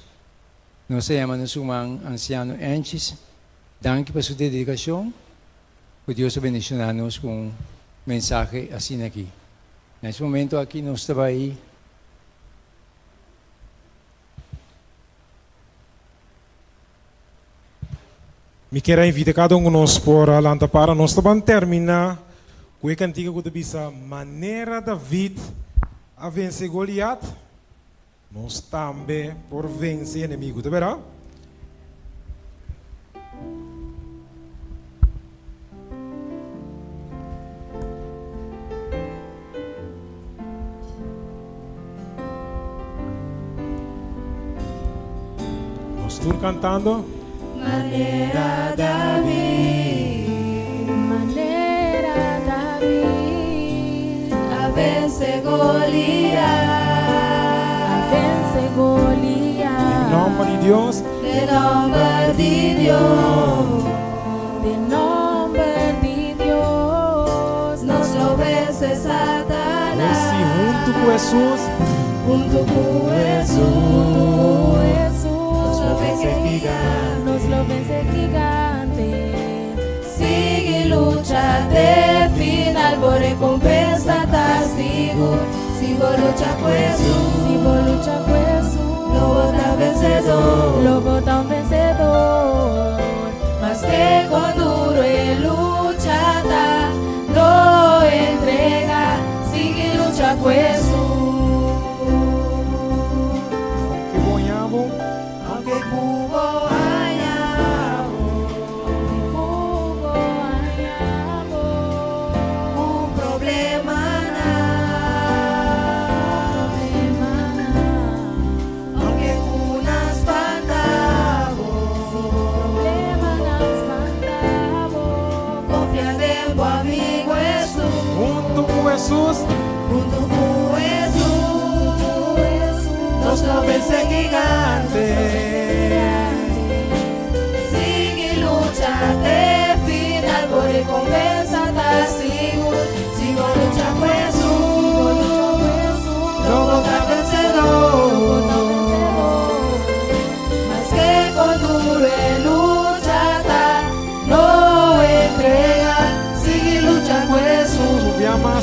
Nós chamamos um anciano antes. Danke para sua dedicação. Que Deus bendiga nos com mensagem assim aqui. Nesse momento aqui nós estamos aí. Me quero invitar cada um de nós para lá para nós também terminar com a cantiga que diz a maneira David a vencer Goliat. Nós também por vencer inimigo, tá vendo? Nós estamos cantando. Maneira David, a vencer Goliat. Em nome de Deus. Em nome de Deus. Em nome de Deus. Nos lo vence Satanás. Esse junto com Jesus. Junto com Jesus. Nos lo vence gigante. Nos lo vence gigante. Sigue lucha até final por recompensa tá seguro. Si vos luchas con Jesús, lobo tan vencedor, mas que con duro y lucha da, no entrega, sigue lucha con Jesús.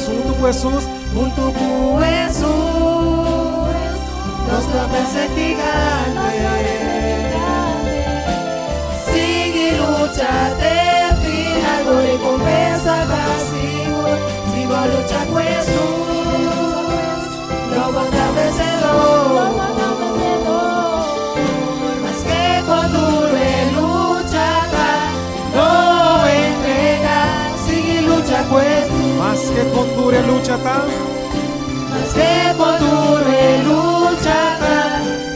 junto com Jesus, junto com Jesus, nós vamos vencer gigante. Sigue lucha até fim, agora recompensa da Senhor. Se vou lutar com Jesus, não vou dar vencedor. Mas que quando ele luta, não entrega. Sigue luta com Jesus. Mas que quando ele luta, tá? Mas que quando ele luta,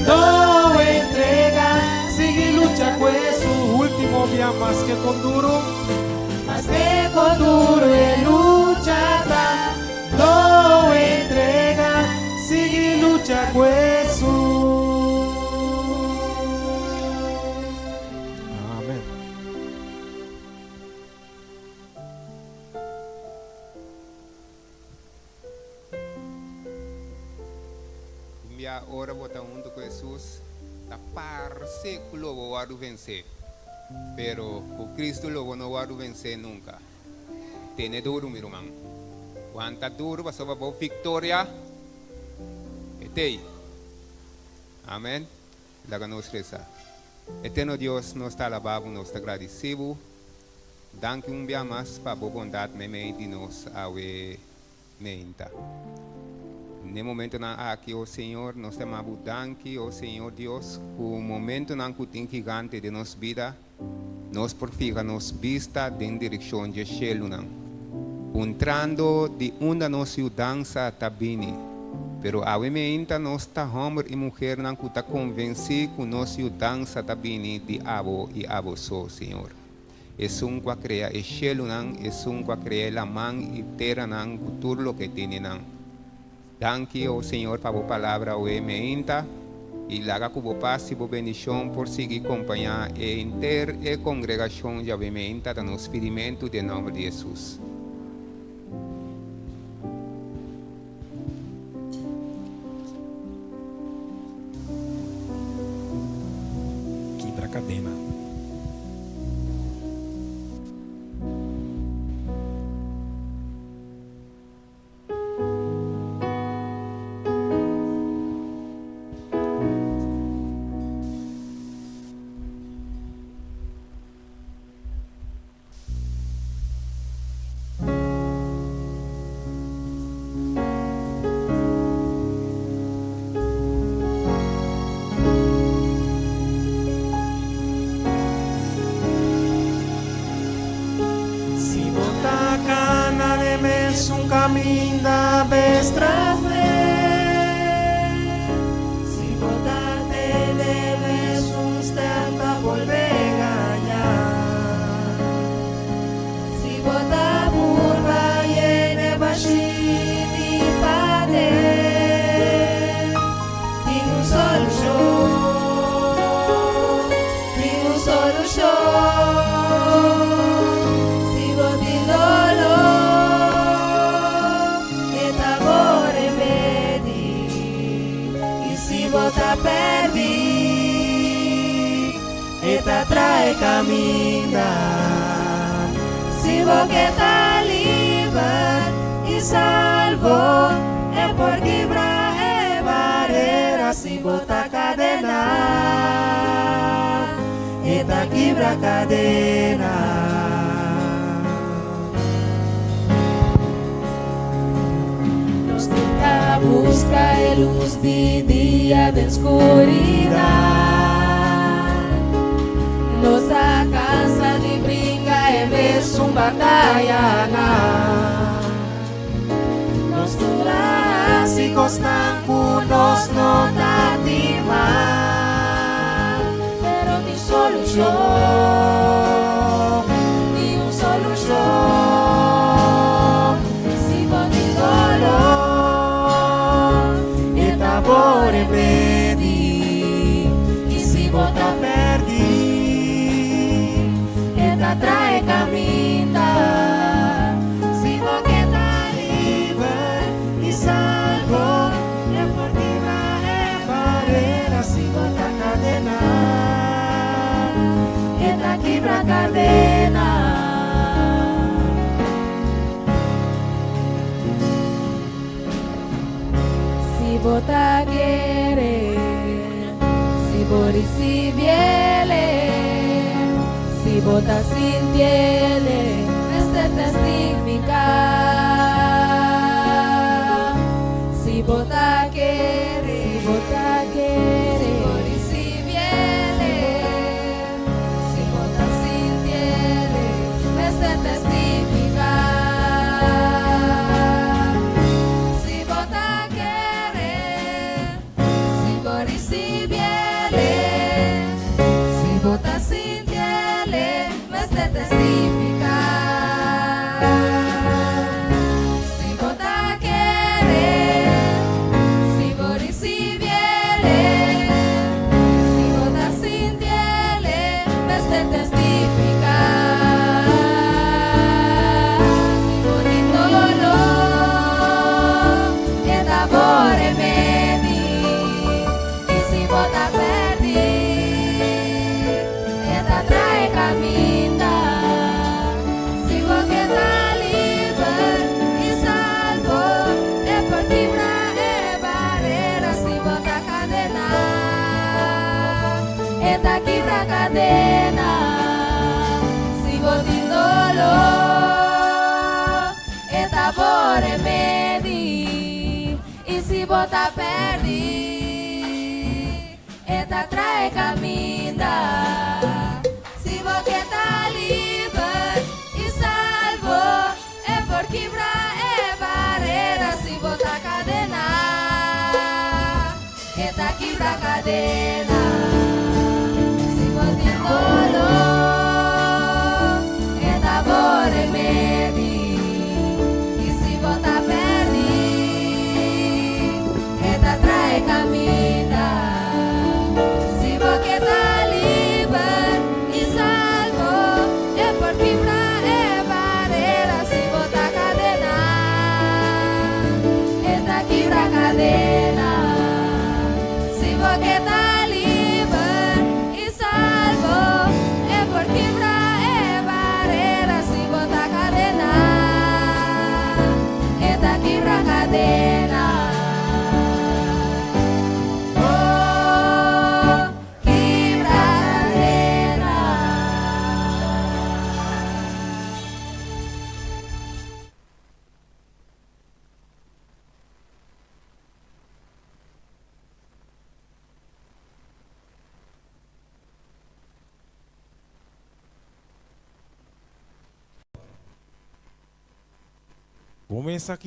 não entrega. Sigue luta com Jesus. Último dia, mas que conduro. Mas que quando ele luta, não entrega. Sigue luta com Jesus. Amém. Minha hora botar junto com Jesus, da parece que logo vai vencer, pero o Cristo logo não vai vencer nunca. Tem duro, meu irmão. Quanta duro, vai ser uma boa vitória. Etei. Amém. Daga nos rezar. Eterno Deus, nós está alabado, nós está agradecido. Danke dia mais para a boa bondade de nós ao menta. No momento aqui, o Senhor, nós chamamos danke, o Senhor Deus, o momento que tem gigante de nossa vida, nós porfica nos vista em direção de céu, entrando de onde nossa dança está bem. Pero a menta nós está homem e mulher que está convencido que nossa dança está bem de abo e abo só, Senhor. É um que cria o céu, é um que cria a mão e terra, tudo o que tem. Danke, oh Senhor, para a palavra, o menta, e laga que o passe, a bendição, por seguir acompanhar e inter e congregação de menta, no experimento de nome de Jesus. Quebra a cadena. Caminda vez tras vez, si botate debes un step a volver a ganhar. Si bota curva llene bashini pade, tem solução, tem solução. Si botidolo bota perdi e ta trae caminda. Si vos que está libre y salvo es por quebrar e barreira. Si bota cadena e ta quebra cadena. Busca a luz de dia da escuridão. Nos cansa de brincar e ver batalha. Nos dura se constan com nós não dá de mal. Pero de solução, de solução. Se pode dolor por pedi, e se bota perdi, e ta trae caminda. Si vos que tá livre e salvo, é porque vai barreira. Si bota cadena, e ta quebra bota sintiele, este testificar. Si bota querer, si bota querer, si bota si viene, si bota sintiele, este testificar. Si bota querer, si bota si viene, si bota sintiele, este testificar. Si bota querer, si bota si viene, si bota sintiele, este testificar. Bonito lo et amore medi, y si bota perdi, et atrae camina. Si vos quedas libre y salvo, es por fibra e barrera. Si bota cadena, esta quibra cadena. Si botindolo, esta bore medi, y si bota perdi, esta trae camina. Si vos quedas libre y salvo, es por quibra e barrera. Si bota cadena, esta quibra cadena. Si botindolo, esta bore medi, y si bota perdi, esta trae camina. Si vos quedas libre y salvo, es por fibra e barrera. Si bota cadena, esta quibra cadena. Si vos quedas libre y salvo, es por fibra e barrera. Si bota cadena, esta quibra cadena. Oh, quibra cadena. Começa aqui.